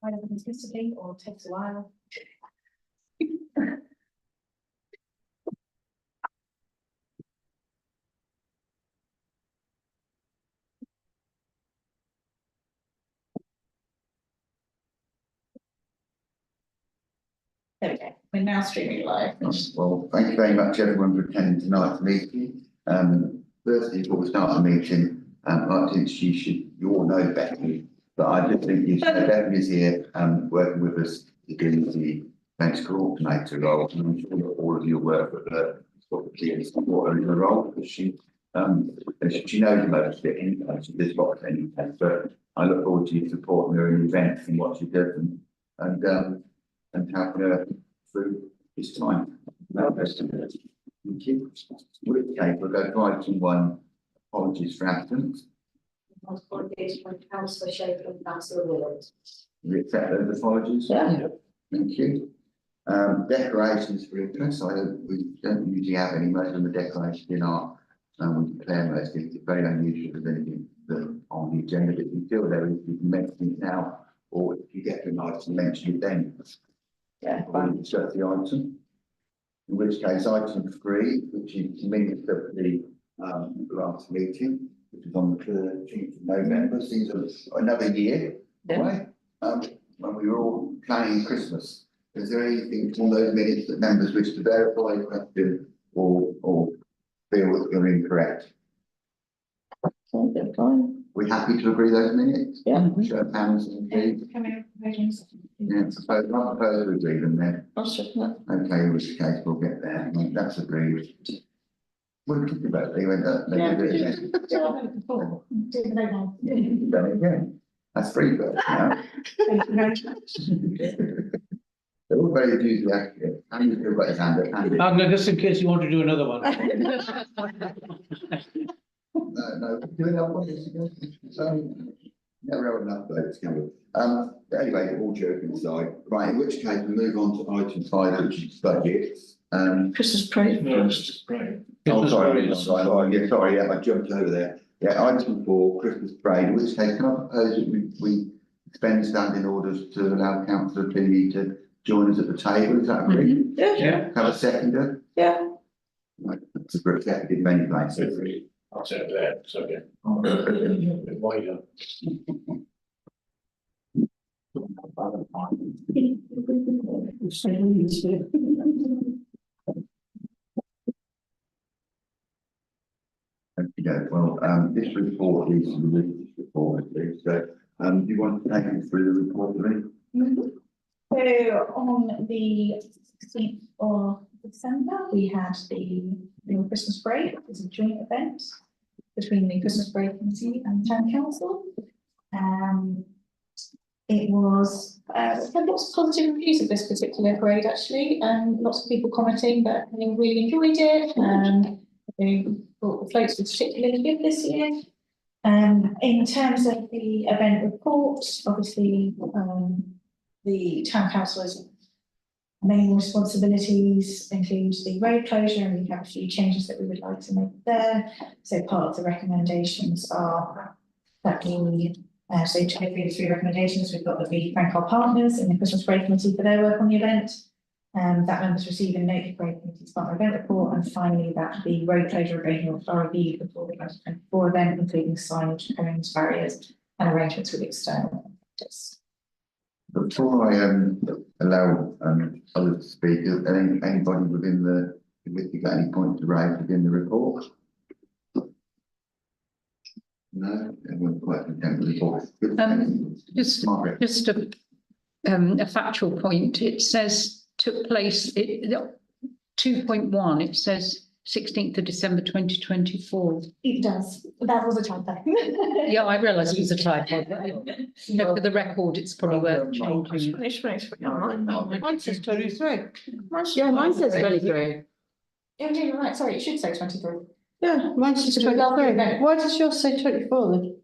either consistently or takes a while. There we go. We're now streaming live. Well, thank you very much everyone for attending tonight's meeting. Firstly, before we start the meeting, I'd like to introduce you. You all know Becky, but I just think you should know Becky is here working with us to do the events coordinator role. And I'm sure all of you work with her sort of clearly support her in the role because she knows most of it anyway. She does lots anyway. But I look forward to you supporting her in events and what she does and helping her through this time. Thank you. Okay, we'll go to item 1. Apologies for absence. Councillor Shaker and Councillor Willard. We accept those apologies. Yeah. Thank you. Decorations for interest. We don't usually have any. Most of the decorations in our we declare most. It's very unusual as anything that on the agenda. But if you feel there is, you can mention it now, or if you get an item, mention it then. Yeah. Or discuss the item. In which case, item 3, which is minutes of the last meeting, which is on the 13th of November, seems another year away. When we were all planning Christmas. Is there anything on those minutes that members wish to verify, question, or feel that you're incorrect? We're happy to agree those minutes? Yeah. Show of hands indeed. Yeah, so I propose we agree them then. Okay, in which case we'll get there. That's agreed. We'll talk about it. Went up. Maybe do it again. Done it again. That's 3 votes now. They're all very enthusiastic. Andy's still got his hand up. Andy. No, just in case you want to do another one. No, do another one. Never have enough votes, can we? Anyway, all joking aside, right, in which case we move on to item 5, which is budget. Christmas parade. Oh, sorry, I jumped over there. Yeah, item 4, Christmas parade, in which case can I propose that we spend standing orders to allow councillor Cllr to join us at the table, is that agreed? Yeah. Have a seconder? Yeah. Right, that's a great second in many places. I'll say that, so yeah. Wider. Well, this report is the religious report, I think. So, do you want to take us through the report, please? So on the 16th of December, we had the Christmas break. It was a joint event between the Christmas break committee and the town council. It was had lots of positive reviews of this particular parade actually, and lots of people commenting that they really enjoyed it. They thought the floats were particularly good this year. In terms of the event report, obviously the town council's main responsibilities include the road closure, and we have a few changes that we would like to make there. So part of the recommendations are that we so to go through the 3 recommendations, we've got that we thank our partners in the Christmas Parade Committee for their work on the event. That members receive a note of Parade Committee's partner event report, and finally that the road closure arrangements are reviewed before the 2024 event, including signage, cones, barriers, and arrangements with external contractors. Before I allow others to speak, is anybody within the committee got any points to raise within the report? No, everyone's quite content with the report. Just a factual point. It says took place 2.1. It says 16th of December 2024. It does. That was a typo. Yeah, I realise it was a typo. For the record, it's probably worth changing. Mine says 23. Yeah, mine says 23. Yeah, you're right. Sorry, it should say 23. Yeah, mine says 23. Why does yours say 24 then?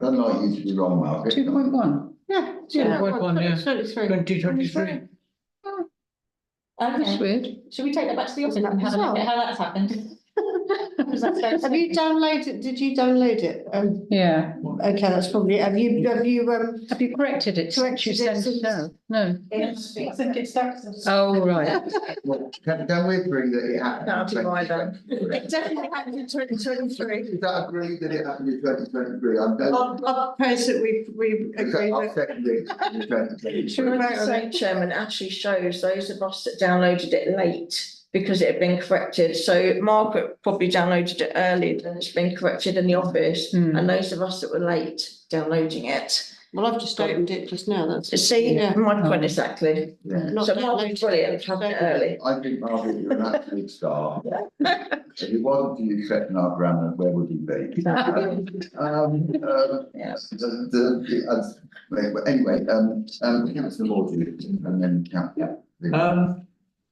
Unlike you to be wrong, Margaret. 2.1. Yeah, 2.1, yeah. 23. 2023. That's Okay. weird. Should we take that back to the office and have a look at how that's happened? Have you downloaded, did you download it? Yeah. Okay, that's probably, have you, Have you corrected it? Corrected You it sent since- No. Yes, I think it's that. Oh, right. Well, can we agree that it happened? That'll be my then. it definitely happened in 2023. Is that agreed that it happened in 2023? I'm I propose that we agree I'll that. second it in 2023. Should we vote on So, it? Chairman, actually shows those of us that downloaded it late because it had been corrected. So Margaret probably downloaded it earlier than it's been corrected in the office. Hmm. And those of us that were late downloading it. Well, I've just opened it just now, that's. See, Yeah. my point exactly. Yeah. Not So Margaret's downloaded. brilliant, having it early. I think Margaret, you're an absolute star. If it wasn't for you setting our grammar, where would you be? Yes. Anyway, Councillor Morgan and then Councillor. Yeah,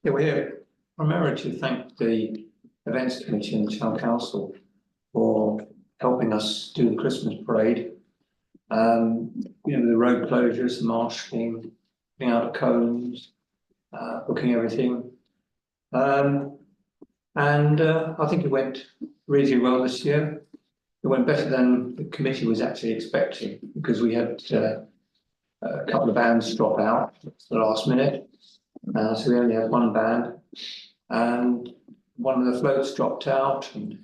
we're here primarily to thank the Events Committee and the Town Council for helping us do the Christmas parade. The road closures, the marshalling, putting out the cones, booking everything. I think it went really well this year. It went better than the committee was actually expecting because we had a couple of bands drop out at the last minute. So we only had one band and one of the floats dropped out and,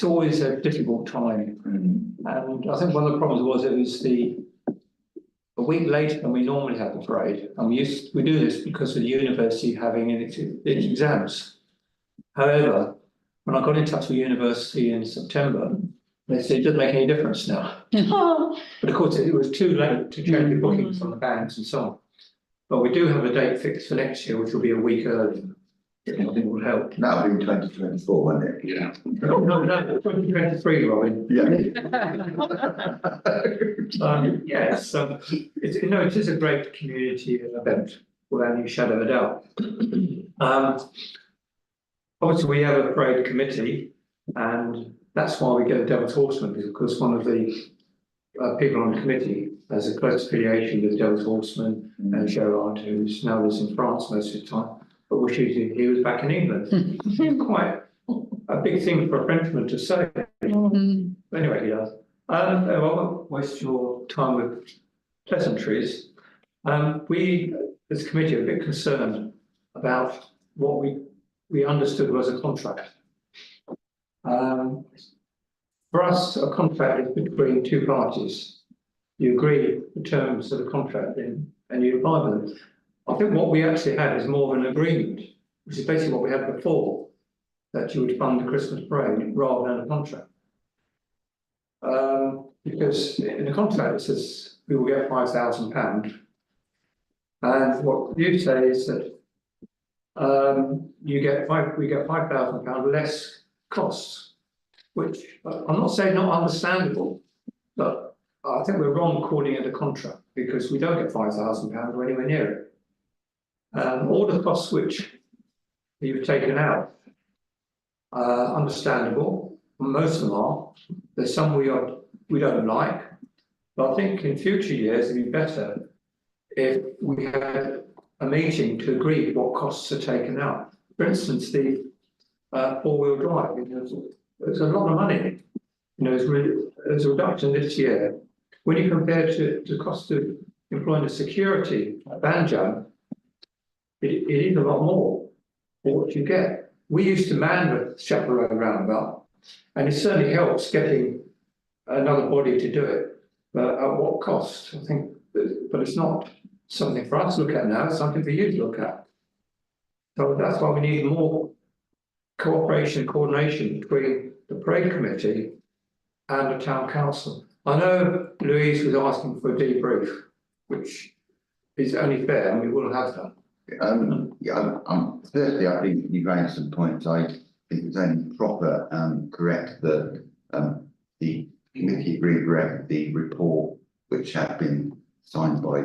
it's always a difficult time. And I think one of the problems was it was a week later than we normally have the parade. And we do this because of the university having its exams. However, when I got in touch with the university in September, they said it doesn't make any difference now. But of course, it was too late to change the bookings on the bands and so on. But we do have a date fixed for next year, which will be a week earlier. I think will help. That'll be 2024, won't it? Yeah. No, 2023, Robin. Yeah. Yes, it is a great community event, without any shadow of a doubt. Obviously, we have a parade committee, and that's why we get a Devil's Horseman, because one of the people on the committee has a close affiliation with Devil's Horseman and Gerard, who's now lives in France most of the time, but he was back in England. It's quite a big thing for a Frenchman to say. But anyway, he does. I won't waste your time with pleasantries. We, as a committee, are a bit concerned about what we understood was a contract. For us, a contract is between two parties. You agree the terms of the contract and you abide with them. I think what we actually had is more of an agreement, which is basically what we had before, that you would fund the Christmas parade rather than a contract. Because in the contract it says we will get £5,000, and what you say is that we get £5,000 less costs, which I'm not saying not understandable, but I think we're wrong calling it a contract because we don't get £5,000 or anywhere near it. All the costs which you've taken out are understandable. Most of them are. There's some we don't like, but I think in future years it'd be better if we had a meeting to agree what costs are taken out. For instance, the four-wheel drive. There's a lot of money. There's a reduction this year. When you compare to the cost of employing a security at Bandjam, it is a lot more for what you get. We used to man the chaperone roundabout, and it certainly helps getting another body to do it. But at what cost? I think, but it's not something for us to look at now, it's something for you to look at. So that's why we need more cooperation and coordination between the parade committee and the town council. I know Louise was asking for a debrief, which is only fair, and we will have that. Firstly, I think you raised some points. I think it's only proper and correct that the committee read the report which had been signed by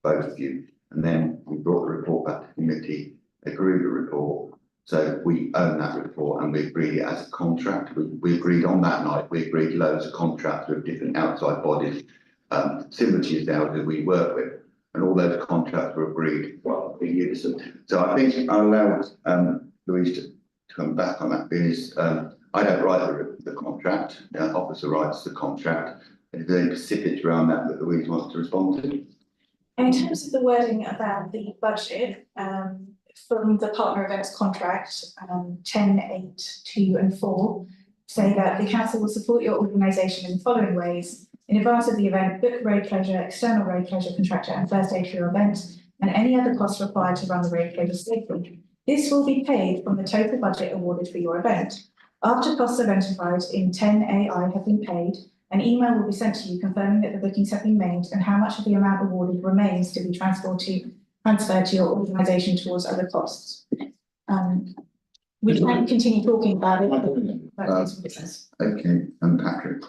both of you, and then we brought the report back to committee, agreed the report. So we own that report and we agreed it as a contract. We agreed on that night, we agreed loads of contracts with different outside bodies, similar to yourselves that we work with. And all those contracts were agreed in unison. So I think I allowed Louise come back on that is, I don't write the contract, the officer writes the contract. Is there any specifics around that that Louise wants to respond to? In terms of the wording about the budget, from the partner events contract, 10, 8, 2 and 4, say that the council will support your organisation in the following ways. In advance of the event, book road closure, external road closure contractor and first aid for your event, and any other costs required to run the road closure safely. This will be paid from the total budget awarded for your event. After costs identified in 10AI have been paid, an email will be sent to you confirming that the bookings have been made and how much of the amount awarded remains to be transferred to your organisation towards other costs. We can continue talking about it. Okay, and Patrick,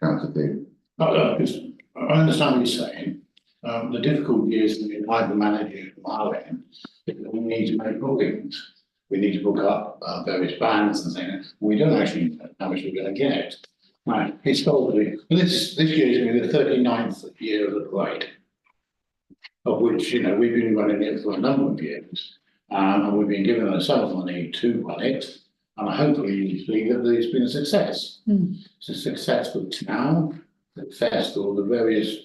Councillor Beale. I understand what you're saying. The difficulty is that we have the manager from our end, we need to make bookings. We need to book up various bands and things. We don't actually know how much we're going to get. Right, historically, this year is going to be the 39th year of the parade, of which, you know, we've been running it for a number of years, and we've been given ourselves money to run it, and hopefully you see that it's been a success. It's a success for the town, success for the various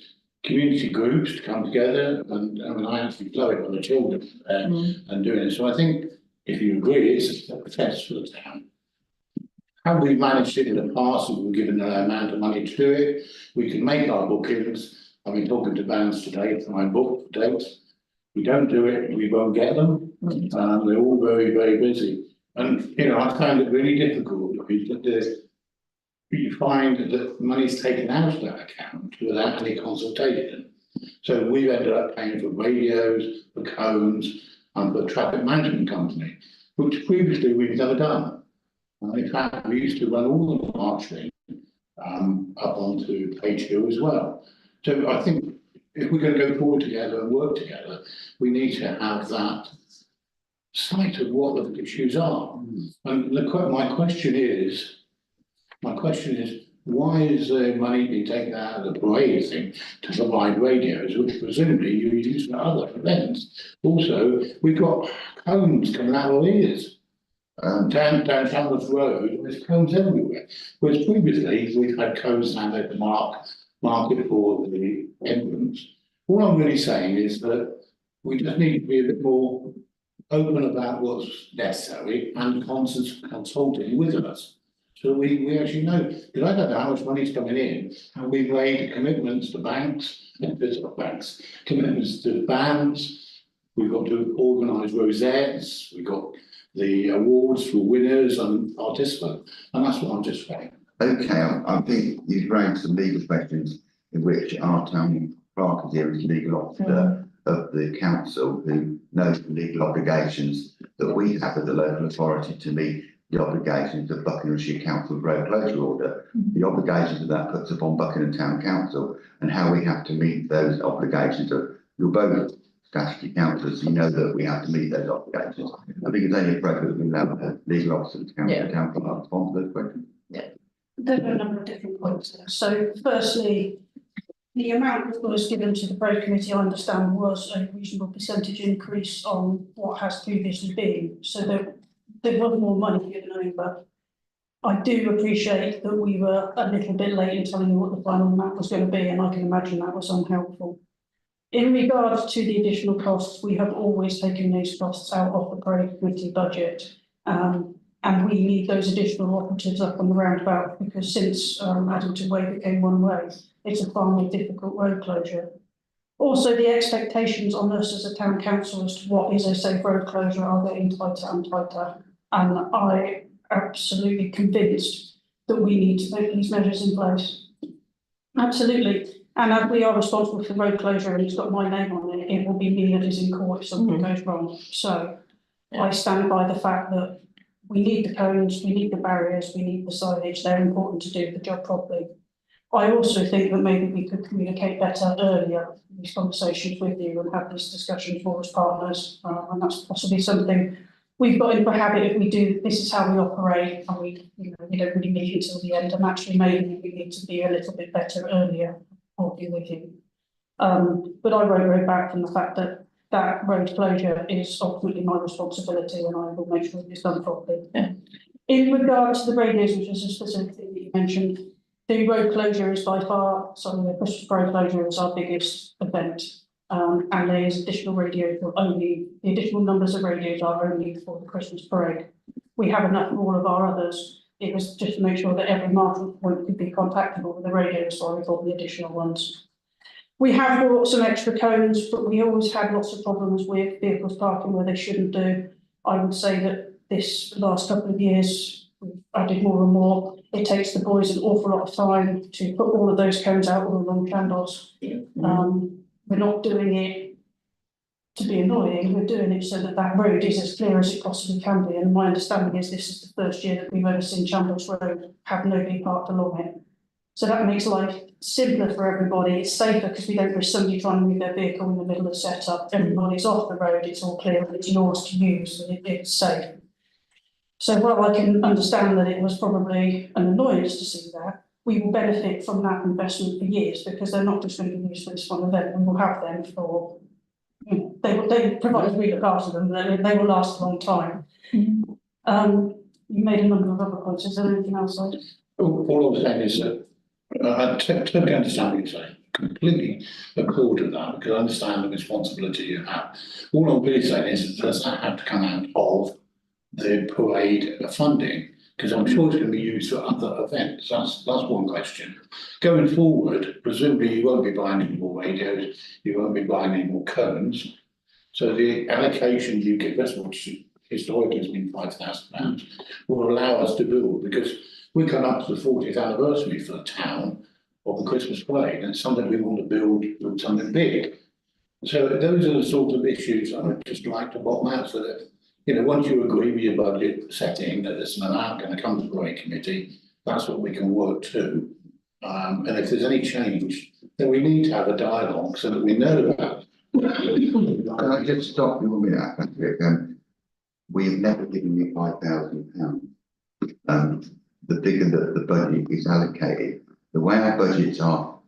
community groups to come together, and I mean, I actually love it when the children are there and doing it. So I think, if you agree, it's a success for the town. Have we managed it in the past and we've given an amount of money to do it? We can make our bookings. I've been talking to bands today for my book dates. We don't do it, we won't get them. They're all very, very busy. And, you know, I find it really difficult because you find that money's taken out of that account without any consultation. So we've ended up paying for radios, for cones, and for a traffic management company, which previously we've never done. In fact, we used to run all the marching up onto Page Hill as well. So I think if we're going to go forward together and work together, we need to have that sight of what the issues are. And my question is, why is the money being taken out of the parade thing to provide radios, which presumably you use for other events? Also, we've got cones coming out of ears. Down Chalmers Road, there's cones everywhere. Whereas previously we've had cones down at the market for the entrance. All I'm really saying is that we just need to be a bit more open about what's necessary and consulting with us. So we actually know, because I don't know how much money's coming in, and we've made commitments to banks, commitments to bands, we've got to organise rosettes, we've got the awards for winners and participants, and that's what I'm just saying. Okay, I think you've raised some legal questions in which our town clerk is here as legal officer of the council, who knows the legal obligations that we have as a local authority to meet the obligations of Buckinghamshire Council's road closure order. The obligations of that puts upon Buckingham Town Council, and how we have to meet those obligations. You're both statutory councillors, you know that we have to meet those obligations. I think it's only appropriate that we allow a legal officer to town clerk respond to those questions. There are a number of different points there. So firstly, the amount that was given to the road committee, I understand, was a reasonable percentage increase on what has previously been. So there was more money given over. I do appreciate that we were a little bit late in telling you what the final amount was going to be, and I can imagine that was unhelpful. In regards to the additional costs, we have always taken those costs out of the parade committee budget. And we need those additional operatives up on the roundabout, because since Addington Way became one way, it's a far more difficult road closure. Also, the expectations on us as a town council as to what is a safe road closure are getting tighter and tighter. And I am absolutely convinced that we need to put these measures in place. Absolutely. And as we are responsible for road closure and it's got my name on it, it will be me that is in court if something goes wrong. So I stand by the fact that we need the cones, we need the barriers, we need the signage. They're important to do the job properly. I also think that maybe we could communicate better earlier in these conversations with you and have these discussions for as partners. And that's possibly something we've got into a habit. If we do, this is how we operate, and we don't really need until the end. And actually, maybe we need to be a little bit better earlier. I'll be with you. But I won't go back from the fact that that road closure is ultimately my responsibility and I will make sure it is done properly. Yeah. In regard to the radios, which is a specific thing that you mentioned, the road closure is by far, the Christmas parade closure is our biggest event. And there's additional radios the additional numbers of radios are only for the Christmas parade. We have enough for all of our others. It was just to make sure that every marking point could be contactable with the radio, so we got the additional ones. We have brought some extra cones, but we always had lots of problems with vehicles parking where they shouldn't do. I would say that this last couple of years, we've added more and more. It takes the boys an awful lot of time to put all of those cones out all along Chandos. We're not doing it to be annoying, we're doing it so that that road is as clear as it possibly can be. And my understanding is this is the first year that we've ever seen Chandos Road have nobody parked along it. So that makes life simpler for everybody. It's safer because we don't risk somebody trying to move their vehicle in the middle of setup. Everybody's off the road, it's all clear, and it's yours to use, and it's safe. So while I can understand that it was probably an annoyance to see that, we will benefit from that investment for years because they're not just going to be used for this one event. We will have them for, they provide we look after them, they will last a long time. You made a number of other points. Is there anything else? All I'm saying is that I totally understand what you're saying. Completely accord with that because I understand the responsibility you have. All I'm really saying is does that have to come out of the parade funding? Because I'm sure it's going to be used for other events. That's one question. Going forward, presumably you won't be buying any more radios, you won't be buying any more cones. So the allocation you give us, which historically has been £5,000, will allow us to build because we come up to the 40th anniversary for the town of the Christmas parade, and it's something we want to build with something big. So those are the sort of issues I'd just like to bottom out so that, once you agree with your budget setting that there's an amount going to come to the parade committee, that's what we can work to. And if there's any change, then we need to have a dialogue so that we know about it. Can I just stop you a minute, Patrick? We've never given you £5,000. The bigger the budget is allocated, the way our budgets are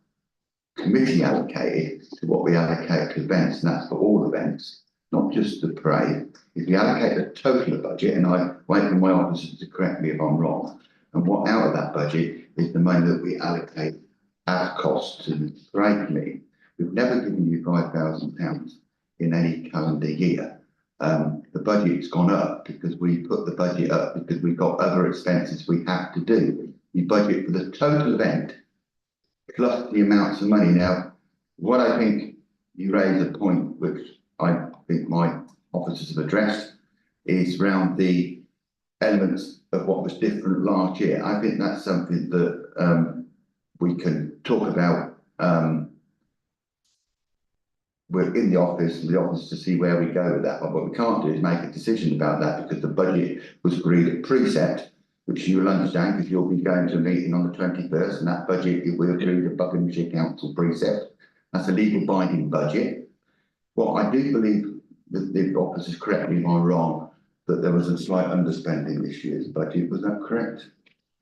committee allocated to what we allocate to events, and that's for all events, not just the parade. If we allocate the total budget, and I wait for my officers to correct me if I'm wrong, and what out of that budget is the money that we allocate as costs to the parade committee. We've never given you £5,000 in any calendar year. The budget's gone up because we put the budget up because we've got other expenses we have to do. We budget for the total event plus the amounts of money. Now, what I think you raise a point which I think my officers have addressed is around the elements of what was different last year. I think that's something that we can talk about. We're in the office to see where we go with that. But what we can't do is make a decision about that because the budget was agreed at precept, which you will understand because you'll be going to a meeting on the 21st, and that budget we agreed at Buckinghamshire Council precept. That's a legal binding budget. What I do believe that the officers correct me if I'm wrong, that there was a slight underspending this year's budget. Was that correct?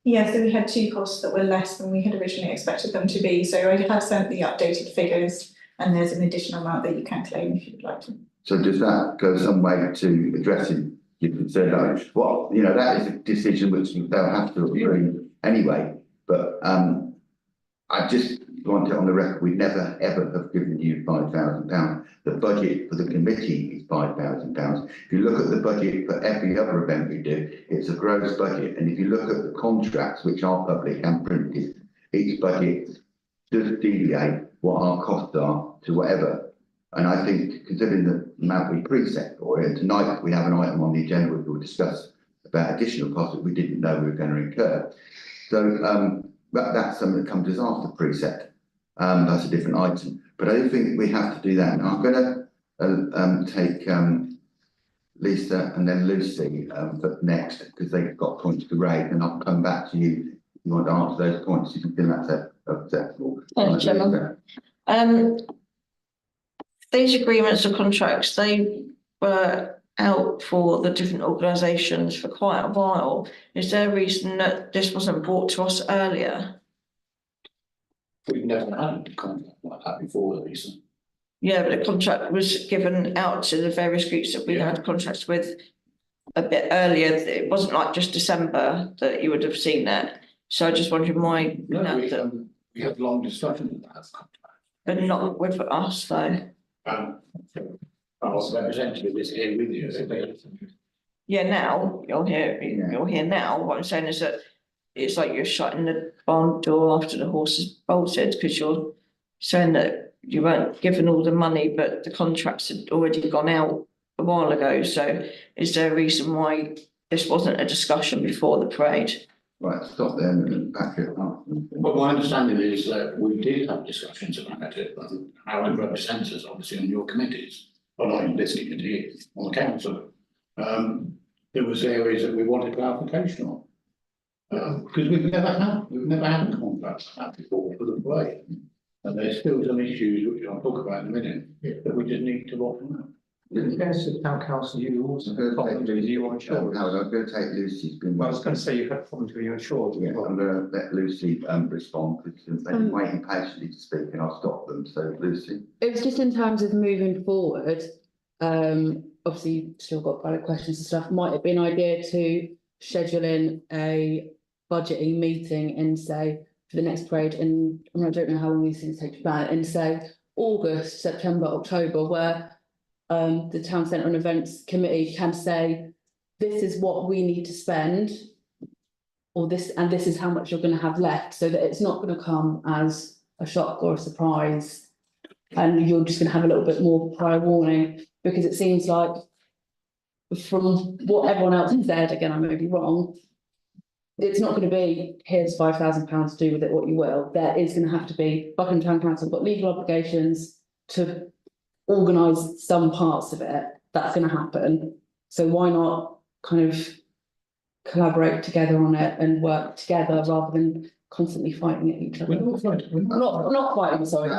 Yeah, so we had two costs that were less than we had originally expected them to be. So I have sent the updated figures. And there's an additional amount that you can claim if you'd like to. So does that go some way to addressing your concern? Well, that is a decision which they'll have to agree anyway. But I just want it on the record, we never ever have given you £5,000. The budget for the committee is £5,000. If you look at the budget for every other event we do, it's a gross budget. And if you look at the contracts, which are public and printed, each budget does deviate what our costs are to whatever. And I think considering the amount we preset for it, tonight we have an item on the agenda which we'll discuss about additional costs that we didn't know we were going to incur. So that's something that comes as after preset. That's a different item. But I do think we have to do that. And I'm going to take Lisa and then Lucy next because they've got points to raise, and I'll come back to you if you want to answer those points if you think that's acceptable. Thanks, Chairman. These agreements or contracts, they were out for the different organisations for quite a while. Is there a reason that this wasn't brought to us earlier? We've never had a contract like that before, Lisa. Yeah, but the contract was given out to the various groups that we had contracts with a bit earlier. It wasn't like just December that you would have seen it. So I just wondered why, No, we had long discussions about that contract. but not with us though. I was representative is here with you. Yeah, now you're here now. What I'm saying is that it's like you're shutting the barn door after the horse is bolted, because you're saying that you weren't given all the money, but the contracts had already gone out a while ago. So is there a reason why this wasn't a discussion before the parade? Right, stop there and back it up. But my understanding is that we did have discussions about it, and Howard represents us obviously on your committees, or not in this committee, on the council. There was areas that we wanted clarification on. Because we've never had a contract like that before for the parade. And there's still some issues which I'll talk about in a minute, that we just need to bottom out. In fairness to the town council, you also I'm had going problems with you to take, insured. Howard, I'm going to take Lucy's been. I was going to say you had problems with you insured. Yeah, I'm going to let Lucy respond, because they've been waiting patiently to speak and I'll stop them. So Lucy. It was just in terms of moving forward, obviously you've still got valid questions and stuff. Might it be an idea to schedule in a budgeting meeting and say for the next parade, and I don't know how long these things take to plan, and say August, September, October, where the town centre and events committee can say, this is what we need to spend, or this, and this is how much you're going to have left, so that it's not going to come as a shock or a surprise, and you're just going to have a little bit more prior warning, because it seems like from what everyone else has said, again, I may be wrong, it's not going to be, here's £5,000, do with it what you will. There is going to have to be, Buckingham Town Council got legal obligations to organise some parts of it. That's going to happen. So why not kind of collaborate together on it and work together rather than constantly fighting at each other? We're not fighting. Not fighting, sorry.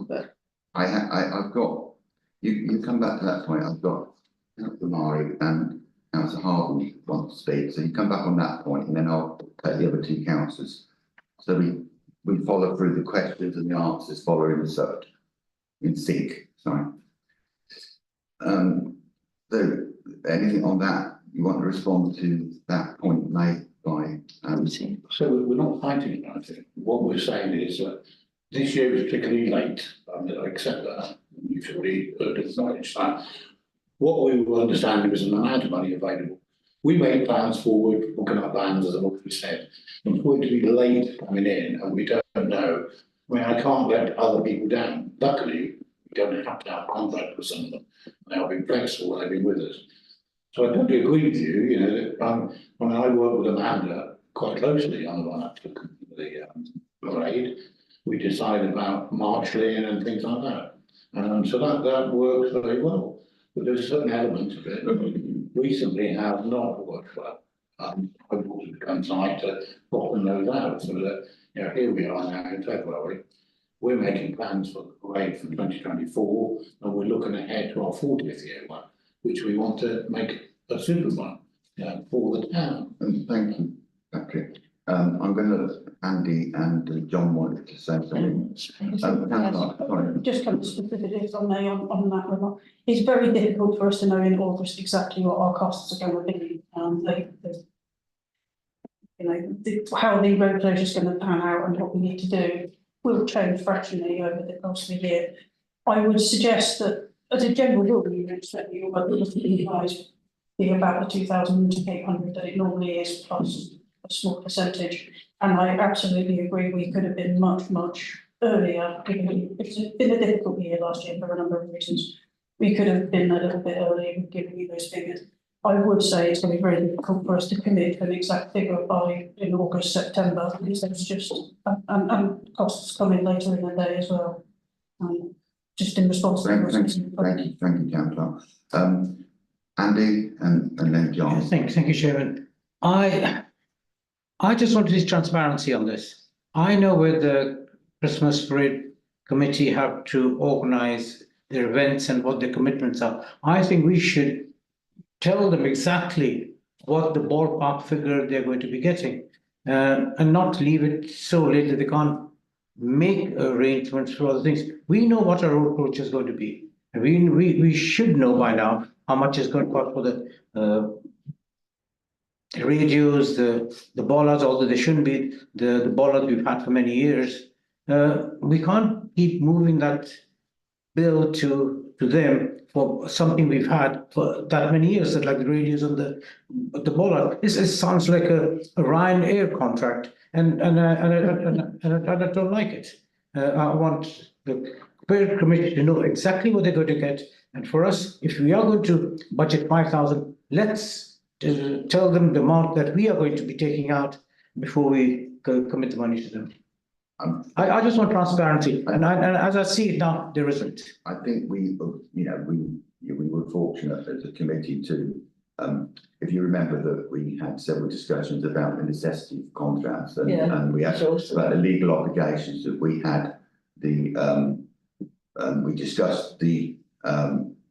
But I've got, you come back to that point, I've got Councillor Mari and Councillor Harden want to speak, so you come back on that point and then I'll take the other two councillors. So we follow through the questions and the answers following in sync, sorry. So anything on that, you want to respond to that point made by So we're not fighting about it. What we're saying is that this year was particularly late, I accept that, you should be acknowledge that. What we were understanding was an amount of money available. We made plans forward, looking at bands, as I've already said. And for it to be late coming in, and we don't know, I mean, I can't let other people down. Luckily, we don't have to have contact with some of them. They'll be flexible, they'll be with us. So I totally agree with you, you know, that, when I work with Amanda quite closely on the run up to the parade, we decided about marshalling and things like that. So that works very well. But there's certain elements of it that recently have not worked well. I would also become tonight to bottom those out, so that, you know, here we are now in February. We're making plans for the parade from 2024, and we're looking ahead to our 40th year one, which we want to make a super one for the town. Thank you, Patrick. I'm going to let Andy and John wanted to say something. Just come specifically if I may on that remark. It's very difficult for us to know in August exactly what our costs are going to be. How the road closure is going to pan out and what we need to do will change fractionally over the course of the year. I would suggest that as a general rule, you would expect your budget to guys be about the 2,800 that it normally is, plus a small percentage. And I absolutely agree, we could have been much earlier, given it's been a difficult year last year for a number of reasons. We could have been a little bit earlier with giving you those figures. I would say it's going to be very difficult for us to commit to an exact figure in August, September, because there's just, and costs come in later in the day as well. Just in response to Thank you, Councillor. Andy and then John. Thank you, Chairman. I just wanted this transparency on this. I know where the Christmas parade committee have to organise their events and what their commitments are. I think we should tell them exactly what the ballpark figure they're going to be getting, and not leave it so late that they can't make arrangements for other things. We know what our approach is going to be. And we should know by now how much is going to cost for the radios, the bollards, although they shouldn't be the bollards we've had for many years. We can't keep moving that bill to them for something we've had for that many years, that like the radios and the bollard. It sounds like a Ryanair contract, and I don't like it. I want the Prayer Committee to know exactly what they're going to get, and for us, if we are going to budget 5,000, let's tell them the amount that we are going to be taking out before we commit the money to them. I just want transparency, and as I see it now, there isn't. I think we were fortunate as a committee to, if you remember that we had several discussions about the necessity of contracts and we had about the legal obligations that we had. We discussed the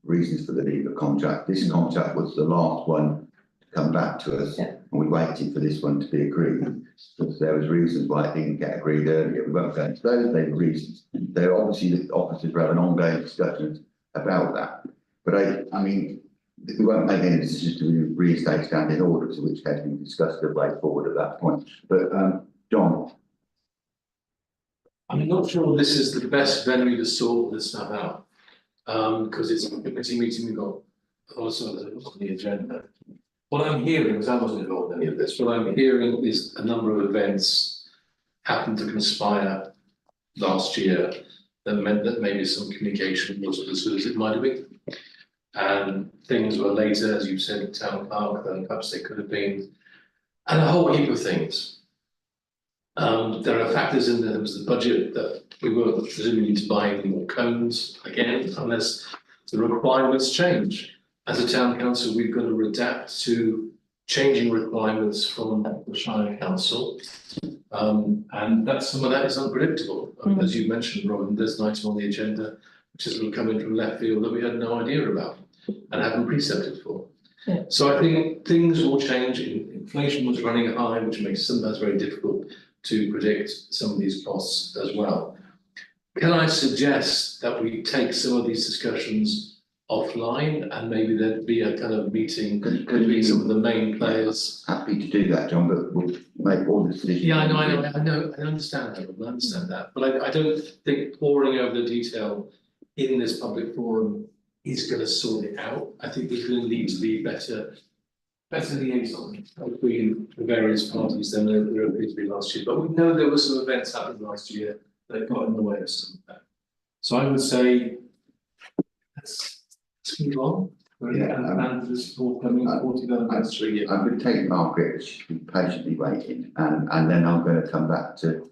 reasons for the legal contract. This contract was the last one to come back to us, and we waited for this one to be agreed. Because there was reasons why it didn't get agreed earlier. We won't go into those. They were reasons. They're obviously the officers will have an ongoing discussion about that. But I mean, we won't make any decisions to reinstate standing orders, in which case we discuss the way forward at that point. But John. I'm not sure this is the best venue to sort this stuff out, because it's a committee meeting. We've got also on the agenda. What I'm hearing, because I wasn't involved in any of this, what I'm hearing is a number of events happened to conspire last year that meant that maybe some communication wasn't as good as it might have been. And things were later, as you said, town clerk, than perhaps they could have been, and a whole heap of things. There are factors in terms of the budget that we were presumably to buy any more cones again, unless the requirements change. As a town council, we've got to adapt to changing requirements from the Shire Council. And some of that is unpredictable. As you mentioned, Robin, there's an item on the agenda which is going to come in from left field that we had no idea about and haven't precepted for. Yeah. So I think things will change. Inflation was running high, which makes it sometimes very difficult to predict some of these costs as well. Can I suggest that we take some of these discussions offline and maybe there'd be a kind of meeting between some of the main players? Happy to do that, John, but we'll make all the decisions. Yeah, I understand that, but I don't think poring over the detail in this public forum is going to sort it out. I think there's going to need to be better liaison between the various parties than there appeared to be last year. But we know there were some events happening last year that got in the way of some of that. So I would say let's move on. And this all coming 49 minutes to a year. I'm going to take Margaret, she's been patiently waiting, and then I'm going to come back to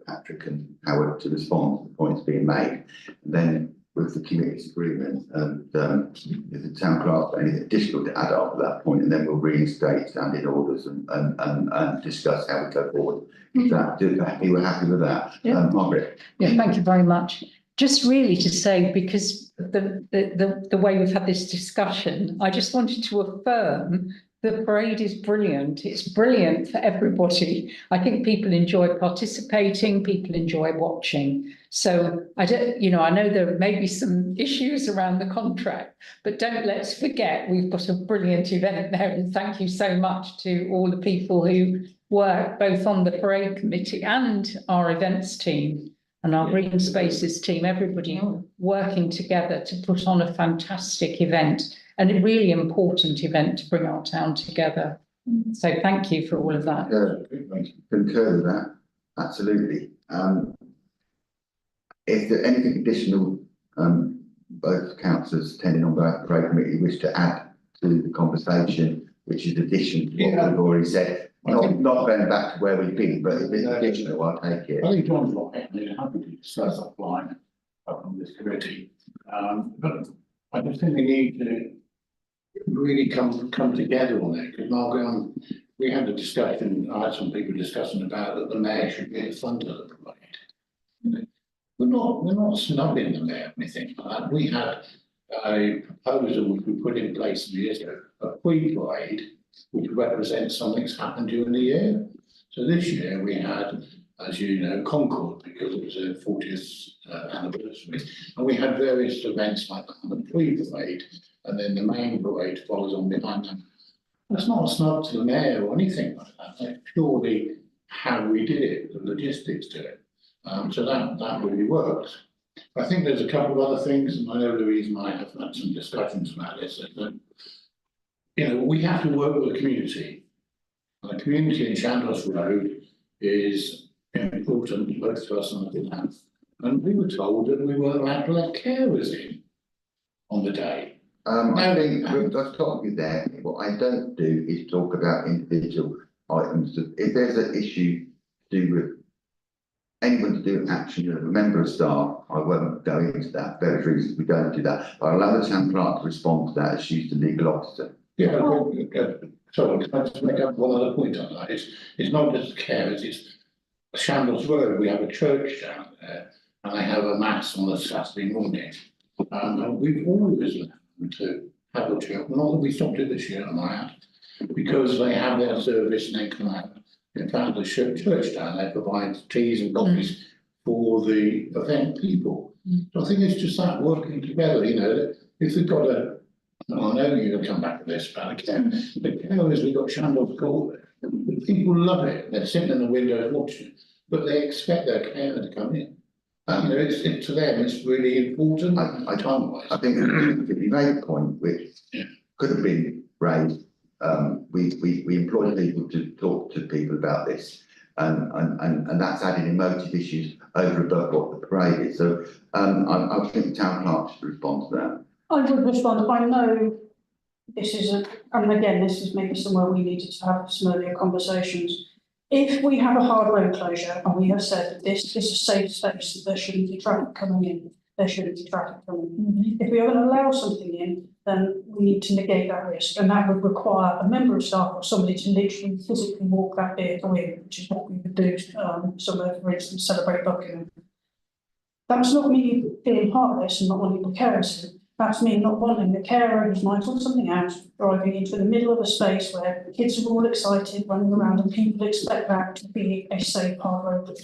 Patrick and Howard to respond to the points being made. And then with the committee's agreement and if the town clerk anything additional to add up at that point, and then we'll reinstate standing orders and discuss how we go forward. We're happy with that. Yeah. Margaret. Yeah, thank you very much. Just really to say, because the way we've had this discussion, I just wanted to affirm the parade is brilliant. It's brilliant for everybody. I think people enjoy participating, people enjoy watching. So I know there may be some issues around the contract, but let's forget we've got a brilliant event there. And thank you so much to all the people who work both on the parade committee and our events team and our green spaces team, everybody working together to put on a fantastic event. And a really important event to bring our town together. So thank you for all of that. Concur with that, absolutely. If there anything additional, both councillors attending on the parade committee wish to add to the conversation, which is addition to what we've already said, not going back to where we've been, but if it's additional, I'll take it. I think John's right, I'm happy to discuss offline on this committee. But I just think we need to really come together on it, because Margaret, we had a discussion, I had some people discussing about that the mayor should be at the front of the parade. We're not snubbing the mayor, anything like that. We had a proposal which we put in place some years ago, a pre-parade, which represents something that's happened during the year. So this year we had as you know, Concord, because it was their 40th anniversary. And we had various events like that, the pre-parade, and then the main parade follows on behind them. That's not a snub to the mayor or anything like that. That's purely how we did it, the logistics to it. So that really works. I think there's a couple of other things, and I know Louise and I have had some discussions about this. That, you know, we have to work with the community. And the community in Chandos Road is important, both to us and the town. And we were told that we weren't allowed to let carers in on the day. I think I've got you there. What I don't do is talk about individual items. If there's an issue to do with anyone to do with action of a member of staff, I won't go into that. Various reasons we don't do that. But I'll allow the town clerk to respond to that as she's the legal officer. Yeah, sorry, can I just make up one other point on that? It's not just carers, it's Shambles Road. We have a church down there, and they have a mass on a Saturday morning. And we've always allowed them to have a church. Not that we stopped it this year, I might add, because they have their service and they come out. In fact, the church down there provides teas and coffees for the event people. So I think it's just that working together, you know, that if they've got a, and I know you're going to come back to this, but again, the carers, we've got Shambles Court, people love it. They're sitting in the windows watching it, but they expect their carer to come in. You know, it's to them, it's really important. I think you made a point which could have been raised. We employ people to talk to people about this, and that's added emotive issues over above what the parade is. So I think the town clerk should respond to that. I would respond. I know this is and again, this is maybe somewhere we needed to have some earlier conversations. If we have a hard road closure and we have said that this is a safe space, that there shouldn't be traffic coming in, there shouldn't be traffic coming in. If we are going to allow something in, then we need to negate that risk, and that would require a member of staff or somebody to literally physically walk that vehicle in, which is what we would do somewhere, for instance, celebrate Buckigham. That's not me feeling heartless and not wanting the carers in. That's me not wanting the carer who's might sort something out, driving into the middle of a space where kids are all excited, running around, and people expect that to be a safe hard road.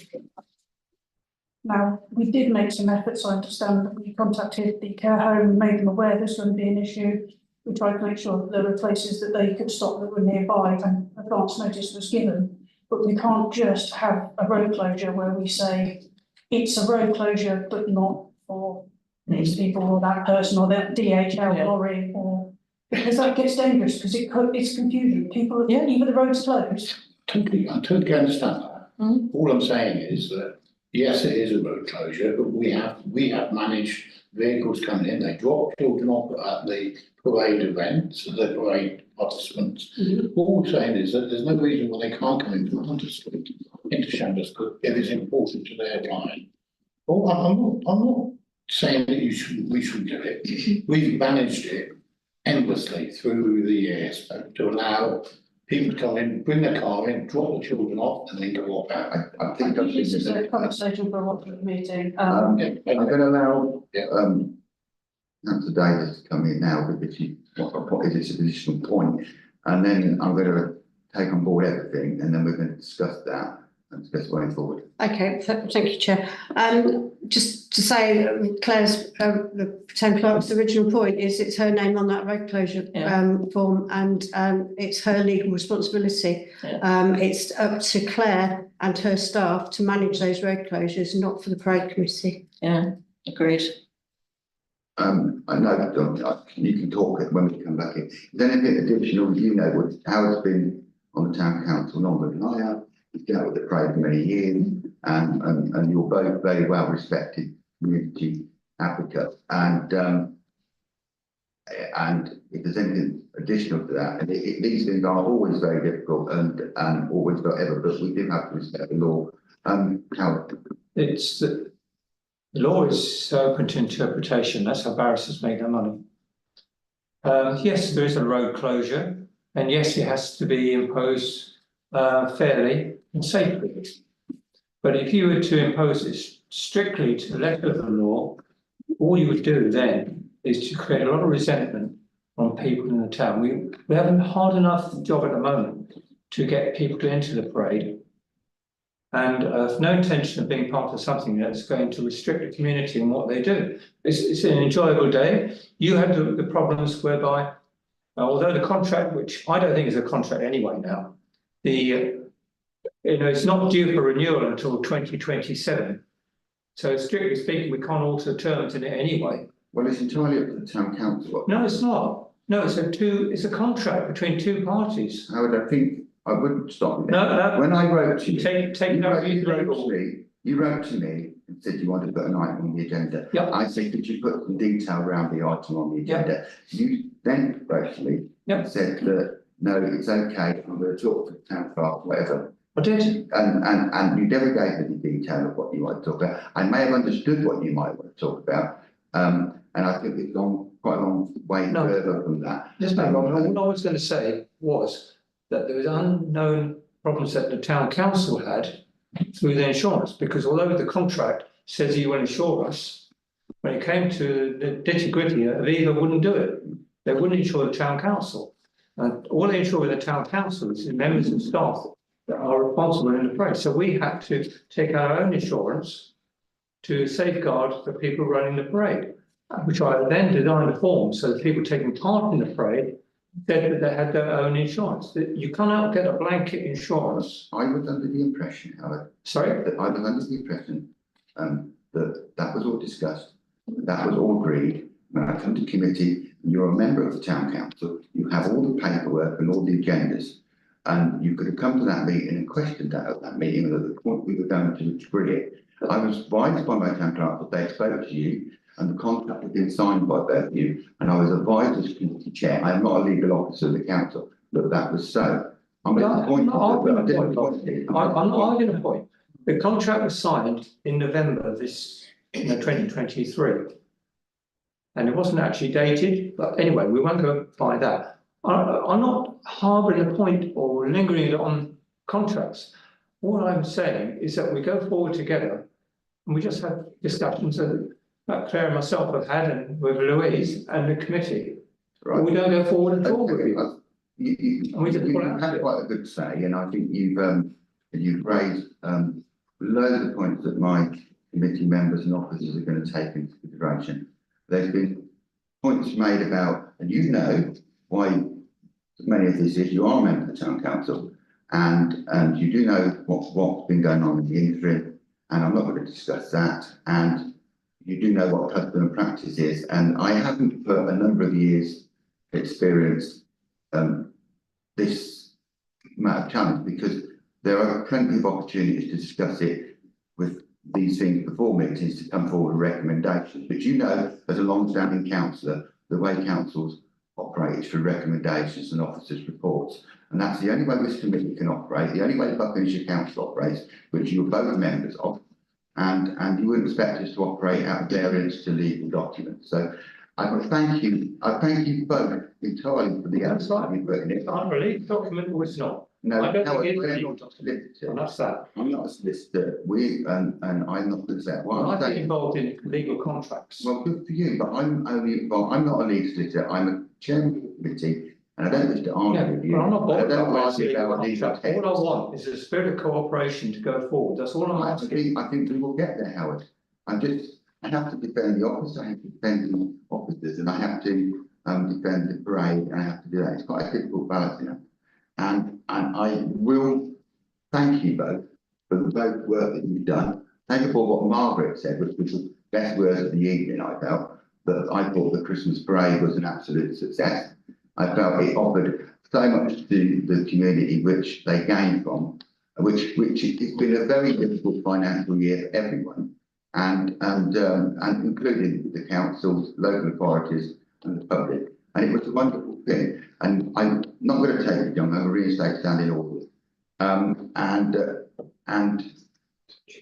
Now, we did make some efforts. I understand that we contacted the care home and made them aware there's going to be an issue. We tried to make sure that there were places that they could stop that were nearby, and advance notice was given. But we can't just have a road closure where we say it's a road closure, but not for these people or that person or that DHL lorry, or because that gets dangerous because it's confusion. People, either the road's closed. I totally understand that. All I'm saying is that yes, it is a road closure, but we have managed vehicles coming in. They drop children off at the parade events, the parade participants. All we're saying is that there's no reason why they can't come into Hunter Street, into Shambles if it's important to their time. Well, I'm not saying that we should do it. We've managed it endlessly through the years to allow people to come in, bring their car in, drop the children off, and then go off out. I think this is a conversation for a Watford meeting. I'm going to allow Councillor Davis to come in now with what is this additional point, and then I'm going to take on board everything, and then we're going to discuss that and discuss going forward. Okay, thank you, Chair. Just to say, Claire's the town clerk's original point is it's her name on that road closure form, and it's her legal responsibility. It's up to Claire and her staff to manage those road closures, not for the parade committee. Yeah, agreed. I know that you can talk when we come back in. Is there anything additional you know how it's been on the town council longer than I have? You've dealt with the parade for many years, and you're both very well respected community advocates. And if there's anything additional to that, and these things are always very difficult and always forever, but we do have to respect the law. How it's the law is open to interpretation. That's how barristers make their money. Yes, there is a road closure, and yes, it has to be imposed fairly and safely. But if you were to impose it strictly to the letter of the law, all you would do then is to create a lot of resentment on people in the town. We have a hard enough job at the moment to get people to enter the parade. And have no intention of being part of something that's going to restrict the community and what they do. It's an enjoyable day. You had the problems whereby, although the contract, which I don't think is a contract anyway now, it's not due for renewal until 2027. So strictly speaking, we can't alter terms in it anyway. Well, it's entirely up to the town council. No, it's not. No, it's a contract between two parties. Howard, I think I wouldn't stop you. No. When I wrote to you, you wrote to me and said you wanted to put an item on the agenda. Yep. I said, could you put some detail around the item on the agenda? Yep. You then wrote to me Yep. and said that, no, it's okay, I'm going to talk to the town clerk, whatever. I did. And you never gave me the detail of what you might talk about. I may have understood what you might want to talk about. And I think we've gone quite a long way further from that. Yes, ma'am. All I was going to say was that there was unknown problems that the town council had through the insurance, because although the contract says you will insure us, when it came to the nitty-gritty, Aviva wouldn't do it. They wouldn't insure the town council. And all they insure with the town council is the members and staff that are responsible in the parade. So we had to take our own insurance to safeguard the people running the parade, which I then designed a form so that people taking part in the parade said that they had their own insurance. That you cannot get a blanket insurance. I was under the impression, Howard. Sorry? That I was under the impression that was all discussed, that was all agreed. When I come to committee, you're a member of the town council, you have all the paperwork and all the agendas, and you could have come to that meeting and questioned that at that meeting, and at the point we were going to agree it. I was advised by my town clerk that they spoke to you, and the contract had been signed by both of you, and I was advised as committee chair, I am not a legal officer of the council, that was so. I'm not arguing a point. The contract was signed in November 2023. And it wasn't actually dated, but anyway, we won't go by that. I'm not harbouring a point or lingering on contracts. All I'm saying is that we go forward together and we just have discussions that Cllr and myself have had, and with Louise and the committee. Right. We don't go forward at all with you. You had quite a good say, and I think you've raised loads of points that my committee members and officers are going to take into consideration. There's been points made about, and you know why many of this is, you are a member of the town council, and you do know what's been going on in the interim, and I'm not going to discuss that, and you do know what custom and practice is, and I haven't put a number of years experience this amount of challenge, because there are plenty of opportunities to discuss it with these things before meetings, to come forward with recommendations. But you know, as a long-standing councillor, the way councils operate is through recommendations and officers' reports. And that's the only way this committee can operate, the only way Buckinghamshire Council operates, which you're both members of. And you wouldn't expect us to operate out of variance to legal documents. So I thank you both entirely for the effort you've put in it. I'm relieved document or it's not. No, I don't think it's we're legal not solicitors. And that's that. I'm not a solicitor. And I'm not a solicitor. Well, I've been involved in legal contracts. Well, good for you, but I'm not a legal solicitor. I'm a chairman of the committee, and I don't wish to argue with you. But I'm not bothered I don't about argue legal about legal contracts. All I want is a spirit of cooperation to go forward. That's all I'm asking. I think we will get there, Howard. I have to defend the office, I have to defend the officers, and I have to defend the parade, and I have to do that. It's quite a difficult balance, you know. And I will thank you both for the both work that you've done. Thank you for what Margaret said, which was the best words of the evening, I felt. That I thought the Christmas parade was an absolute success. I felt it offered so much to the community which they gained from, which it's been a very difficult financial year for everyone, and including the councils, local authorities, and the public. And it was a wonderful thing. And I'm not going to take it, John. I'm a reinstate standing order. And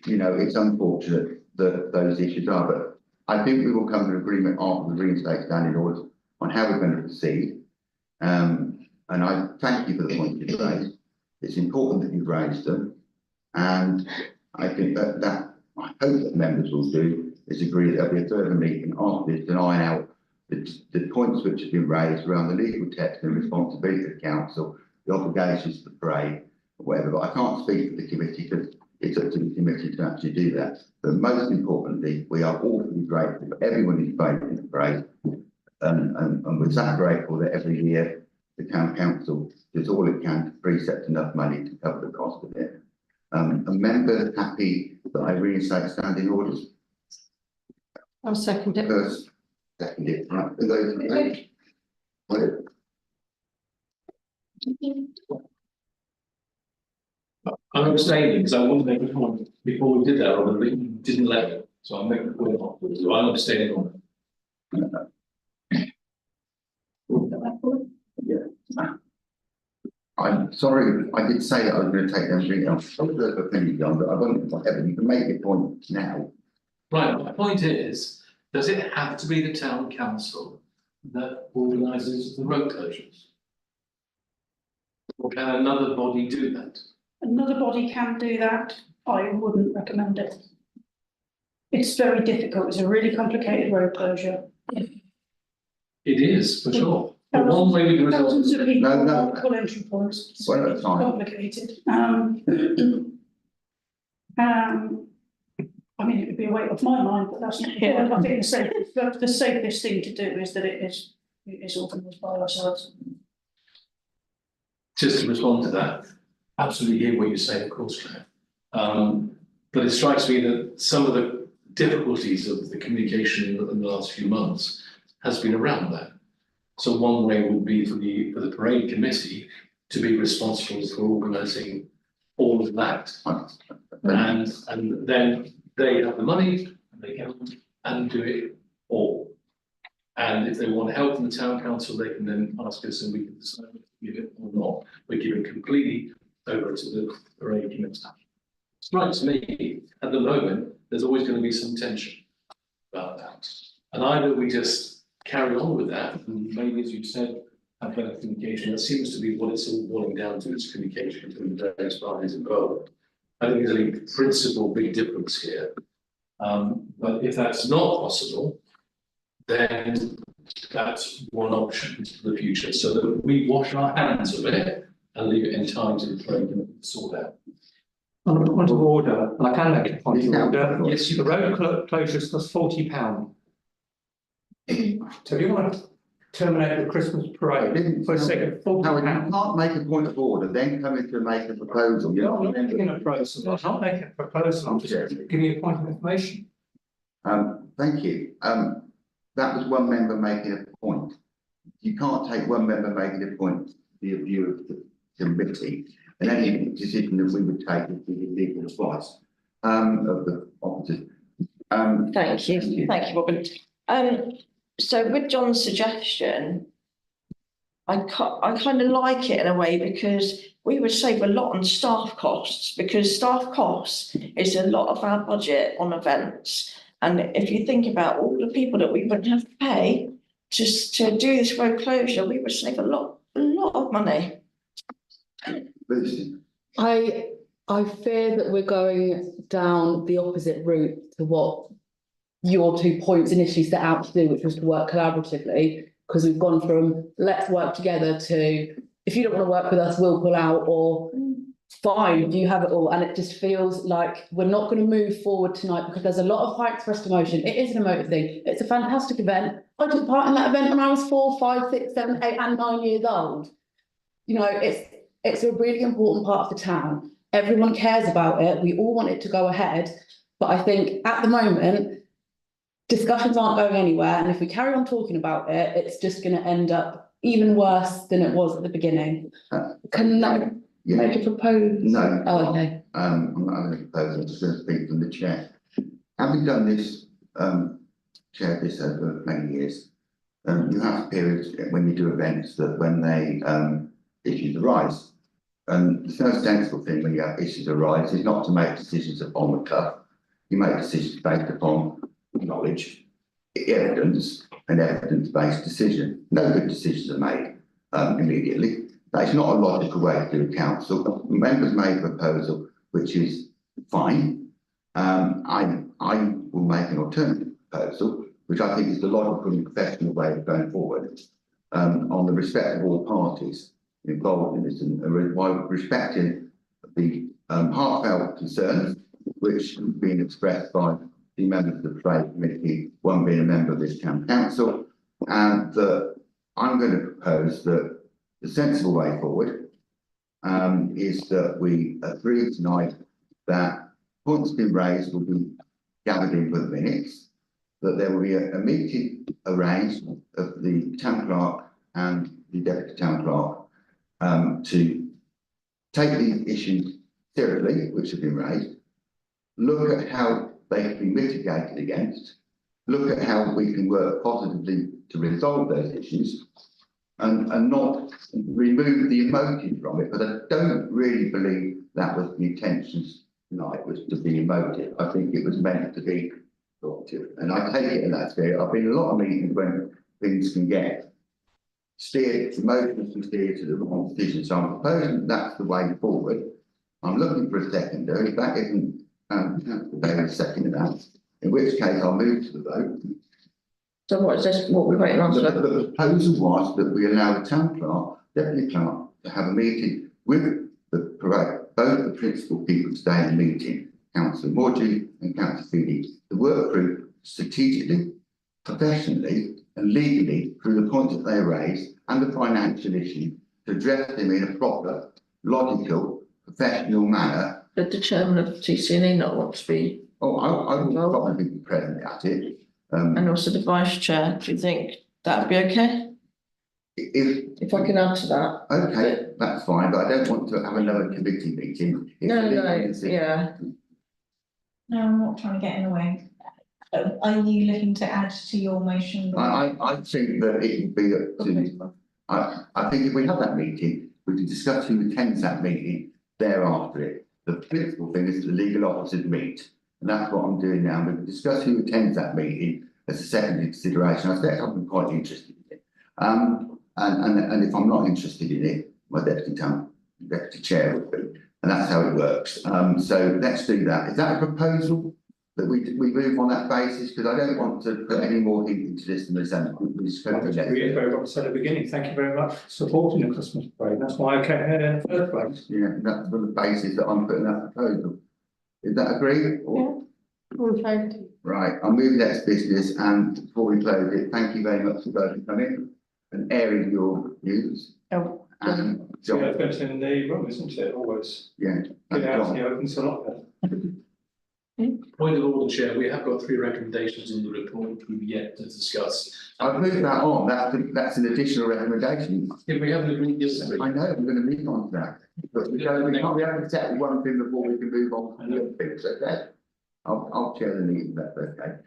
you know, it's unfortunate that those issues are, but I think we will come to an agreement after the reinstate standing orders on how we're going to proceed. And I thank you for the points you've raised. It's important that you've raised them, and I think that I hope that members will do is agree that there'll be a further meeting after this to iron out the points which have been raised around the legal text and responsibility of the council, the obligations to the parade, or whatever. But I can't speak for the committee because it's up to the committee to actually do that. But most importantly, we are awfully grateful for everyone who's voted in the parade. And we're so grateful that every year the town council does all it can to preset enough money to cover the cost of it. A member happy that I reinstate standing orders. I'll second it. First, second it, right, for those in favour? I'm abstaining because I wanted to make a point before we did that, or we didn't let it, so I'm making a point afterwards, so I'm abstaining on it. I'm sorry, I did say that I was going to take everything else. I'm the opinion, John, but I won't, whatever, you can make your point now. Right, my point is, does it have to be the town council that organises the road closures? Or can another body do that? Another body can do that. I wouldn't recommend it. It's very difficult. It's a really complicated road closure. It is, for sure. But one way we can resolve Thousands of people, No, no. multiple entry points. It's One at a time. complicated. I mean, it would be a weight off my mind, but that's not the point. I think the safest thing to do is that it is organised by ourselves. just to respond to that, absolutely hear what you say, of course, Claire. But it strikes me that some of the difficulties of the communication in the last few months has been around that. So one way would be for the parade committee to be responsible for organising all of that. And then they have the money and they can and do it all. And if they want help from the town council, they can then ask us and we can decide whether to give it or not. We're giving completely over to the parade committee. Strikes me at the moment, there's always going to be some tension about that. And either we just carry on with that, and maybe, as you said, have better communication. That seems to be what it's all boiling down to, is communication between the various parties involved. I think there's a principal big difference here. But if that's not possible, then that's one option for the future, so that we wash our hands of it and leave it entirely to the parade committee to sort out. On a point of order, and I can make a point of order, Yes, you the road closures cost £40. So if you want to terminate the Christmas parade for the sake of £40. No, you can't make a point of order, then come in to make a proposal. You're not making a proposal, I'm not making a proposal, I'm just giving you a point of information. Thank you. That was one member making a point. You can't take one member making a point to the view of the committee, and any decision that we would take would be legal advice of the officers. Thank you, Robin. So with John's suggestion, I kind of like it in a way, because we would save a lot on staff costs, because staff costs is a lot of our budget on events. And if you think about all the people that we wouldn't have to pay just to do this road closure, we would save a lot of money. I fear that we're going down the opposite route to what your 2 points initially set out to do, which was to work collaboratively, because we've gone from let's work together to if you don't want to work with us, we'll pull out, or fine, you have it all. And it just feels like we're not going to move forward tonight because there's a lot of high expressed emotion. It is an emotive thing. It's a fantastic event. I took part in that event when I was 4, 5, 6, 7, 8 and 9 years old. You know, it's a really important part of the town. Everyone cares about it. We all want it to go ahead. But I think at the moment, discussions aren't going anywhere. And if we carry on talking about it, it's just going to end up even worse than it was at the beginning. Can I make a proposal? No. Oh, okay. I'm not having a proposal, I'm just going to speak from the chair. Having done this, chair this over many years, you have periods when you do events that when they issues arise. And the first sensible thing when you have issues arise is not to make decisions upon the cuff. You make decisions based upon knowledge, evidence, and evidence-based decision. No good decisions are made immediately. That's not a logical way to do a council. Members made a proposal, which is fine. I will make an alternative proposal, which I think is the logical and professional way of going forward, on the respect of all parties involved in this, and while respecting the heartfelt concerns, which have been expressed by the members of the Trade Committee, one being a member of this town council, and that I'm going to propose that the sensible way forward is that we agree tonight that points been raised will be gathered in for the minutes, that there will be a meeting arranged of the town clerk and the deputy town clerk to take these issues seriously, which have been raised, look at how they can be mitigated against, look at how we can work positively to resolve those issues, and not remove the emotive from it. But I don't really believe that was the intentions tonight, was to be emotive. I think it was meant to be positive, and I take it in that spirit. I've been in a lot of meetings when things can get steered, emotions can steer to the wrong decision. So I'm proposing that's the way forward. I'm looking for a seconder. If that isn't a second of that, in which case I'll move to the vote. So what is this, what we're waiting on? The proposal was that we allow the town clerk, deputy clerk, to have a meeting with the both the principal people today in the meeting, Councillor Morgie and Councillor Feely, to work through strategically, professionally and legally through the points that they raised and the financial issue to address them in a proper, logical, professional manner. Did the chairman of TCNE not want to be? Oh, I will probably be present at it. And also the vice chair, do you think that'd be okay? If I can add to that. Okay, that's fine, but I don't want to have another committee meeting. No, yeah. No, I'm not trying to get in the way. Are you looking to add to your motion? I think that it would be up to, I think if we have that meeting, we can discuss who attends that meeting thereafter it. The principal thing is the legal officers meet, and that's what I'm doing now. We can discuss who attends that meeting as a secondary consideration. I think I'm quite interested in it. And if I'm not interested in it, my deputy chair would be, and that's how it works. So let's do that. Is that a proposal that we move on that basis? Because I don't want to put any more heat into this than this. Reiterate what I said at the beginning. Thank you very much for supporting the Christmas parade. That's why I came here in the first place. Yeah, that's for the basis that I'm putting that proposal. Is that agreed? Or? Yeah. Right, I'll move next business, and before we close it, thank you very much for both coming and airing your views. Oh, and So John, that's in the room, isn't it? Always. yeah, Get and out in John. the open, so not there. Point of order, Chair, we have got 3 recommendations in the report which we've yet to discuss. I've moved that on, that's an additional recommendation. If we haven't agreed yesterday. I know, we're going to move on to that, but we haven't set one thing before we can move on to the other things, okay? I'll chair the meeting, that's okay.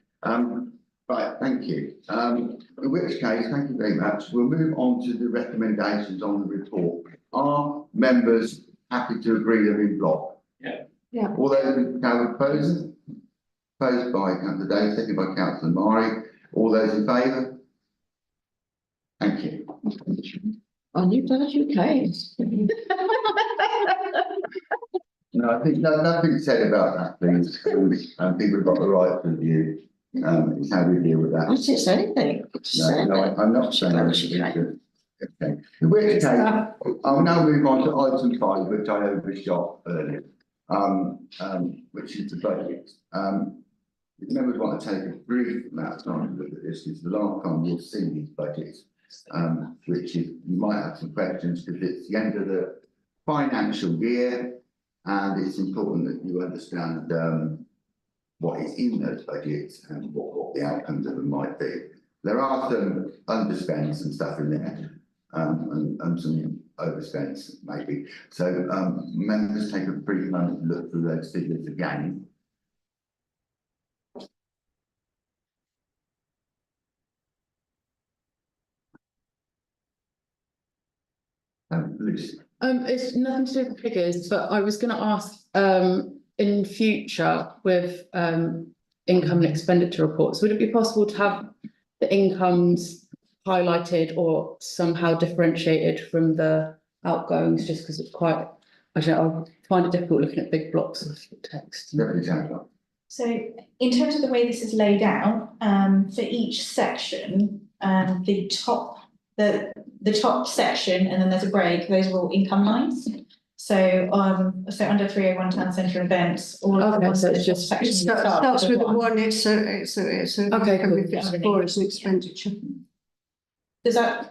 Right, thank you. In which case, thank you very much. We'll move on to the recommendations on the report. Are members happy to agree them in block? Yeah. Yeah. All those in favour proposed by Councillor Day, seconded by Councillor Murray. All those in favour? Thank you. are you glad you came? No, I think nothing said about that, please. People have got the right to view. It's how we deal with I that. didn't say anything. I'm not saying that. Okay. In which case, I'll now move on to item 5, which I overshot earlier, which is the budget. If members want to take a brief amount of time to look at this, it's the last time we'll see these budgets, which is, you might have some questions because it's the end of the financial year, and it's important that you understand what is in those budgets and what the outcomes of them might be. There are some underspends and stuff in there, and some overspends maybe. So members take a brief moment to look through those figures again. Lucy. It's nothing to do with the figures, but I was going to ask, in future with income and expenditure reports, would it be possible to have the incomes highlighted or somehow differentiated from the outgoings, just because it's quite, I find it difficult looking at big blocks of text. So in terms of the way this is laid out, for each section, the top section, and then there's a break, those are all income lines. So under 301 town centre events, all of the Okay, ones so that it's just- section Starts with the one, it's a, Okay, cool. if it's for, it's an expenditure. Is that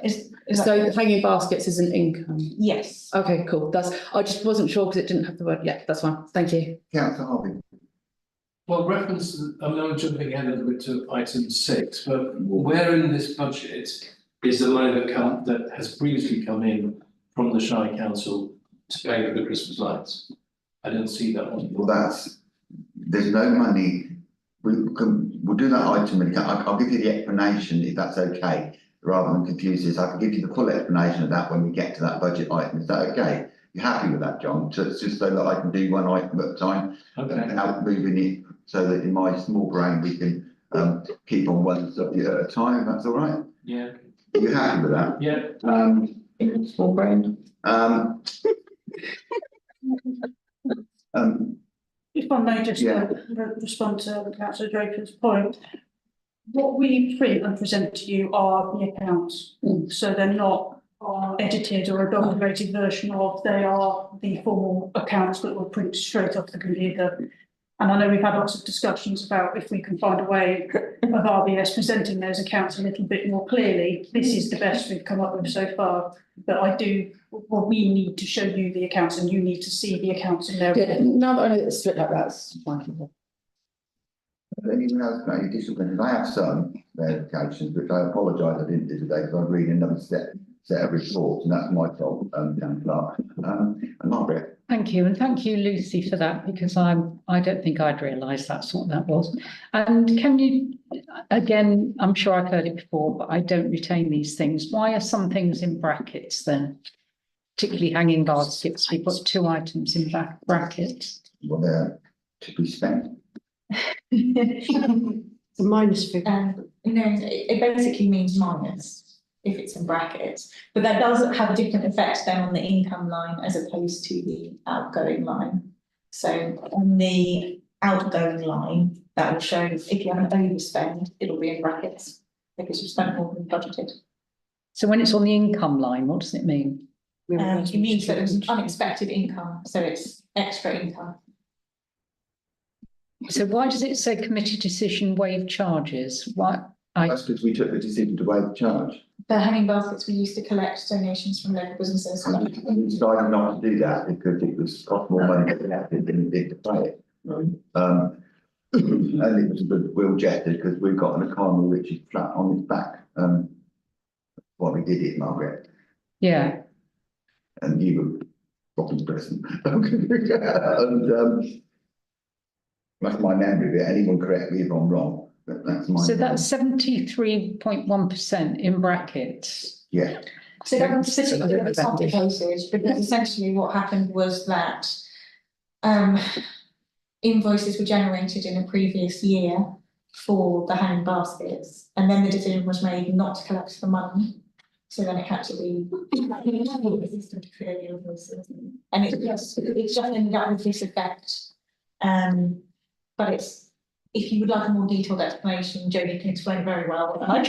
So hanging baskets isn't income. yes. Okay, cool. I just wasn't sure because it didn't have the word. Yeah, that's fine. Thank you. Councillor Harvey. Well, reference, I'm jumping ahead a little bit to item 6, but where in this budget is the money that has previously come in from the Shire Council to pay for the Christmas lights? I didn't see that one. Well, there's no money. We'll do that item and I'll give you the explanation if that's okay, rather than confuse this. I can give you the full explanation of that when we get to that budget item. Is that okay? You happy with that, John? So it's just so that I can do one item at a time. Okay. Without moving it, so that in my small brain we can keep on one subject at a time. That's all right. Yeah. Are you happy with that? Yeah. Small brain. If I may just Yeah. respond to Councillor Draper's point. What we print and present to you are the accounts, so they're not edited or adulterated version of, they are the formal accounts that were printed straight off the computer. And I know we've had lots of discussions about if we can find a way of RBS presenting those accounts a little bit more clearly. This is the best we've come up with so far, but we need to show you the accounts and you need to see the accounts in there. Yeah, now that I know it's split like that, it's fine. Anyone else got any additional questions? I have some verifications, which I apologise I didn't do today because I'm reading another set of reports, and that's my fault, Dan Clark. And Margaret. Thank you, and thank you, Lucy, for that, because I don't think I'd realised that's what that was. And can you, again, I'm sure I've heard it before, but I don't retain these things. Why are some things in brackets then? Particularly hanging baskets, we've got 2 items in brackets. Well, they're to be spent. The minus figure. No, it basically means minus if it's in brackets, but that does have a different effect then on the income line as opposed to the outgoing line. So on the outgoing line, that will show if you have an overspend, it'll be in brackets because you've spent more than budgeted. So when it's on the income line, what does it mean? It means that it's an unexpected income, so it's extra income. So why does it say committee decision waive charges? Why? That's because we took the decision to waive the charge. The hanging baskets we used to collect donations from local businesses. We decided not to do that because it was cost more money to collect it than it did to pay it. And it was a good will gesture because we've got an economy which is flat on its back. Well, we did it, Margaret. Yeah. And you were Robin's present. And that's my memory of it. Anyone correct me if I'm wrong, but that's my. So that's 73.1% in brackets. Yeah. So that was particularly complicated because essentially what happened was that invoices were generated in a previous year for the hanging baskets, and then the decision was made not to collect the money. So then it had to be to clear the invoices, and it's just ended up with this effect. But if you would like a more detailed explanation, Jodie can explain very well. I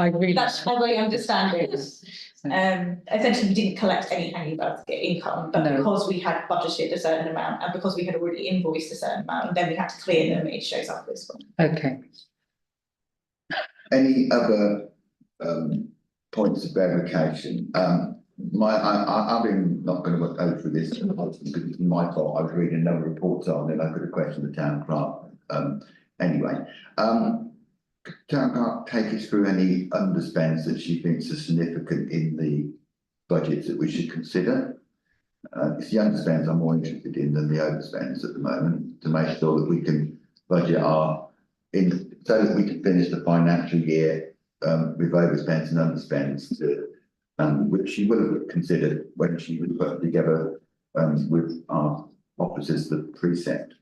agree. That's how I understand it. Essentially, we didn't collect any hanging basket income, but because we had budgeted a certain amount and because we had already invoiced a certain amount, and then we had to clear them, it shows up this one. Okay. Any other points of verification? I've been not going to go through this because it's my fault. I was reading another reports on and I could have questioned the town clerk. Anyway, town clerk, take us through any underspends that she thinks are significant in the budgets that we should consider. It's the underspends I'm more interested in than the overspends at the moment, to make sure that we can budget so that we can finish the financial year with overspends and underspends, which she would have considered when she was put together with our officers the precept.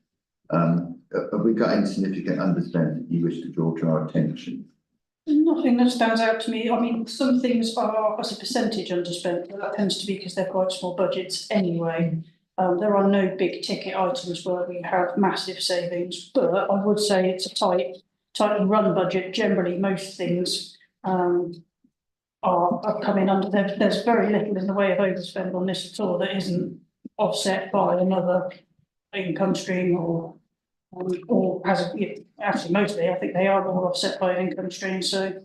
Have we got any significant underspends that you wish to draw to our attention? Nothing that stands out to me. I mean, some things are as a percentage underspent, but that tends to be because they're quite small budgets anyway. There are no big ticket items where we have massive savings, but I would say it's a tightly run budget. Generally, most things are coming under, there's very little in the way of overspend on this at all that isn't offset by another income stream or has, actually mostly, I think they are all offset by an income stream, so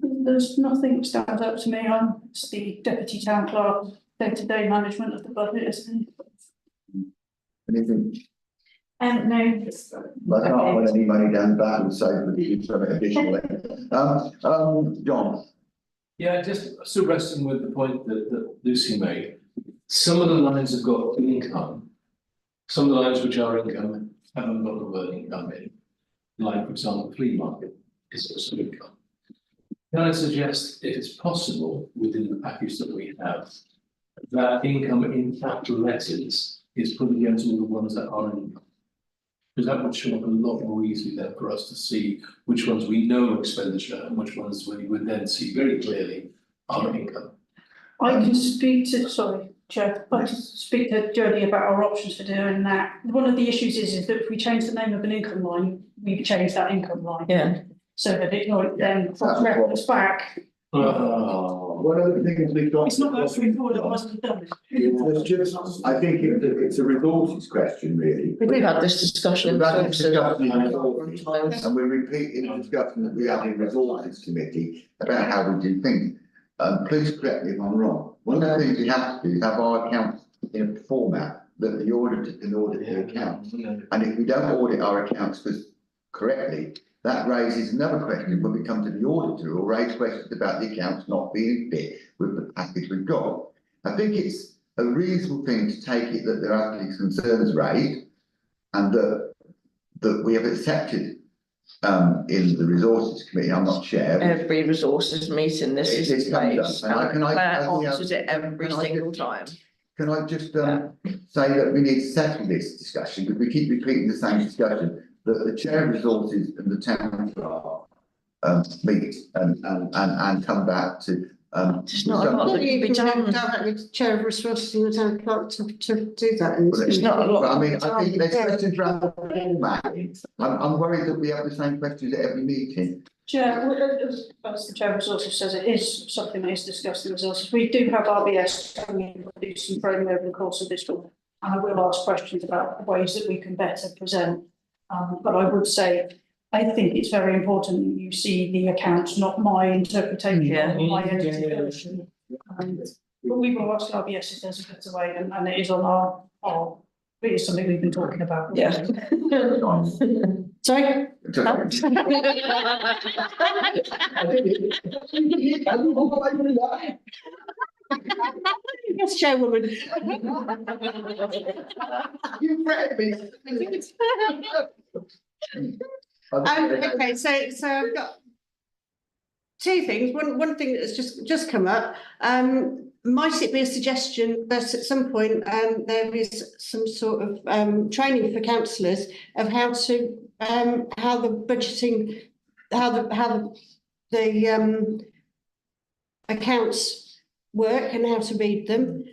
there's nothing stands out to me. I'm the deputy town clerk, day-to-day management of the budget, isn't it? Anything? No. I can't put any money down the barrel, so for something additional. John? Yeah, just still resting with the point that Lucy made. Some of the lines have got income. Some of the lines which are income haven't got the word income in. Like, for example, flea market is also income. Can I suggest, if it's possible, within the package that we have, that income in capital letters is put against all the ones that are income? Because that would show up a lot more easily there for us to see which ones we know are expenditure and which ones we would then see very clearly are income. I can speak to, sorry, Chair, I can speak to Jodie about our options for doing that. One of the issues is that if we change the name of an income line, we've changed that income line. Yeah. So that it then reference back. One of the things we've got. It's not that straightforward, it wasn't done. It's just, I think it's a resources question, really. We've had this discussion. We've had this discussion in resources, and we're repeating the discussion that we had in resources committee about how we do things. Please correct me if I'm wrong. One of the things we have to do is have our accounts in a format that the auditor can audit the accounts. And if we don't audit our accounts correctly, that raises another question when we come to the auditor, or raise questions about the accounts not being fit with the package we've got. I think it's a reasonable thing to take it that there are actually concerns raised, and that we have accepted in the resources committee. I'm not chair. Every resources meeting, this is This comes up, and Claire answers it every single time. Can I just say that we need to settle this discussion, because we keep repeating the same discussion, that the chair of resources and the town clerk meet and come back to There's not a lot that can be done. Directly to chair of resources and the town clerk to do that. Well, it's not a lot. I mean, I think there's questions around the format. I'm worried that we have the same questions at every meeting. Chair, as the chair of resources says, it is something that is discussed in resources. We do have RBS coming in to do some framing over the course of this talk, and I will ask questions about ways that we can better present. But I would say, I think it's very important that you see the accounts, not my interpretation or my edited version. But we will ask RBS if there's a better way, and it is on our, it is something we've been talking about. Yeah. Sorry? Yes, Chairwoman. You read me. Okay, so I've got two things. One thing that's just come up. Might it be a suggestion that at some point there is some sort of training for councillors of how the budgeting, how the accounts work and how to read them,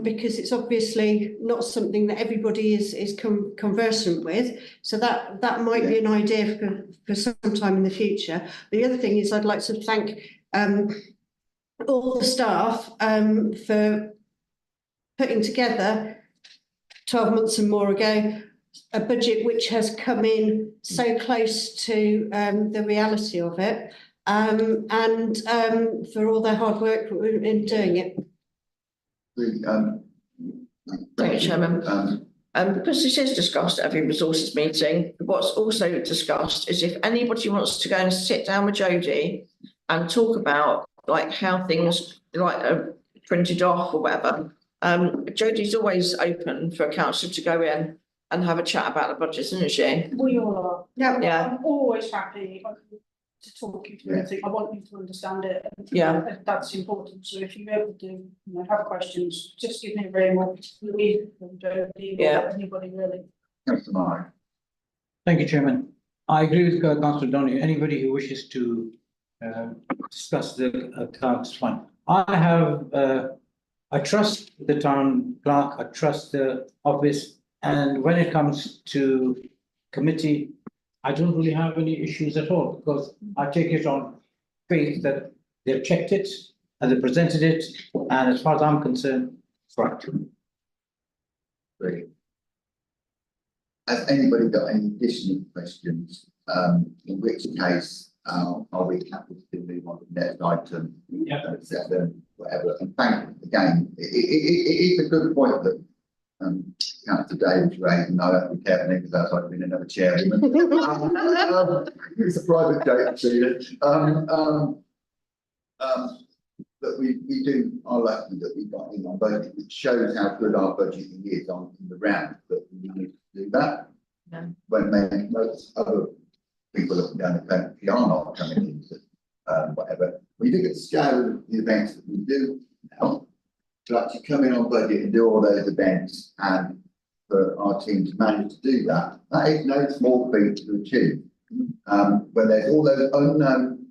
because it's obviously not something that everybody is conversant with. So that might be an idea for some time in the future. The other thing is I'd like to thank all the staff for putting together 12 months and more ago a budget which has come in so close to the reality of it. And for all their hard work in doing it. Thank you, Chairman. Because this is discussed at every resources meeting, what's also discussed is if anybody wants to go and sit down with Jodie and talk about like how things like are printed off or whatever, Jodie's always open for a councillor to go in and have a chat about the budgets, isn't she? We all are. Yeah. I'm always happy to talk you through anything. I want you to understand it. Yeah. That's important. So if you're able to, have questions, just give me a ring or leave anybody really. Thank you, Chairman. I agree with Councillor Donny. Anybody who wishes to discuss the accounts, fine. I trust the town clerk, I trust the office, and when it comes to committee, I don't really have any issues at all, because I take it on faith that they've checked it and they presented it, and as far as I'm concerned, it's right. Great. Has anybody got any additional questions? In which case, are we happy to move on to the next item? Yeah. Whatever. And thank you again. It is a good point that Councillor Davis raised, and I don't be careful because that's like being another chairman. It's a private joke to you. That we do, are lucky that we got in on budget, which shows how good our budgeting is on in the round, but we need to do that. Yeah. When maybe most other people looking down the country are not coming into whatever. When you look at the scale of the events that we do now, to actually come in on budget and do all those events and for our team to manage to do that, that is no small feat to achieve. When there's all those unknown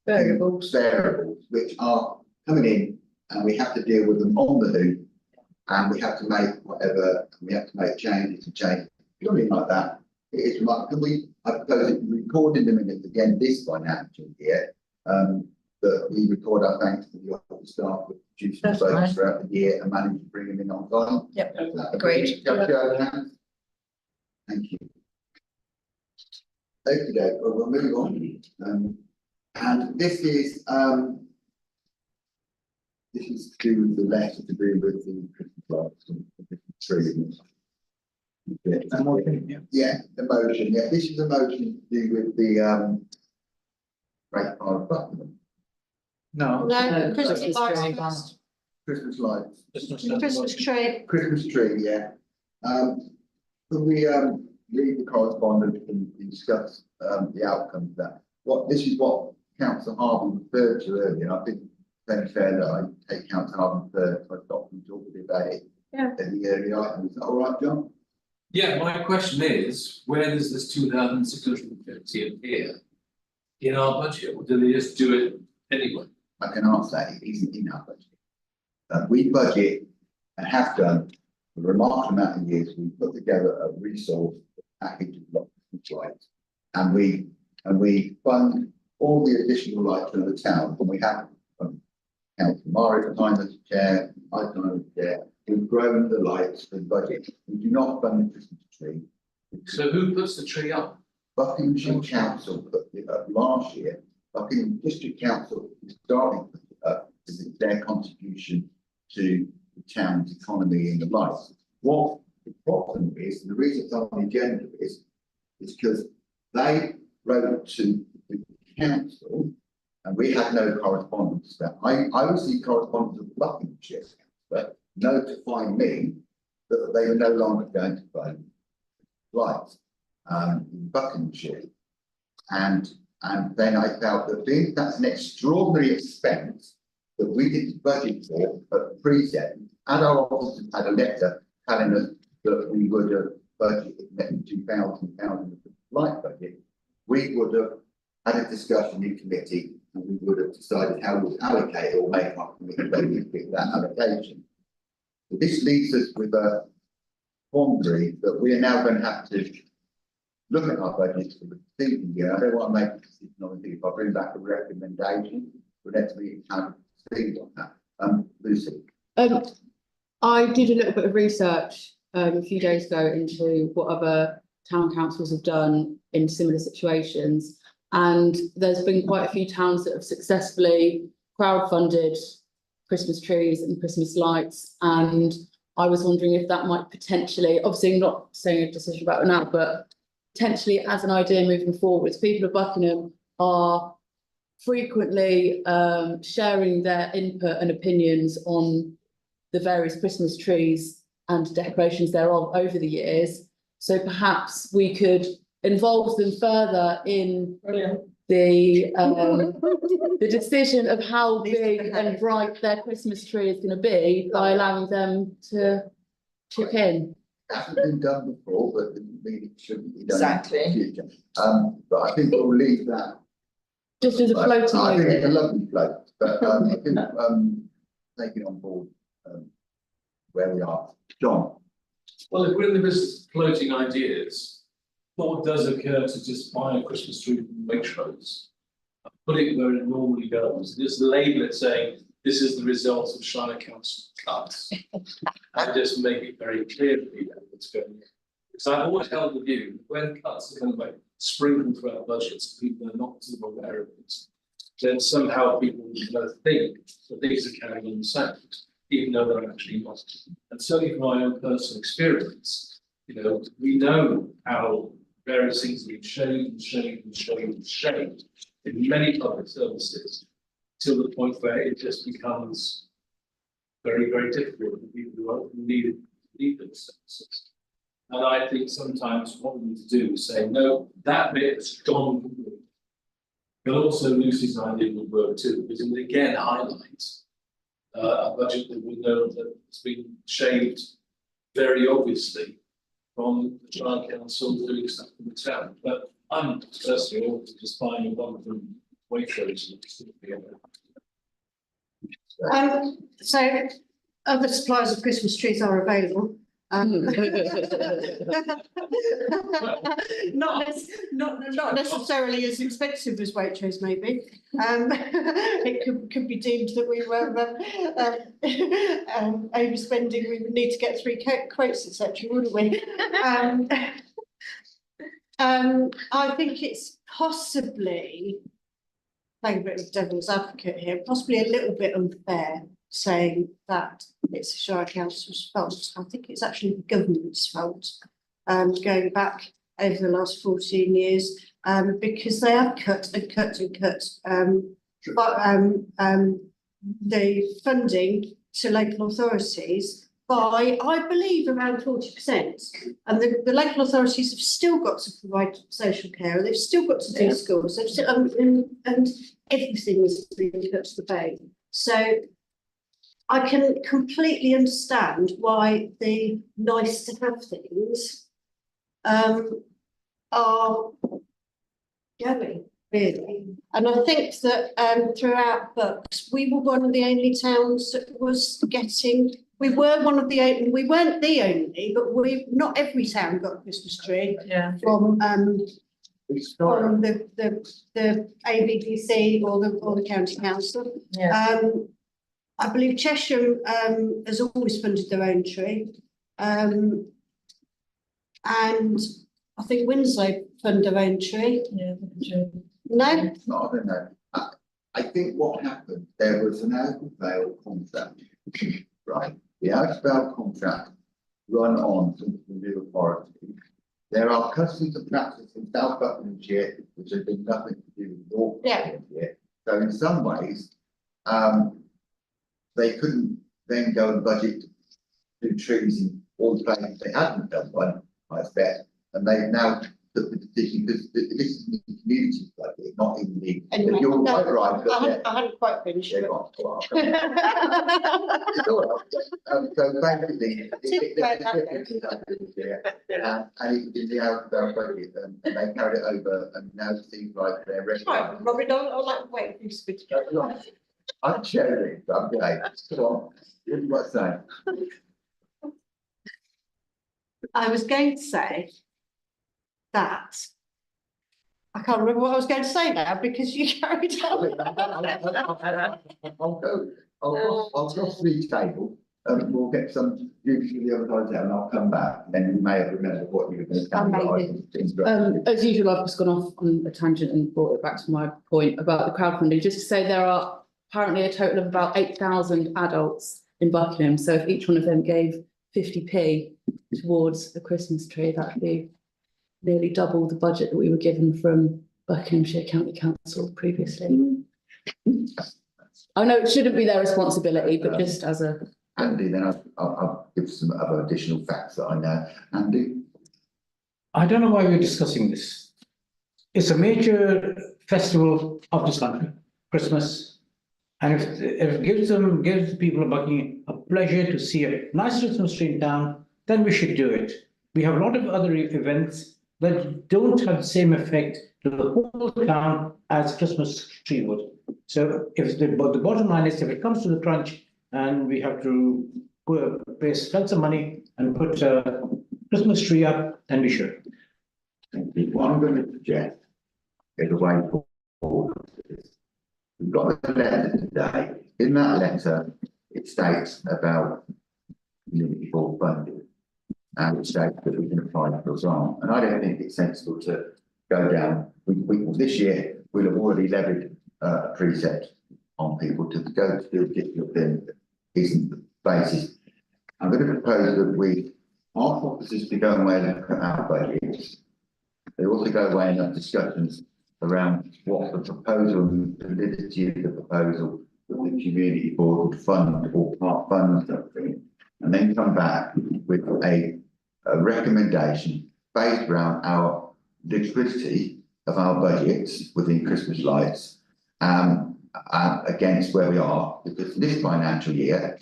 variables which are coming in and we have to deal with them on the hoop, and we have to make whatever, we have to make changes and change purely like that. It is like, can we, I propose it, record in the minutes again this financial year, that we record our thanks to the office staff for producing the votes throughout the year and manage to bring them in on time. Yep, agreed. Thank you. Okay, well, we'll move on. And this is to do with the letter to do with the Christmas lights and the Christmas tree. Yeah, the motion. Yeah, this is a motion to do with the Great Fire of Buckingham. No. No, Christmas lights. Christmas lights. Christmas tree. Christmas tree, yeah. Can we read the correspondence and discuss the outcome of that? This is what Councillor Harvey referred to earlier. I think it's very fair that I take Councillor Harvey first. I stopped and talked about it in the early item. Is that all right, John? Yeah, my question is, where does this 2,650 appear in our budget, or do they just do it anyway? I can answer that. It isn't in our budget. We budget and have done for a remarkable amount of years. We put together a resource package of lots of lights, and we fund all the additional lights in the town. And we have Councillor Murray behind us, chair, I behind the chair. We've grown the lights for the budget. We do not fund the Christmas tree. So who puts the tree up? Buckinghamshire Council put it up last year. Buckingham District Council is starting to put it up because it's their contribution to the town's economy and the lights. What the problem is, and the reason it's on the agenda is because they wrote to the council and we had no correspondence. That I received correspondence with Buckinghamshire Council notifying me that they were no longer going to fund lights in Buckinghamshire. And then I felt that being that's an extraordinary expense that we didn't budget for at present, and our officers had a letter telling us that we would have budgeted £2,000 in the light budget, we would have had a discussion in committee and we would have decided how we allocate or make our committee with that allocation. So this leaves us with a quandary that we are now going to have to look at our budgets for the preceding year. I don't want to make a decision on it. If I bring back a recommendation, we'll have to be kind of proceed on that. Lucy. I did a little bit of research a few days ago into what other town councils have done in similar situations, and there's been quite a few towns that have successfully crowdfunded Christmas trees and Christmas lights, and I was wondering if that might potentially, obviously not saying a decision about it now, but potentially as an idea moving forwards. People of Buckingham are frequently sharing their input and opinions on the various Christmas trees and decorations thereof over the years. So perhaps we could involve them further in the decision of how big and bright their Christmas tree is going to be by allowing them to chip in. Hasn't been done before, but it really shouldn't be done Exactly. in the future. But I think we'll leave that. Just as a floating I think it's a idea. lovely float, but I think taking on board where we are. John. Well, if we're in the business of floating ideas, what does occur to just buy a Christmas tree from Waitrose put it where it normally goes, just label it saying, this is the result of Shire Council cuts. And just make it very clear to people what's going on. Because I've always held the view, that when cuts are kind of like sprinkled throughout budgets, people are not sort of aware of it, then somehow people think that these are carrying on the same, even though they're actually not. And certainly from my own personal experience, you know, we know how various things have been shaped in many public services, till the point where it just becomes very, very difficult for people who need those services. And I think sometimes what we need to do is say, no, that bit has gone completely. But also Lucy's idea would work too, because it would again highlight a budget that we know that has been shaved very obviously from the Shire Council doing stuff in the town. But I'm personally also just buying one from Waitrose. So other suppliers of Christmas trees are available. Not necessarily as expensive as Waitrose maybe. It could be deemed that we were overspending. We would need to get 3 quotes, etc., wouldn't we? I think it's possibly, playing a bit of devil's advocate here, possibly a little bit unfair saying that it's the Shire Council's fault. I think it's actually the government's fault, going back over the last 14 years, because they have cut and cut and cut the funding to local authorities by, I believe, around 40%. And the local authorities have still got to provide social care, they've still got to do schools, they've still, and everything is being cut to the bone. So I can completely understand why the nice to have things are going, really. And I think that throughout Bucks, we were one of the only towns that was getting, we were one of the only, we weren't the only, but not every town got a Christmas tree from the ABPC or the county council. I believe Cheshire has always funded their own tree. And I think Winslow fund their own tree. No? No, I don't know. I think what happened, there was an out of Vale contract, right? The out of Vale contract run on to the new authority. There are customs and practices in South Buckinghamshire which have been nothing to do with North Buckinghamshire. So in some ways, they couldn't then go and budget do trees in all the places they hadn't done one, I expect, and they've now took the decision because this is in the community budget, not in the. Anyway, you're no, quite right. But I hadn't quite finished. yeah, go on. It's all right. So basically, and it was in the out of their budget, and they carried it over, and now it seems like they're ready. Right, Robin, I'll like wait for you to speak. I'm sharing, okay, come on, what do you want to say? I was going to say that I can't remember what I was going to say now because you carried on. I'll cross the table, we'll get some views from the other side and I'll come back, and then you may have remembered what you were going to say. As usual, I've just gone off on a tangent and brought it back to my point about the crowdfunding, just to say there are apparently a total of about 8,000 adults in Buckigham. So if each one of them gave 50p towards a Christmas tree, that would be nearly double the budget that we were given from Buckinghamshire County Council previously. I know it shouldn't be their responsibility, but just as a... Andy, then I'll give some other additional facts that I know. Andy? I don't know why we're discussing this. It's a major festival of this country, Christmas. And if it gives the people of Buckingham a pleasure to see a nice Christmas tree in town, then we should do it. We have a lot of other events that don't have the same effect to the whole town as Christmas tree would. So if the bottom line is, if it comes to the crunch and we have to spend some money and put a Christmas tree up, then we should. What I'm going to suggest is a way forward. We've got a letter today. In that letter, it states about community board funding. And it states that we can apply for a grant. And I don't think it's sensible to go down. This year, we'll have already levied a precept on people to go to do a particular thing that isn't the basis. I'm going to propose that we ask officers to go away and look at our budgets. They also go away and have discussions around what the proposal and the validity of the proposal that the community board would fund or part fund something, and then come back with a recommendation based around our liquidity of our budgets within Christmas lights against where we are, because this financial year,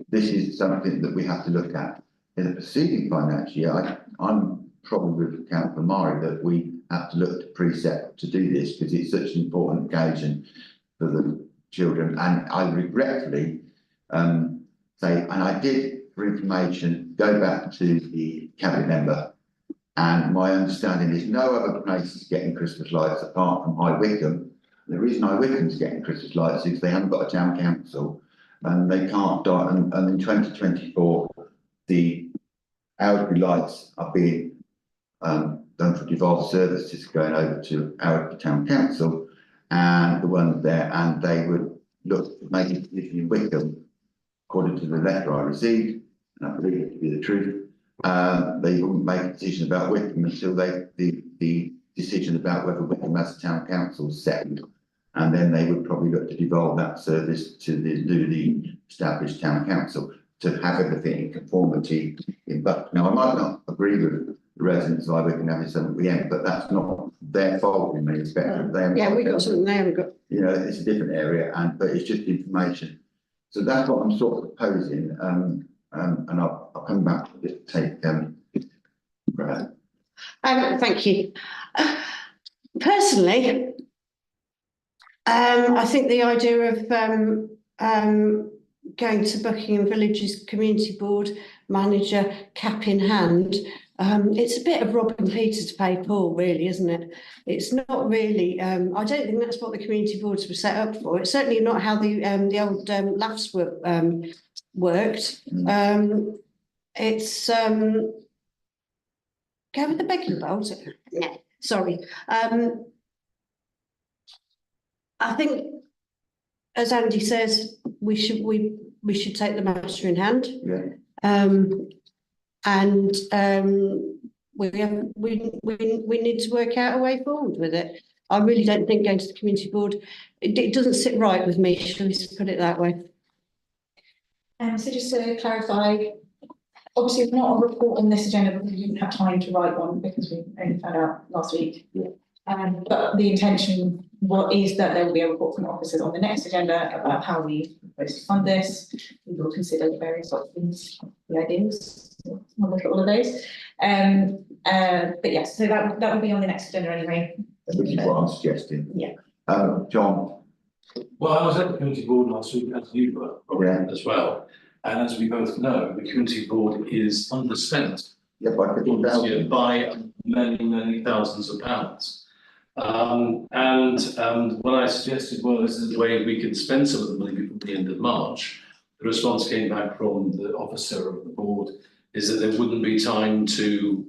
this is something that we have to look at. In the preceding financial year, I'm probably with Councillor Murray that we have to look to precept to do this because it's such an important occasion for the children. And I regretfully say, and I did, for information, go back to the cabinet member, and my understanding is no other place is getting Christmas lights apart from High Wycombe. The reason High Wycombe's getting Christmas lights is they haven't got a town council and they can't die. And in 2024, the Owdbury lights are being done for devolved services going over to Owdbury Town Council, and the ones there, and they would look to make a decision in Wycombe, according to the letter I received, and I believe it to be the truth. They wouldn't make a decision about Wycombe until the decision about whether Wycombe as a town council is settled, and then they would probably look to devolve that service to the established town council to have everything in conformity in Buckigham. Now, I might not agree with the residents of Wycombe having something at the end, but that's not their fault in many respects. Yeah, we got something they haven't got. You know, it's a different area, but it's just information. So that's what I'm sort of proposing, and I'll come back to take Brad. Thank you. Personally, I think the idea of going to Buckingham Village's community board manager cap in hand, it's a bit of robbing Peter to pay Paul, really, isn't it? It's not really. I don't think that's what the community boards were set up for. It's certainly not how the old laughs were worked. It's go with the begging bowl. No, sorry. I think, as Andy says, we should take the matter in hand. Yeah. And we need to work out a way forward with it. I really don't think going to the community board, it doesn't sit right with me, shall we put it that way. So just to clarify, obviously it's not a report on this agenda because we didn't have time to write one because we only found out last week. Yeah. But the intention is that there will be a report from officers on the next agenda about how we propose to fund this. We will consider the various options, the ideas. I'll look at all of those. But yes, so that will be on the next agenda anyway. Which is what I'm suggesting. Yeah. John. Well, I was at the community board last week, as you were, Yeah. as well. And as we both know, the community board is underspent. Yeah, by many thousands of pounds. And what I suggested was the way we could spend some of the money before the end of March. The response came back from the officer of the board is that there wouldn't be time to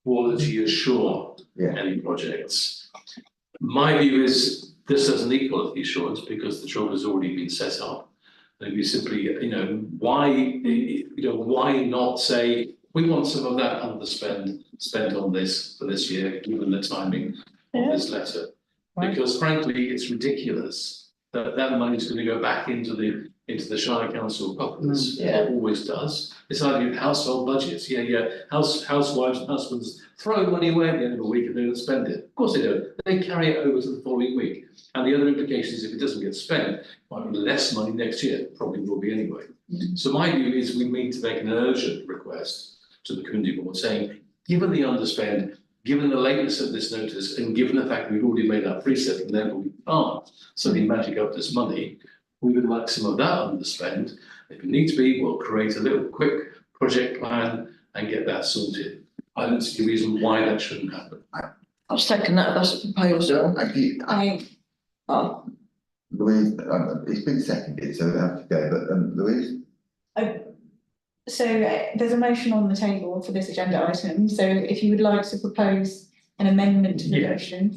quality assure any projects. My view is this doesn't need quality assurance because the job has already been set up. Maybe simply, why not say we want some of that underspend spent on this for this year, given the timing of this letter, because frankly, it's ridiculous that money is going to go back into the Shire Council coffers. It always does. It's like household budgets. Housewives and husbands throw money away at the end of a week and they don't spend it. Of course they don't. They carry it over to the following week. And the other implication is if it doesn't get spent, it might be less money next year. Probably will be anyway. So my view is we need to make an urgent request to the community board saying, given the underspend, given the lateness of this notice, and given the fact we've already made our precept and therefore we can't suddenly magic up this money, we would like some of that underspend. If it needs to be, we'll create a little quick project plan and get that sorted. I don't see a reason why that shouldn't happen. I'll second that, that's a proposal. Oh, Louise, it's been seconded, so we have to go, but Louise? So there's a motion on the table for this agenda item, so if you would like to propose an amendment to the Yeah. motion,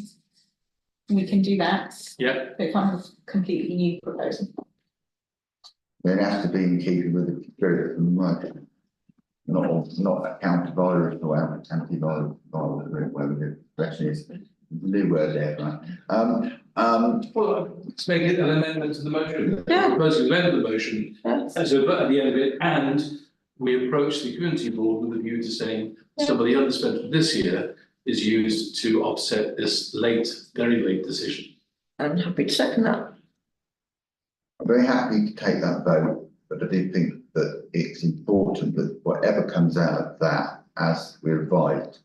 we can do that. Yeah. But it can't have a completely new proposal. It has to be in keeping with the spirit of the motion. Not counter-virus or anti-virus, whatever the expression is. New word there, right? Well, let's make it an amendment to the motion. Yeah. Propose to amend the motion, yes. and so but at the end of it, and we approach the community board with a view to saying some of the underspent for this year is used to offset this late, very late decision. I'm happy to second that. I'm very happy to take that vote, but I do think that it's important that whatever comes out of that, as we're advised,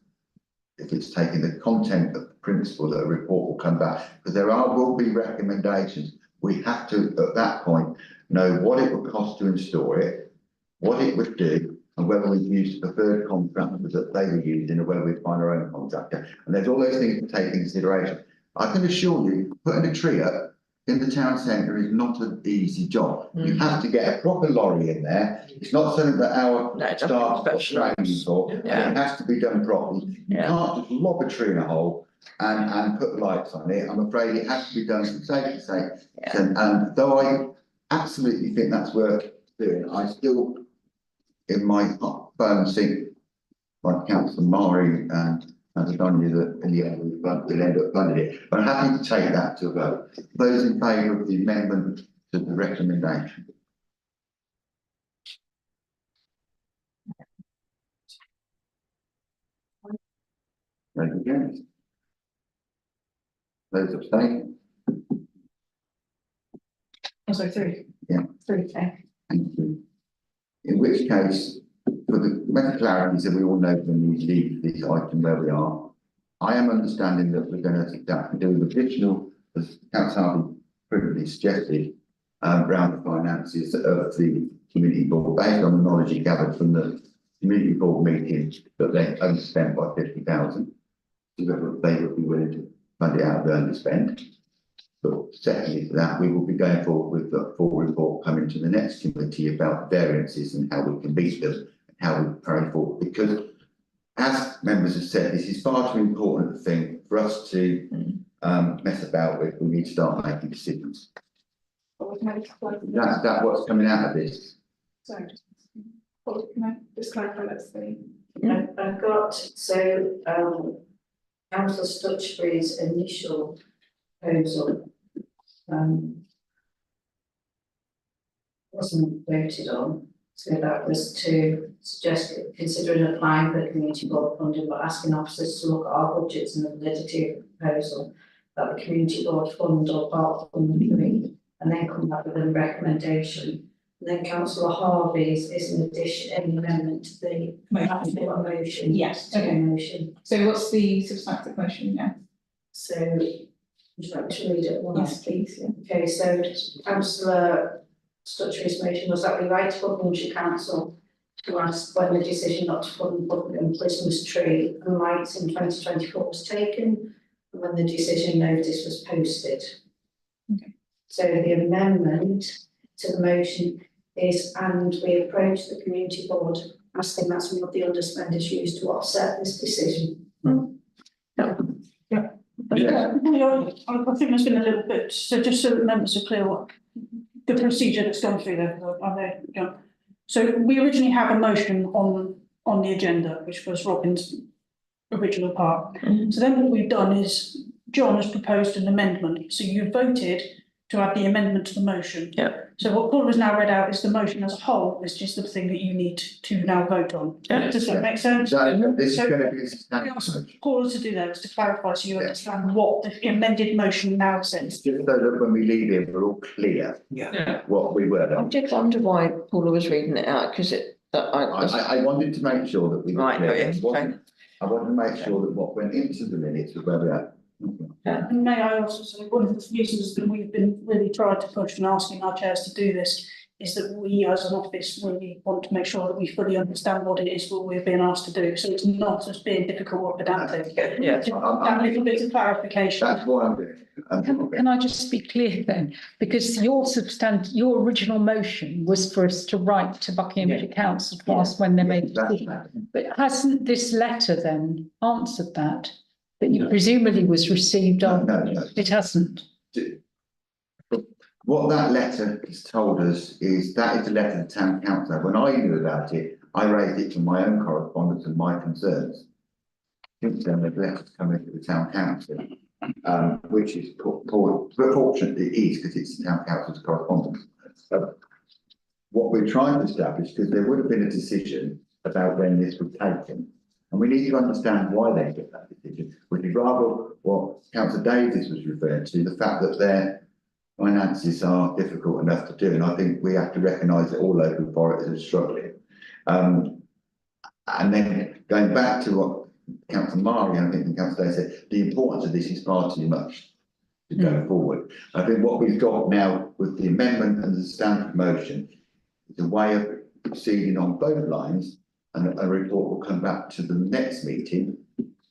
if it's taking the content of the principle that a report will come back, because will be recommendations. We have to, at that point, know what it would cost to install it, what it would do, and whether we'd use the preferred contractor that they were using, or whether we'd find our own contractor. And there's all those things to take into consideration. I can assure you, putting a tree up in the town centre is not an easy job. You have to get a proper lorry in there. It's not something that our staff are training for. Yeah. It has to be done properly. You can't just lob a tree in a hole and put lights on it. I'm afraid it has to be done for safety's sake. Yeah. And though I absolutely think that's worth doing, I still, in my bones, think, like Councillor Murray and Adonia, that in the end we'll end up funding it. But I'm happy to take that to a vote. Those in favour of the amendment to the recommendation? Those against? Those abstaining? Oh, sorry, three. Yeah. Three, okay. Thank you. In which case, for the better clarity, so we all know when we leave this item where we are, I am understanding that we're going to do an additional, as Councillor Harvey previously suggested, around the finances of the community board, based on the knowledge he gathered from the community board meeting that they overspent by 50,000. So that they would be willing to fund it out of the underspent. But secondly to that, we will be going forward with the full report coming to the next committee about variances and how we can meet them and how we carry forward. Because as members have said, this is far too important a thing for us to mess about with. We need to start making decisions. That's what's coming out of this. Sorry. Can I just clarify that thing? I've got, Councillor Stuchbury's initial proposal wasn't voted on, so that was to suggest considering applying for community board funding, but asking officers to look at our budgets and the validity of the proposal that the community board fund or part fund three, and then come back with a recommendation. And then Councillor Harvey's is an addition, an amendment to the motion. Yes, To the okay. motion. So what's the substantive motion now? So, would you like me to read it once? Yes, please, yeah. Okay, so Councillor Stuchbury's motion was that we write to Buckinghamshire Council to ask when the decision not to fund Buckigham Christmas tree and lights in 2024 was taken, and when the decision notice was posted. Okay. So the amendment to the motion is, and we approach the community board asking that some of the underspend is used to offset this decision. Yeah, I think there's been a little bit, so just so that members are clear what the procedure that's gone through there, I know, yeah. So we originally have a motion on the agenda, which was Robin's original part. So then what we've done is John has proposed an amendment, so you voted to add the amendment to the motion. Yeah. So what Paul has now read out is the motion as a whole, is just the thing that you need to now vote on. Yeah. Does that make sense? This is So- going to be a standard motion. Paul to do that, is to clarify, so you understand what the amended motion now says. Just so that when we leave here, we're all clear Yeah. what we were. I did wonder why Paula was reading it out, because I wanted to make sure that we were Right, clear. got you, okay. I wanted to make sure that what went into the minutes was where we are. And may I also say, one of the reasons that we've been really trying to push and asking our chairs to do this is that we as an office really want to make sure that we fully understand what it is what we're being asked to do. So it's not as being difficult or pedantic. Yeah. That little bit of clarification. That's what I'm doing. Can I just be clear then? Because your original motion was for us to write to Buckingham Council to ask when they made a decision. But hasn't this letter then answered that? That you presumably was received on? No. It hasn't. What that letter has told us is that is the letter the town council. When I knew about it, I raised it to my own correspondence and my concerns. Since then, the letter's come into the town council, which is poor, but fortunately it is because it's the town council's correspondence. What we're trying to establish, because there would have been a decision about when this was taken, and we need to understand why they took that decision, which is rather what Councillor Davies was referring to, the fact that their finances are difficult enough to do, and I think we have to recognise that all local authorities are struggling. And then going back to what Councillor Mari, I think, and Councillor Day said, the importance of this is far too much to go forward. I think what we've got now with the amendment and the standard motion is a way of proceeding on both lines, and a report will come back to the next meeting.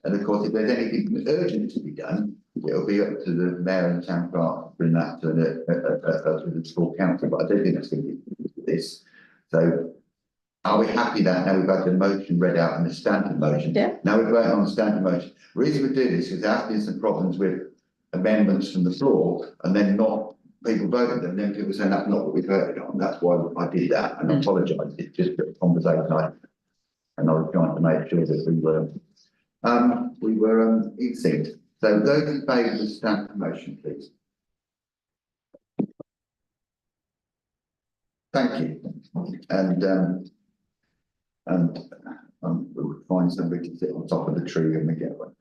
And of course, if there's anything urgent to be done, it'll be up to the mayor and town clerk to bring that to the school council. But I don't think that's going to be this. So, are we happy that now we've had the motion read out and the standard motion? Yeah. Now we're voting on the standard motion. The reason we do this is there has been some problems with amendments from the floor, and then not people voting them. Then people saying that's not what we voted on. That's why I did that, and I apologise. It's just a conversation and I was trying to make sure that we were in sync. So those in favour of the standard motion, please. Thank you. And we'll find somebody to sit on top of the tree and we get one.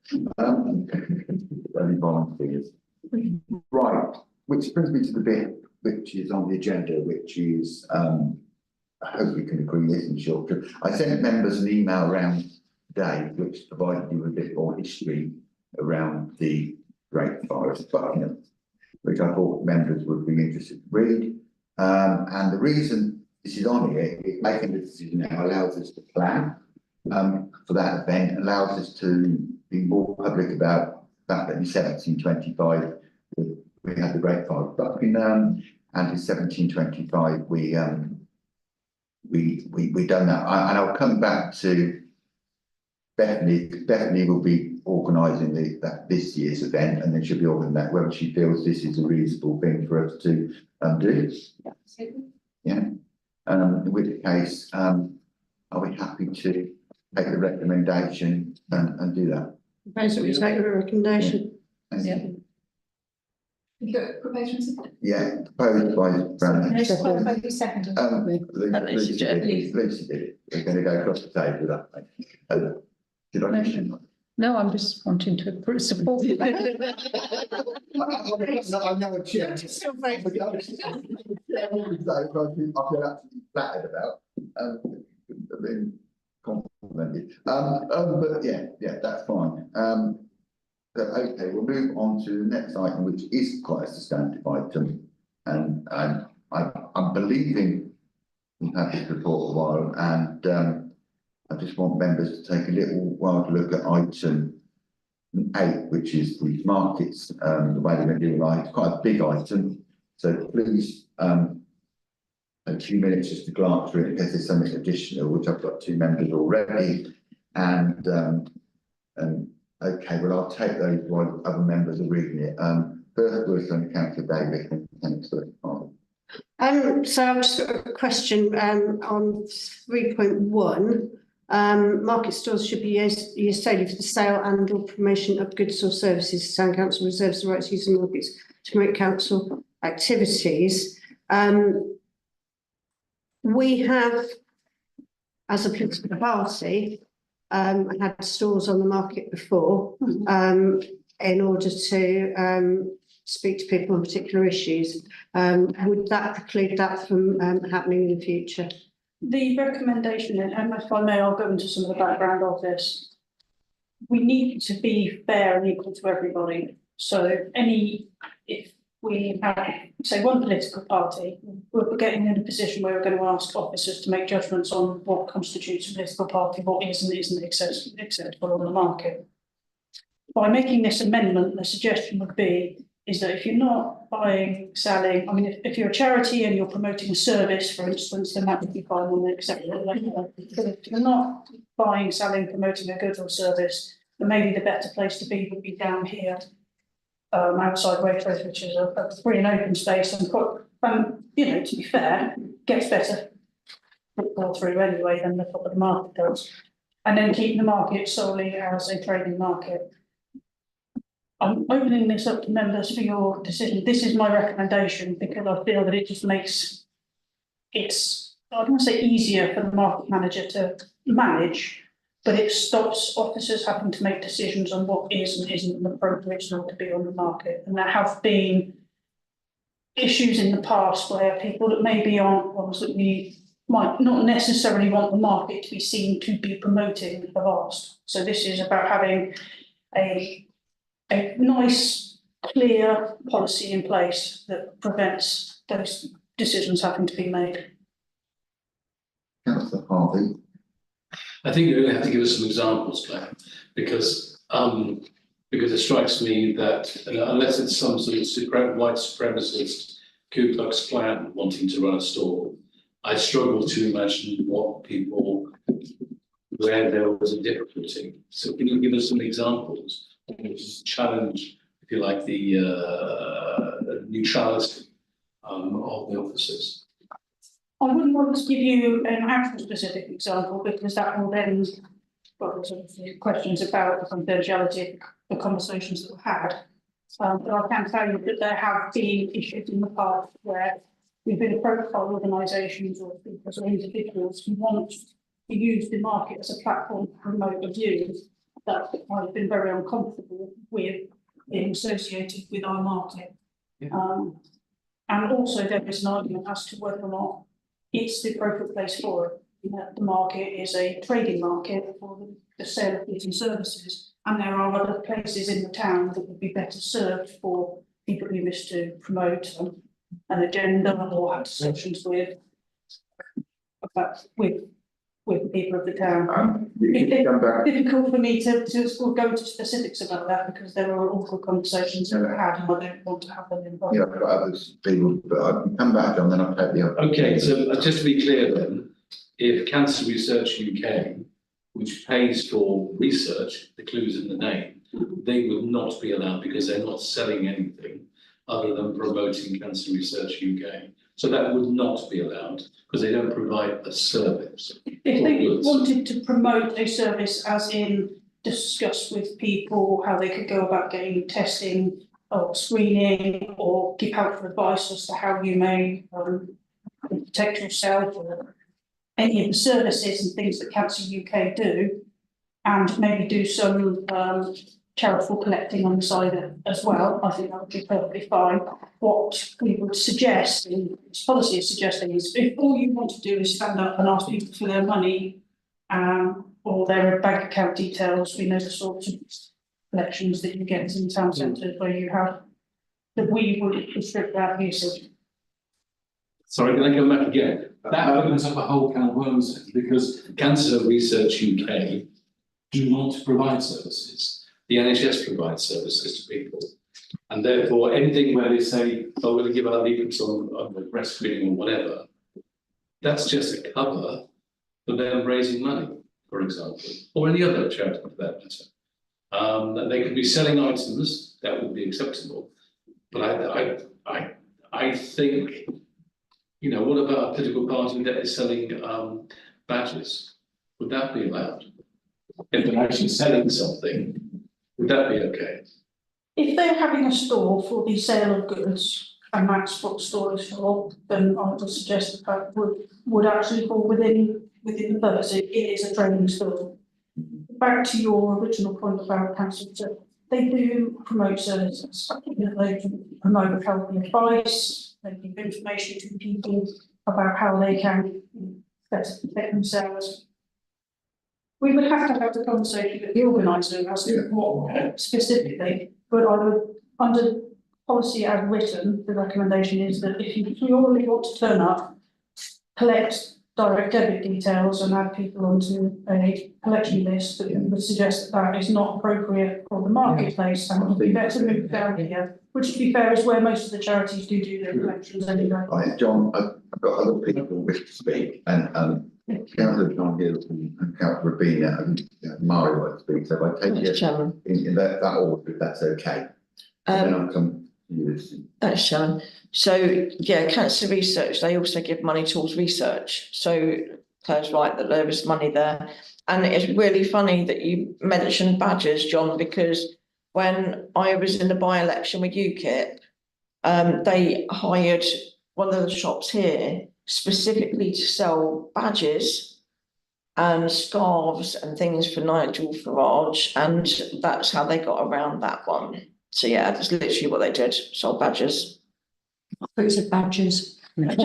Only volunteers. Right, which brings me to the bit which is on the agenda, which is I hope we can agree this in short. I sent members an email around today which provided you with a bit more history around the Great Fire of Buckingham, which I thought members would be interested to read. And the reason this is on here, making the decision now allows us to plan for that event, allows us to be more public about the fact that in 1725 we had the Great Fire of Buckingham, and in 1725 we done that. And I'll come back to Bethany, because Bethany will be organising this year's event, and then she'll be organising that whether she feels this is a reasonable thing for us to do. Yeah. In which case, are we happy to take the recommendation and do that? Basically, take the recommendation. Yeah. You got a proposal? Yeah, proposed by Brandon. Second. Lucy did it. We're going to go across the table with that. Did I mention that? No, I'm just wanting to support it. I'm now a chair. I feel absolutely flattered about. Being complimented. But yeah, that's fine. Okay, we'll move on to the next item, which is quite a substantive item, and I'm believing we've had this report a while, and I just want members to take a little while to look at item 8, which is the markets, the way they're going to do it. It's quite a big item, so please a few minutes just to glance through it in case there's something additional, which I've got 2 members already, and okay, well, I'll take those while other members are reading it. First was on Councillor Davis and Councillor Arnold. So I've just got a question on 3.1. Market stores should be used solely for the sale and or promotion of goods or services. Town council reserves the right to use the markets to promote council activities. We have, as a political party, had stores on the market before in order to speak to people on particular issues. Would that preclude that from happening in the future? The recommendation, and if I may, I'll go into some of the background of this. We need to be fair and equal to everybody. So if we have, say, one political party, we're getting in a position where we're going to ask officers to make judgments on what constitutes a political party, what is and isn't acceptable on the market. By making this amendment, the suggestion would be is that if you're not buying, selling, I mean, if you're a charity and you're promoting a service, for instance, then that would be fine on the acceptable level. But if you're not buying, selling, promoting a good or service, then maybe the better place to be would be down here, outside Waitrose, which is a free and open space, and you know, to be fair, gets better footfall through anyway than the top of the market does. And then keep the market solely as a trading market. I'm opening this up to members for your decision. This is my recommendation because I feel that it just makes I don't want to say easier for the market manager to manage, but it stops officers having to make decisions on what is and isn't appropriate to be on the market. And there have been issues in the past where people that maybe aren't ones that we might not necessarily want the market to be seen to be promoting have asked. So this is about having a nice, clear policy in place that prevents those decisions having to be made. Councillor Harvey. I think you're going to have to give us some examples, Claire, because it strikes me that unless it's some sort of white supremacist Ku Klux Klan wanting to run a store, I struggle to imagine where there was a difficulty. So can you give us some examples which challenge, if you like, the neutrality of the officers? I wouldn't want to give you an actual specific example because that will then, well, there's questions about the confidentiality of the conversations that were had. But I can tell you that there have been issues in the past where we've been approached by organisations or people or individuals who want to use the market as a platform to promote a view that I've been very uncomfortable with being associated with our market. Yeah. And also there is an argument as to whether or not it's the appropriate place for it. You know, the market is a trading market for the sale of goods and services, and there are other places in the town that would be better served for people who wish to promote an agenda or have discussions with the people of the town. It's difficult for me to go into specifics about that because there are awful conversations that are had and I don't want to have them involved. Yeah, I've got others people, but I can come back on, then I'll take the other. Okay, so just to be clear then, if Cancer Research UK, which pays for research, the clues in the name, they would not be allowed because they're not selling anything other than promoting Cancer Research UK. So that would not be allowed because they don't provide a service. If they wanted to promote a service as in discuss with people how they could go about getting testing or screening or give helpful advice as to how you may protect yourself or any of the services and things that Cancer UK do, and maybe do some charitable collecting on the side as well, I think that would be perfectly fine. What we would suggest, and this policy is suggesting, is if all you want to do is stand up and ask people for their money or their bank account details, we know the sorts of collections that you get in town centres where you have, that we would restrict that usage. Sorry, can I go back again? That opens up a whole can of worms because Cancer Research UK do not provide services. The NHS provides services to people. And therefore, anything where they say, oh, we're going to give our leaflets on breastfeeding or whatever, that's just a cover for them raising money, for example, or any other charity for that matter. They could be selling items, that would be acceptable. But I think, you know, what about a political party that is selling badges? Would that be allowed? If they're actually selling something, would that be okay? If they're having a store for the sale of goods, and that's what the store is for, then I would suggest that would actually fall within the purpose. It is a trading store. Back to your original point about cancer, they do promote services. They promote health and advice. They give information to people about how they can better protect themselves. We would have to have the conversation with the organiser as to what specifically, but I would, under policy as written, the recommendation is that if you already want to turn up, collect direct debit details and add people onto a collection list, that would suggest that is not appropriate for the marketplace and would be better moved down here, which to be fair is where most of the charities do their collections anyway. Right, John, I've got other people who wish to speak, and Councillor John Gill and Councillor Rabina and Mario want to speak, so if I take Thanks, it Chairman. in that order, if that's okay. And then I'll come to you. Thanks, Sharon. So, yeah, cancer research, they also give money towards research. So Claire's right that there is money there. And it's really funny that you mentioned badges, John, because when I was in the by-election with UKIP, they hired one of the shops here specifically to sell badges and scarves and things for Nigel Farage, and that's how they got around that one. So yeah, that's literally what they did, sold badges. Those are badges. It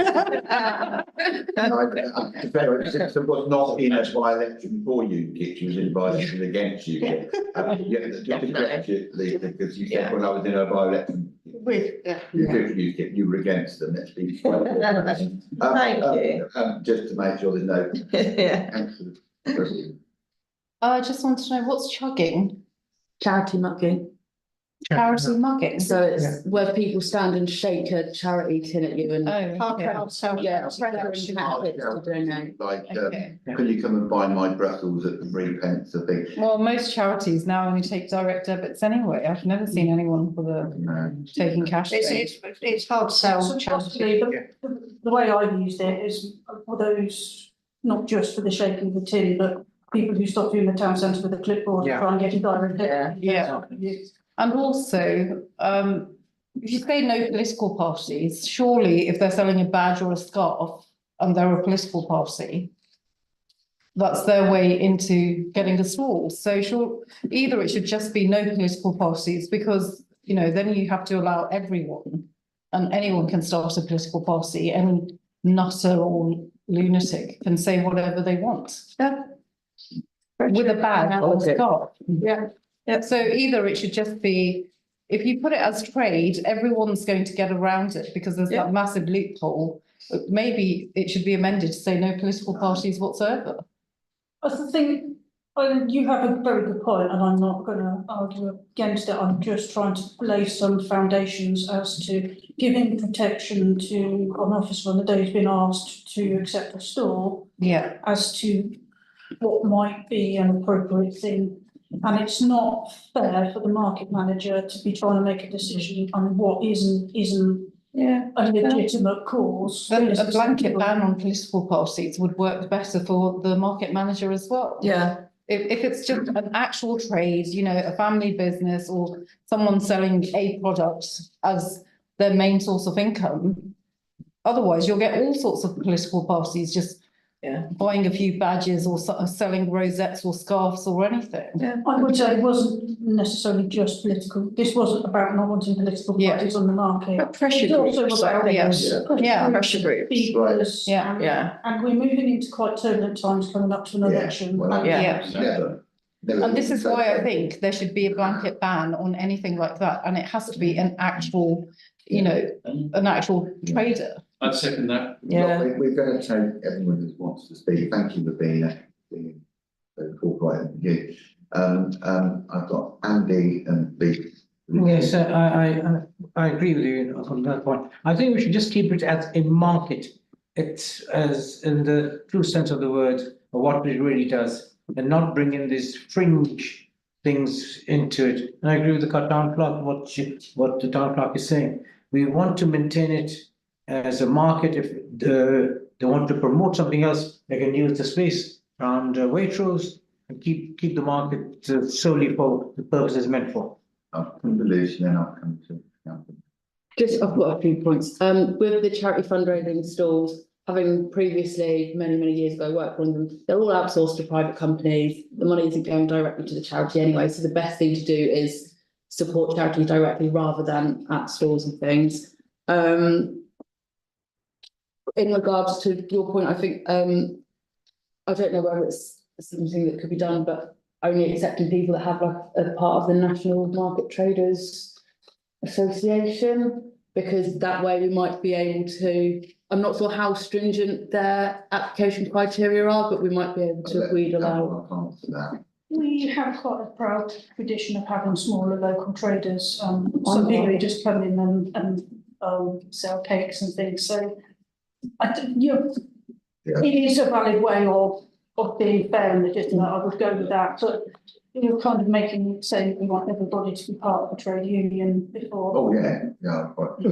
was not in a by-election for you, she was in a by-election against you. Just to correct you, Lisa, because you said when I was in a by-election, you were against them, let's be quite Thank you. just to make sure there's no. Yeah. I just want to know, what's chugging? Charity mugging. Charity mugging? So it's where people stand and shake a charity tin at you and. Oh, Yeah, packets to donate. Like, okay. can you come and buy my Brussels at 3 pence, I think? Well, most charities now only take direct debits anyway. I've never seen anyone for the taking cash. thing. It's hard to sell. So possibly the way I've used it is for those, not just for the shaking of the tin, but people who stop you in the town centre with a clipboard and try and get a direct debit. Yeah. And also, if you say no political parties, surely if they're selling a badge or a scarf and they're a political party, that's their way into getting a stall. So sure, either it should just be no political parties, because, you know, then you have to allow everyone, and anyone can start a political party. Any nutter or lunatic can say whatever they want. Yeah. With a badge or a scarf. Yeah. Yeah, so either it should just be, if you put it as trade, everyone's going to get around it because there's that massive loophole. But maybe it should be amended to say no political parties whatsoever. That's the thing, you have a very good point, and I'm not going to argue against it. I'm just trying to lay some foundations as to giving protection to an officer on the day he's been asked to accept a store. Yeah. As to what might be an appropriate thing. And it's not fair for the market manager to be trying to make a decision on what isn't a legitimate cause. Then a blanket ban on political parties would work better for the market manager as well. Yeah. If it's just an actual trade, you know, a family business or someone selling a product as their main source of income, otherwise you'll get all sorts of political parties just buying a few badges or selling rosettes or scarves or anything. Yeah, I would say it wasn't necessarily just political. This wasn't about not wanting political parties on the market. But pressure It also groups, was about pressure groups. speakers. Yeah. And we're moving into quite turbulent times coming up to an election. And this is why I think there should be a blanket ban on anything like that, and it has to be an actual, you know, an actual trader. I'd second that. Yeah. We're going to take everyone who wants to speak. Thank you for being forthright with you. I've got Andy and Lee. Yes, I agree with you on that point. I think we should just keep it as a market. It's as in the true sense of the word, or what it really does, and not bring in these fringe things into it. And I agree with the town clerk, what the town clerk is saying. We want to maintain it as a market. If they want to promote something else, they can use the space around Waitrose and keep the market solely for the purposes meant for. I'll come to Lucy, then I'll come to Councillor. I've got a few points. With the charity fundraising stalls, having previously many years ago worked on them, they're all outsourced to private companies. The money isn't going directly to the charity anyway, so the best thing to do is support charities directly rather than at stores and things. In regards to your point, I think I don't know whether it's something that could be done, but only accepting people that have like a part of the national market traders association, because that way we might be able to, I'm not sure how stringent their application criteria are, but we might be able to, if we'd allow. Answer that. We have quite a proud tradition of having smaller local traders, some people who just come in and sell cakes and things, so it is a valid way of being fair and legitimate, I would go with that, but you're kind of saying we want everybody to be part of a trade union before. Oh, yeah, quite. I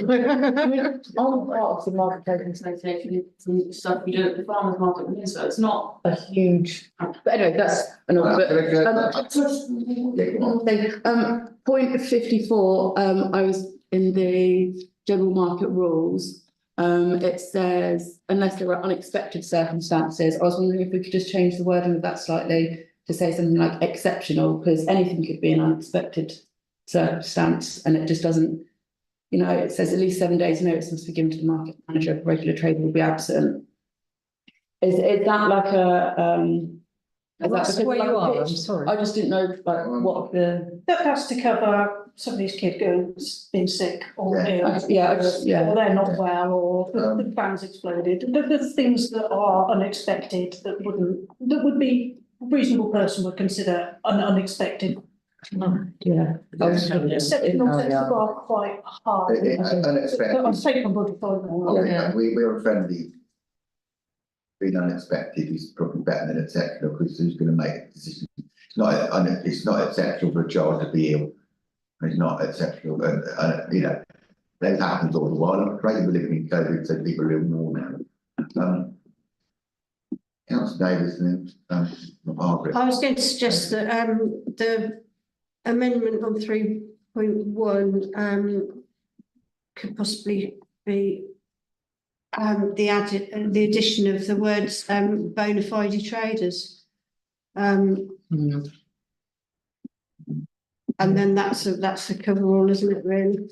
mean, I'm part of the market trading association, some stuff we do at the farmers market, so it's not a huge, but anyway, that's another. Point 54, I was in the general market rules. It says, unless there are unexpected circumstances, I was wondering if we could just change the wording of that slightly to say something like exceptional, because anything could be an unexpected circumstance, and it just doesn't, it says at least 7 days notice must be given to the market manager if regular trade will be absent. Is that like a, That's where you are, I'm sorry. I just didn't know like what the. That has to cover somebody's kid being sick or ill. Or they're not well, or the fan's exploded. The things that are unexpected that would be a reasonable person would consider an unexpected. Exceptional sets the bar quite high. Unexpected. I'm taking on board the We're friendly. Being unexpected is probably better than exceptional, because who's going to make a decision? It's not exceptional for a child to be ill. It's not exceptional, that happens all the while. I'm afraid we're living in COVID, so people are ill more now. Councillor Davis and Margaret. I was going to suggest that the amendment on 3.1 could possibly be the addition of the words bona fide traders. And then that's a cover all, isn't it, really?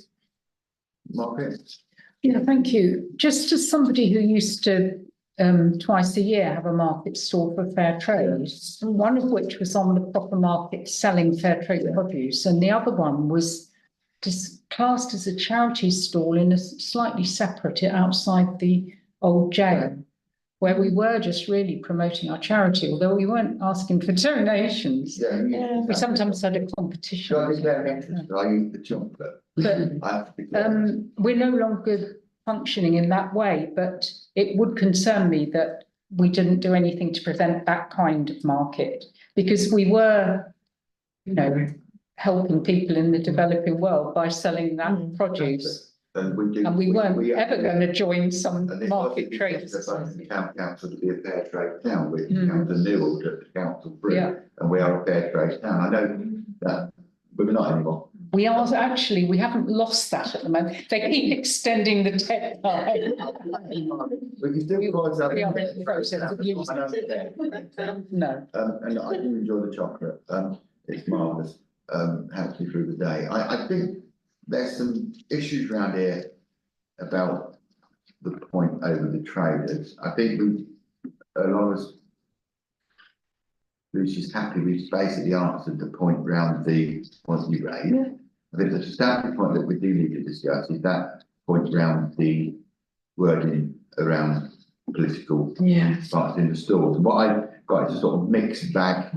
Margaret? Yeah, thank you. Just as somebody who used to twice a year have a market stall for fair trade, one of which was on the proper market selling fair trade produce, and the other one was just classed as a charity stall in a slightly separate outside the old jail, where we were just really promoting our charity, although we weren't asking for donations. We sometimes had a competition. I use the chocolate. But we're no longer functioning in that way, but it would concern me that we didn't do anything to prevent that kind of market, because we were, helping people in the developing world by selling that produce. And we weren't ever going to join some market trade. The council to be a fair trade town, with Council Newell to Council Bree, and we are a fair trade town. I know that, but we're not anymore. We are actually, we haven't lost that at the moment. They keep extending the deadline. We can still provide something. We are in the process of using it. No. And I do enjoy the chocolate. It's marvellous. Helps me through the day. I think there's some issues around here about the point over the traders. I think as long as Lucy's happy, we've basically answered the point around the point you raised. I think the starting point that we do need to discuss is that point around the wording around political parts in the stores. And what I've got is a sort of mixed bag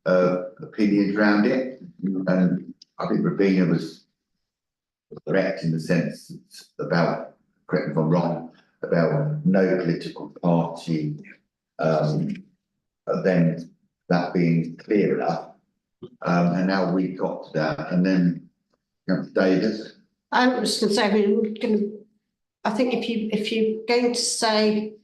of opinions around it. And I think Robina was correct in the sense about, correct me if I'm wrong, about no political party, then that being clear enough. And now we got to that, and then Davis. I was going to say, I think if you're going to say,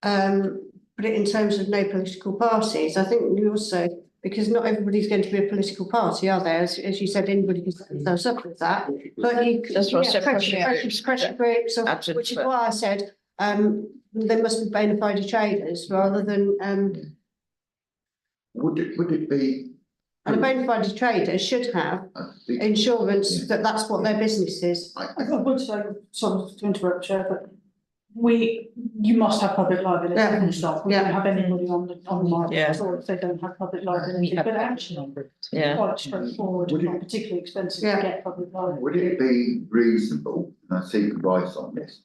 put it in terms of no political parties, I think you also, because not everybody's going to be a political party, are there? As you said, anybody can set themselves up with that. But you could, pressure groups, which is why I said there must be bona fide traders rather than. Would it be? And a bona fide trader should have insurance that that's what their business is. I would say, sorry to interrupt, Chair, but you must have public liability Yeah. full stop. We don't have anybody on the market Yeah. at all if they don't have public We liability, have but action actually on it. Yeah. quite straightforward Would and it- not particularly expensive Yeah. to get public liability. Would it be reasonable, and I seek advice on this,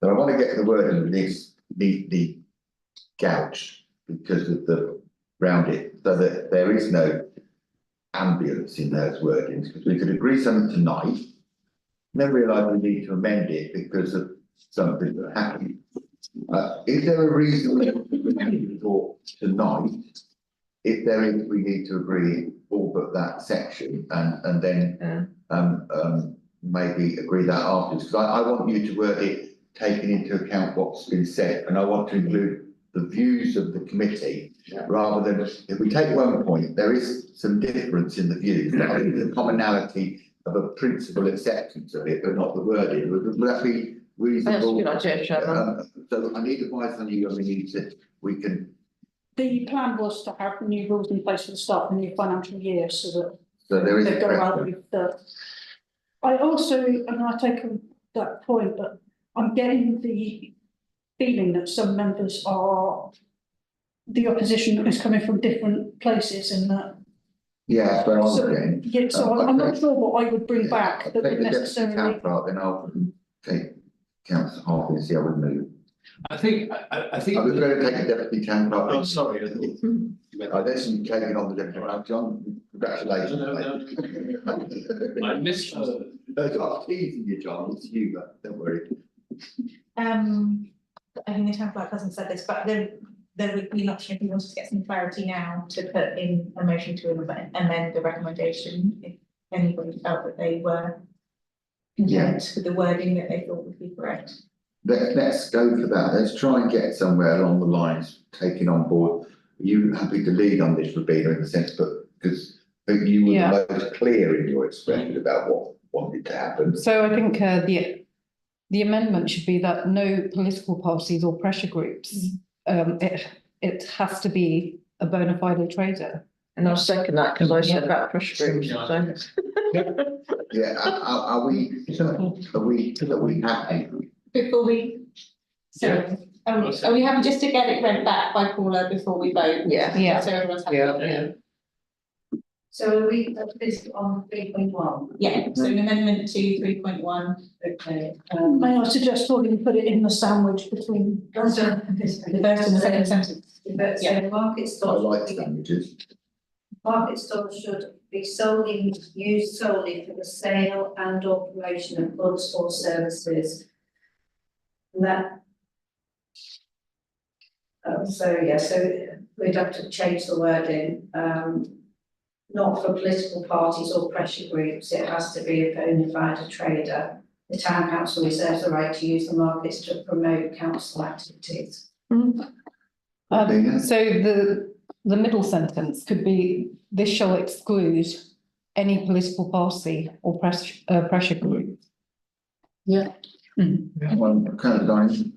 but I want to get the word in this neatly gouged because of the round it, so that there is no ambience in those wordings, because we could agree something tonight, then realise we need to amend it because of something that happened. Is there a reason for tonight? If there is, we need to agree all but that section and then maybe agree that afterwards, because I want you to word it, taking into account what's been said, and I want to include the views of the committee, rather than, if we take one point, there is some difference in the views, but I think the commonality of a principal acceptance of it, but not the wording, would that be reasonable? That's a good idea, Chairman. So I need advice on you, we can, The plan was to have new rules in place for the start of the new financial year, so that so there is. they a go out precedent. with the. I also, and I take on that point, but I'm getting the feeling that some members are, the opposition is coming from different places in that. Yeah, that's where I'm So, getting. yeah, so I'm not sure what I would bring back I'll that take would the deputy necessarily. town clerk, then I'll take councillor Harvey and see how we move. I think, I think. I'm going to take the deputy town clerk. Oh, sorry. I thought you meant- There's some taking on the deputy clerk, John, congratulations. No, mate. I missed. I'm teasing you, John, it's you, but don't worry. I think the town clerk hasn't said this, but there would be an option if we wanted to get some clarity now to put in a motion to amend the recommendation if anybody felt that they were content with the wording that they thought would be correct. Let's go for that, let's try and get somewhere along the lines, taking on board. Are you happy to lead on this, Rabina, in the sense, but because you were the most clear in your expression about what wanted to happen. So I think the amendment should be that no political parties or pressure groups, it has to be a bona fide trader. And I'll second that, because I said about pressure groups, so. Yeah, are we happy? Before we, sorry, are we happy just to get it read back by Paula before we vote? Yeah. Yeah. So everyone's happy? Yeah. So are we, this on 3.1? Yeah, so an amendment to 3.1. Okay. May I suggest we put it in the sandwich between. The first and the second sentence. So market I stores. like sandwiches. Market stores should be used solely for the sale and or promotion of goods or services. And that. So we'd have to change the wording, not for political parties or pressure groups, it has to be a bona fide trader. The town council reserves the right to use the markets to promote council activities. So the middle sentence could be, this shall exclude any political party or pressure group. Yeah. One, kind of dying.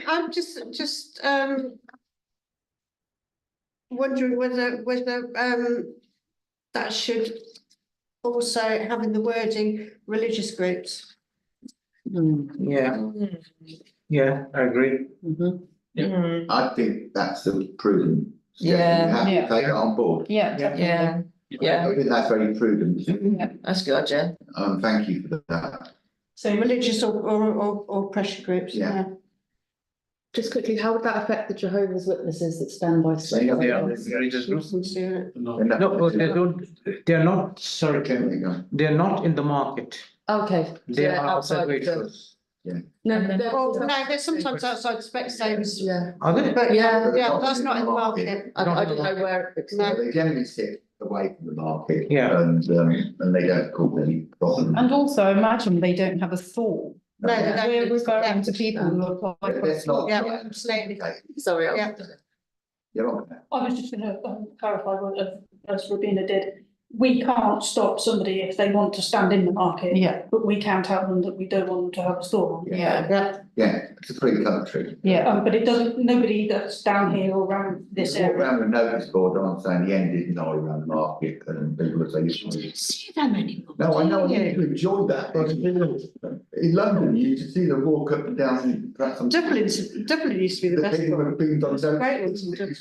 I'm just wondering whether that should also have in the wording religious groups. Yeah, I agree. I think that's a prudent. step. Yeah, You have to yeah. take it on board. Yeah, Yeah, I think that's very prudent. that's good, yeah. Thank you for that. So Religious or pressure groups, Yeah. Just quickly, how would that affect the Jehovah's Witnesses that stand by? They are religious groups. No. No, they don't, they're not, sorry, There Chairman, you go. they're not in the market. Okay. so They they're are outside waitress. No, Oh, no, they're sometimes outside Specsavers. Yeah, Are they? But Yeah. that's not in the market. I didn't know where. No. They generally sit away from the market. Yeah. And they don't cause any problem. and also imagine they don't have a stall. No, they don't. We're referring to people who apply for a Let's stall. not. Yeah, absolutely. Sorry. Yeah. You're on. I was just going to clarify what as Rabina did. we can't stop somebody if they want to stand in the market. Yeah. But we can tell them that we don't want them to have a store. Yeah. Yeah, it's a free country. Yeah. But it doesn't, nobody that's down here or around this Walk area. around with a notice board on saying the end is now around the market and people are saying. See them anymore. No, I know, I need to enjoy that, but in London, you used to see them walk up and down, perhaps on. Dublin used to be the best people one. have been on those. Great ones in Dublin.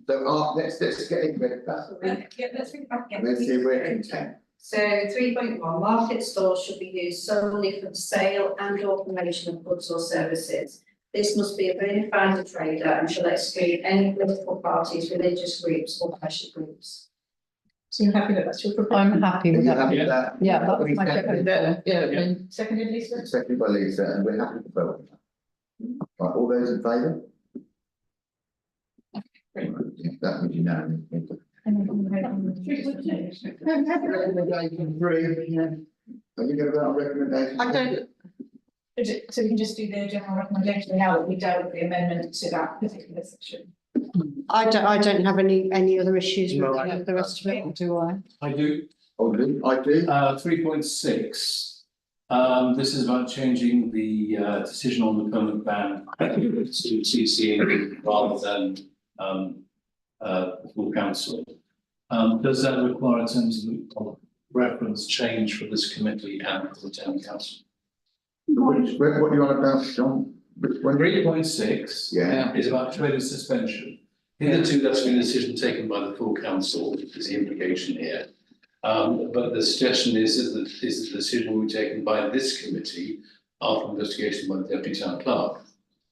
So, let's get it read back. Yeah, let's read back again. Let's see if we're content. So 3.1, market stores should be used solely for the sale and or promotion of goods or services. This must be a bona fide trader and shall exclude any political parties, religious groups or pressure groups. So you're happy that that's your proposal? I'm happy Are with you that. happy with that? Yeah, that was my Seconded. second. Seconded, Lisa? Seconded by Lisa, and we're happy to vote. Right, all those in favour? That was unanimous. Recommendation 3, yeah. Are you going to vote on recommendation? I don't, So we can just do the general recommendation now that we dealt with the amendment to that particular section. I don't have any other issues with the rest of it. Do I? I do. Oh, do I do? 3.6. This is about changing the decision on the permanent ban to CC rather than the full council. Does that require terms of reference change for this committee and for the town council? What are you on about, John? Which one? 3.6 Yeah. is about trading suspension. Hitherto, that's been a decision taken by the full council, is the implication here. But the suggestion is that the decision will be taken by this committee after investigation by the deputy town clerk.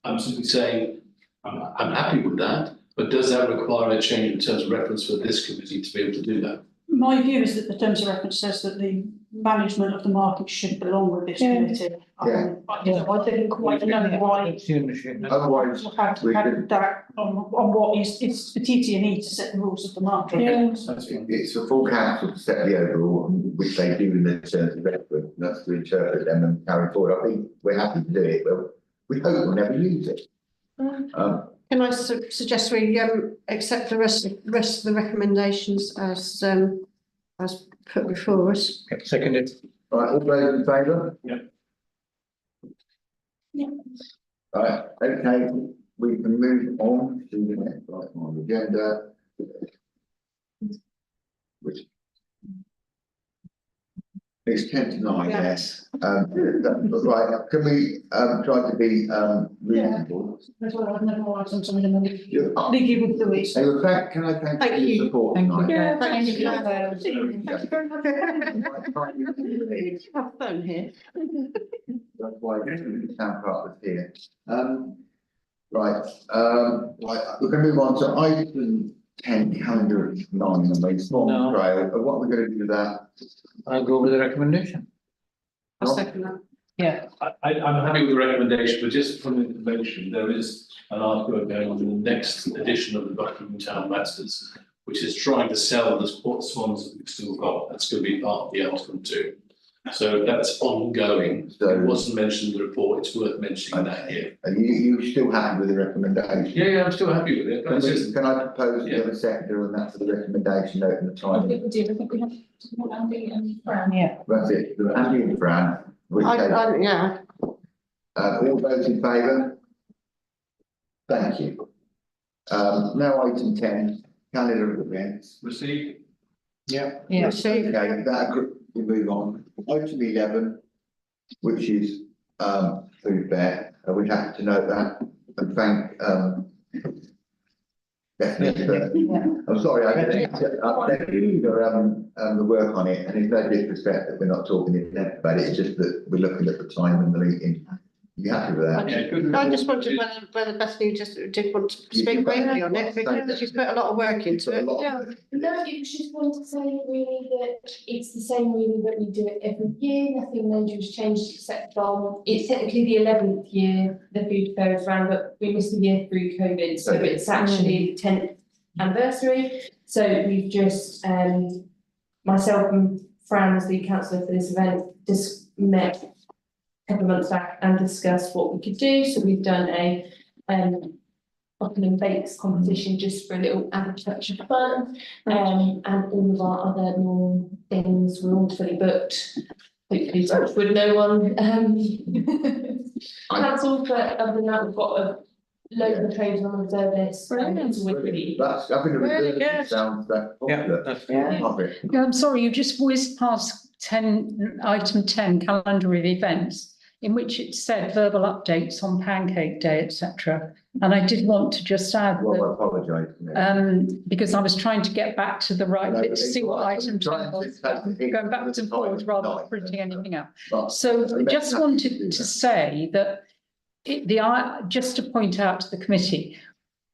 I'm simply saying, I'm happy with that, but does that require a change in terms of reference for this committee to be able to do that? My view is that the terms of reference says that the management of the market should belong with this committee. Yeah. I didn't quite know why. That's the ownership. Otherwise, Had we could, that on what is, it's the TT&E to set the rules of the market. it's the full council to set the overall, which they do in the terms of reference, and that's to interpret them and carry forward. I think we're happy to do it, but we hope we'll never use it. Can I suggest we accept the rest of the recommendations as put before us? Seconded. Right, all those in favour? Yeah. Yeah. Right, okay, we can move on to the next item on the agenda. Which is 10 to 9, yes. Right, can we try to be reasonable? That's why I've never liked them, some of them leave you with the week. Hey, well, can I thank you for your support Thank you. tonight? Yeah, Thank you. Thank you very much. You have fun here. That's why the town clerk was here. Right, we're going to move on to item 10, calendar 9, the Swan Trail. What we're going to do with that? I'll go with the recommendation. I'll second that. Yeah. I'm happy with the recommendation, but just for information, there is an article going on in the next edition of the Buckigham Town Masters, which is trying to sell the sports swans that we've still got. That's going to be part of the article too. So that's ongoing. So it wasn't mentioned in the report. It's worth mentioning that here. Are you still happy with the recommendation? Yeah, I'm still happy with it. Can I propose the other sector and that's the recommendation note in the I time? think we do, I think we have to put Andy and Fran. Yeah. That's it, Andy and Fran. Yeah. All those in favour? Thank you. Now item 10, calendar of events. Receive. Yeah. Yeah. Okay, that we move on. Item 11, which is food fair. We have to note that and thank Bethany for. I'm sorry, I didn't the work on it, and it's no disrespect that we're not talking in depth about it. It's just that we're looking at the time and the meeting. You happy with that? Yeah, good. I just wondered whether Bethany just did want to speak briefly on it, because she's put a lot of work into it. No, it was just want to say really that it's the same really that we do it every year, nothing major has changed except from, it's technically the 11th year the food fair is run, but we missed a year through COVID, so it's actually the 10th anniversary. So we've just, myself and Fran as the councillor for this event, just met a couple of months back and discussed what we could do. So we've done a Buckingham Bakes competition just for a little added touch of fun. And all of our other normal things were all fully booked. Hopefully, touch wood, no one cancelled, but other than that, we've got a load of trades on the reserve list. It's really. That's, I think the Really reserve good. sounds that popular. Yeah. Love it. Yeah, I'm sorry, you just whizzed past item 10, calendar of events, in which it said verbal updates on Pancake Day, etc. And I did want to just add Well, I that, apologise. because I was trying to get back to the right No, bit to it's see what all right. item I'm trying 10 to was, take it going backwards and forwards rather than night, printing anything out. But So let's just have to wanted do to that. say that just to point out to the committee,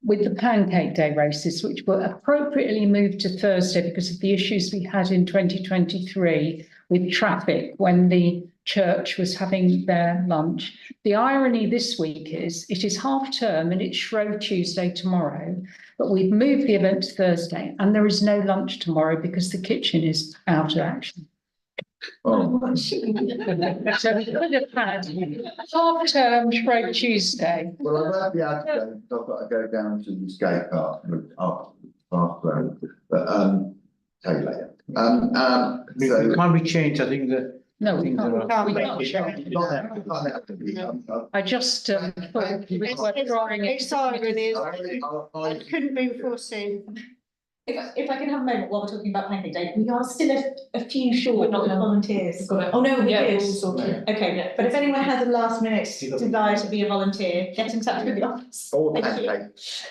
with the Pancake Day races, which were appropriately moved to Thursday because of the issues we had in 2023 with traffic when the church was having their lunch. The irony this week is it is half term and it's Shrove Tuesday tomorrow, but we've moved the event to Thursday and there is no lunch tomorrow because the kitchen is out of action. Oh, So we could have had half term Shrove Tuesday. well, I won't be able to go, because I've got to go down to the skate park, up past road, but, tell you later. It can't be changed, I think that. No, we things can't. are- We can't. I just thought it was worth drawing it. It's irony, it couldn't be foreseen. If I can have a moment while we're talking about Pancake Day, we are still a few short We're not of done. volunteers. Got it. Oh, no, we Yeah, did. all sorted. Okay, but if anyone has a last minute desire to be a volunteer, get in touch with the office. All Thank you. pancakes.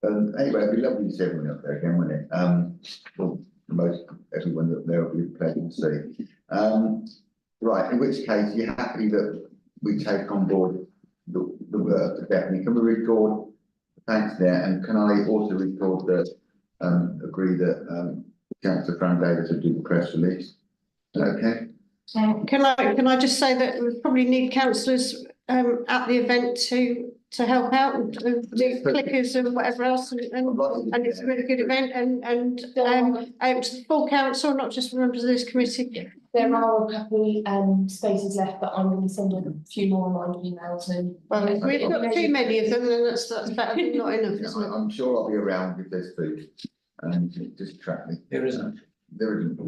Anyway, it'd be lovely to see everyone up there again, wouldn't it? Well, most, everyone that there will be a pleasure to see. Right, in which case, you're happy that we take on board the work, definitely. Can we record thanks there, and can I also record that, agree that, Councillor Fran Davis will do the press release? Is that okay? Can I just say that we probably need councillors at the event to help out and do clickers and whatever else, and it's a really good event and out to the full council, not just members of this committee. There are a couple spaces left, but I'm going to send a few more reminder emails and. Well, if we've got too many of them, then that's better than not enough, Yeah, isn't it? I'm sure I'll be around if there's food, just track me. There isn't. There isn't.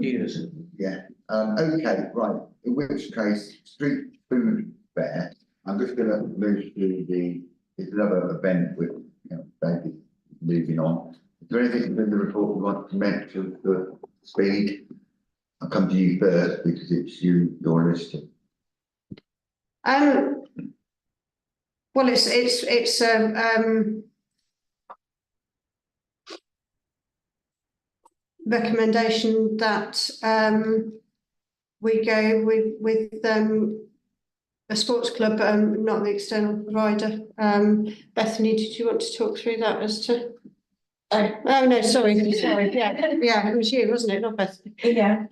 Years. Yeah, okay, right, in which case, street food fair, I'm just gonna move to it's another event with, David moving on. Is there anything in the report we want to mention for speed? I'll come to you first because it's your list. Well, it's recommendation that we go with a sports club, not the external provider. Bethany, did you want to talk through that as to? Oh no, sorry, yeah, it was you, wasn't it, not Bethany? Yeah,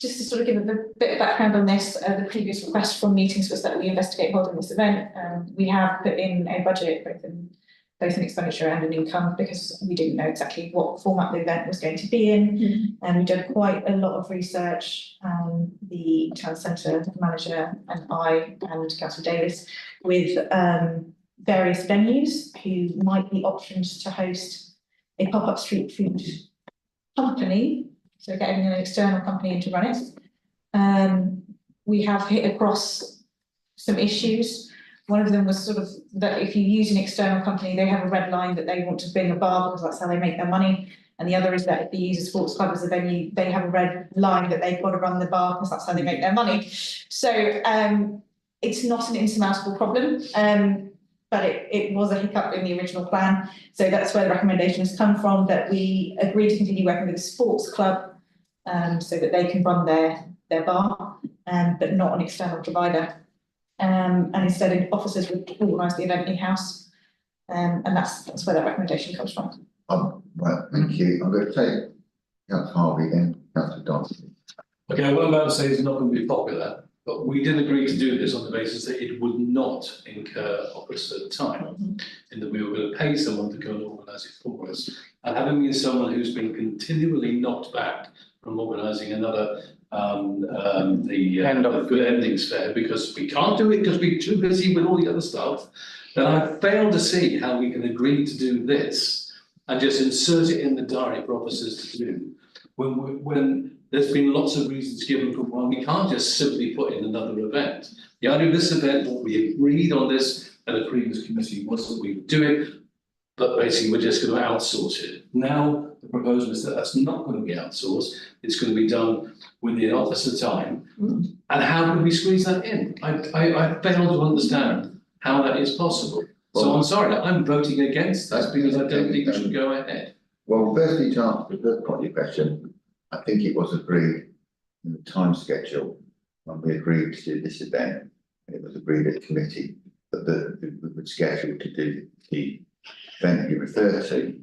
just to sort of give a bit of background on this, the previous request from meetings was that we investigate holding this event. We have put in a budget, both an expenditure and an income, because we didn't know exactly what format the event was going to be in. And we did quite a lot of research, the town centre manager and I and Councillor Davis, with various venues who might be options to host a pop-up street food company, so getting an external company in to run it. We have hit across some issues. One of them was sort of that if you use an external company, they have a red line that they want to bring a bar because that's how they make their money. And the other is that if you use a sports club as a venue, they have a red line that they've got to run the bar because that's how they make their money. So it's not an insurmountable problem, but it was a hiccup in the original plan. So that's where the recommendation has come from, that we agree to continue working with a sports club so that they can run their bar, but not an external provider. And instead officers would organise the event in-house. And that's where that recommendation comes from. Well, thank you. I'm going to take Councillor Harvey then, Councillor Dawson. Okay, what I'm about to say is not going to be popular, but we did agree to do this on the basis that it would not incur operative time, in that we were going to pay someone to go and organise it for us. And having been someone who's been continually knocked back from organising another good endings fair because we can't do it because we're too busy with all the other stuff, then I fail to see how we can agree to do this and just insert it in the diary for officers to do when there's been lots of reasons given for why we can't just simply put in another event. The idea of this event, what we agreed on this at a previous committee was that we would do it, but basically we're just going to outsource it. Now the proposal is that that's not going to be outsourced. It's going to be done within officer time. And how can we squeeze that in? I fail to understand how that is possible. So I'm sorry, I'm voting against this because I don't think it should go ahead. Well, firstly, to answer the first part of your question, I think it was agreed in the time schedule when we agreed to do this event. It was agreed at committee that we would schedule to do the event you referred to,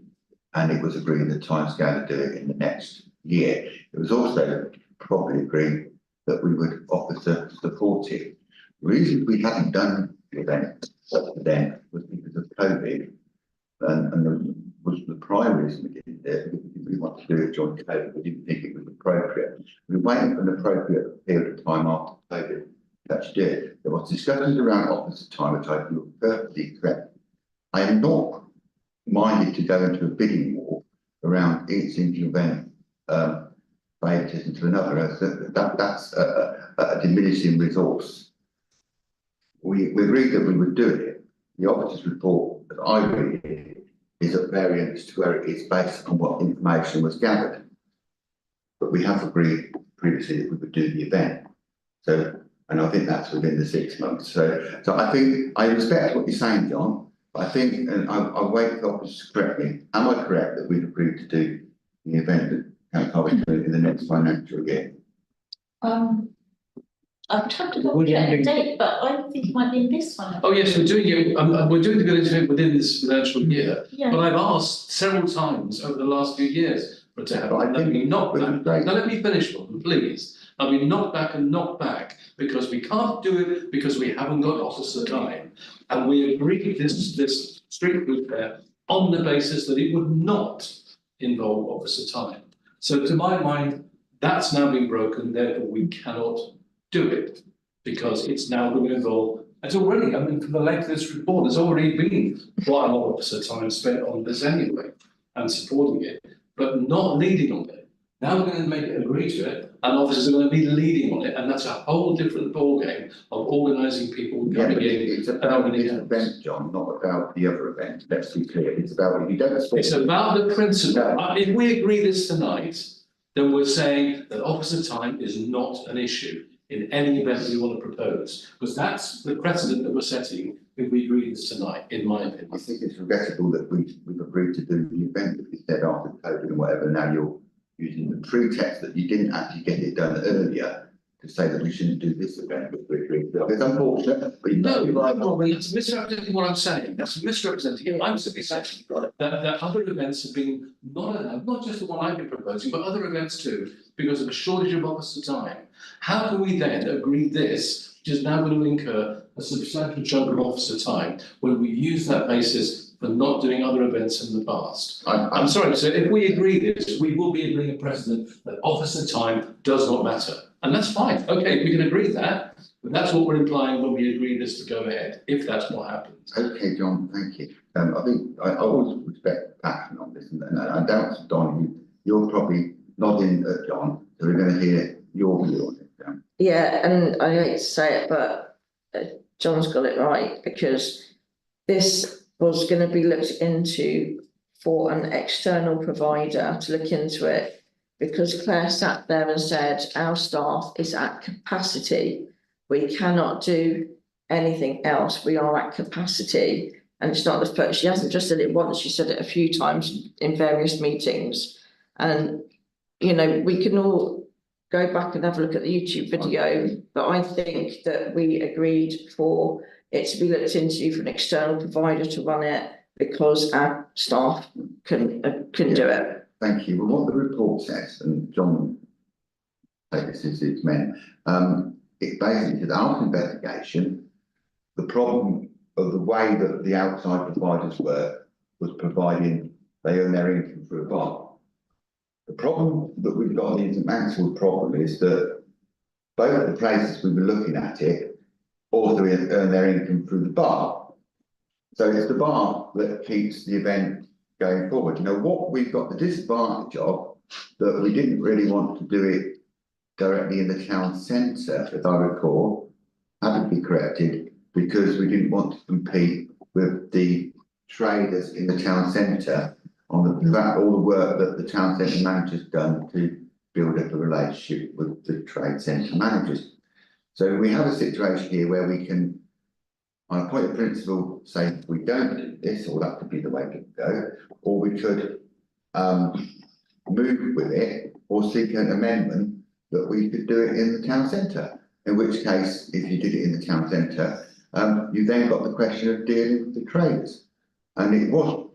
and it was agreed the timescale to do it in the next year. It was also probably agreed that we would offer to support it. The reason we hadn't done the event then was because of COVID, and was the prime reason we didn't do it. We didn't really want to do it during COVID. We didn't think it was appropriate. We were waiting for an appropriate period of time after COVID to actually do it. There was discussions around officer time, which I feel perfectly correct. I am not minded to go into a bidding war around each single event favoritism to another. That's a diminishing resource. We agreed that we would do it. The officer's report, as I read it, is at variance to where it is based on what information was gathered. But we have agreed previously that we would do the event. So, and I think that's within the 6 months. So I think I respect what you're saying, John. But I think, and I'll wait for the officer to correct me. Am I correct that we've agreed to do the event that Council in the next financial year? I would have to double check a date, but I think it might be in this one. Oh yes, we're doing it. We're doing the village within this financial year. Yeah. But I've asked several times over the last few years for it to happen. Let me knock back. Now let me finish one, please. I've been knocked back because we can't do it because we haven't got officer time, and we agreed this street food fair on the basis that it would not involve officer time. So to my mind, that's now been broken. Therefore, we cannot do it because it's now going to involve. It's already, I mean, for the length of this report, there's already been quite a lot of officer time spent on this anyway and supporting it, but not leading on it. Now we're going to make it agree to it, and officers are going to be leading on it, and that's a whole different ballgame of organising people coming in. It's about this event, John, not about the other event. Let's be clear. It's about if you don't. It's about the principle. If we agree this tonight, then we're saying that officer time is not an issue in any event we want to propose, because that's the precedent that we're setting if we agree this tonight, in my opinion. I think it's regrettable that we've agreed to do the event that we said after COVID and whatever. Now you're using the pretext that you didn't actually get it done earlier to say that we shouldn't do this event, but we agreed to. It's unfortunate, but no, that's misrepresenting what I'm saying. That's misrepresenting it. I'm simply saying that other events have been not allowed, not just the one I've been proposing, but other events too, because of a shortage of officer time. How can we then agree this, which is now going to incur a substantial chunk of officer time, when we use that basis for not doing other events in the past? I'm sorry, so if we agree this, we will be agreeing a precedent that officer time does not matter. And that's fine. Okay, we can agree that, but that's what we're implying when we agree this to go ahead, if that's what happens. Okay, John, thank you. I think I always respect passion on this, and I doubt, Don, you're probably nodding at John, so we're going to hear your view on it. Yeah, and I hate to say it, but John's got it right, because this was going to be looked into for an external provider to look into it, because Cllr sat there and said our staff is at capacity. We cannot do anything else. We are at capacity. And it's not the first. She hasn't just said it once, she said it a few times in various meetings. And, you know, we can all go back and have a look at the YouTube video, but I think that we agreed for it to be looked into for an external provider to run it because our staff couldn't do it. Thank you. Well, what the report says, and John, take this as it's meant, it basically says after investigation, the problem of the way that the outside providers work was providing they earn their income through a bar. The problem that we've got in the Mansfield problem is that both the places we were looking at it also earn their income through the bar. So it's the bar that keeps the event going forward. You know, what we've got the disadvantage of, that we didn't really want to do it directly in the town centre, as I recall, had to be corrected, because we didn't want to compete with the traders in the town centre on all the work that the town centre manager's done to build up a relationship with the trade centre managers. So we have a situation here where we can, on a point of principle, say we don't do this, or that could be the way to go, or we could move with it, or seek an amendment that we could do it in the town centre. In which case, if you did it in the town centre, you then got the question of dealing with the traders. And it was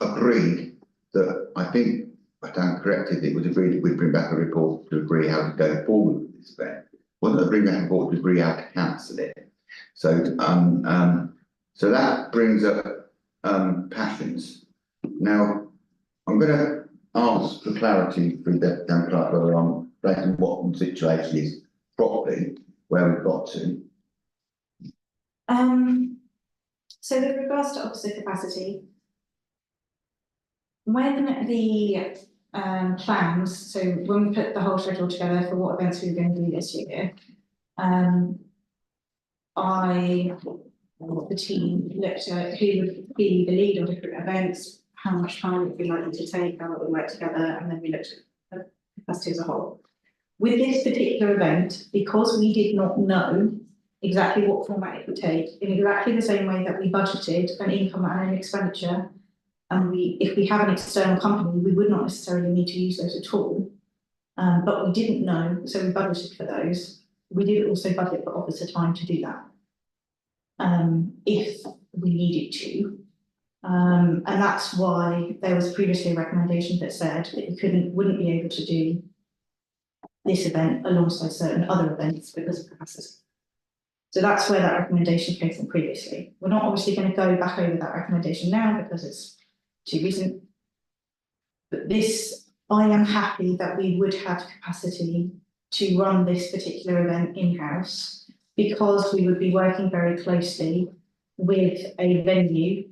agreed that, I think, if I stand corrected, it was agreed that we'd bring back a report to agree how to go forward with this event. It wasn't a bring back a report to agree how to cancel it. So, so that brings up passions. Now, I'm going to ask for clarity from the town clerk whether I'm breaking what the situation is properly, where we've got to. So with regards to officer capacity, when the plans, so when we put the whole schedule together for what events we were going to do this year, the team looked at who would be the lead on different events, how much time it would be likely to take, how it would work together, and then we looked at the capacity as a whole. With this particular event, because we did not know exactly what format it would take, in exactly the same way that we budgeted an income and an expenditure, and if we have an external company, we would not necessarily need to use those at all. But we didn't know, so we budgeted for those. We did also budget for officer time to do that, if we needed to. And that's why there was previously a recommendation that said that you wouldn't be able to do this event alongside certain other events because of capacity. So that's where that recommendation came from previously. We're not obviously going to go back over that recommendation now because it's too recent. But this, I am happy that we would have capacity to run this particular event in-house, because we would be working very closely with a venue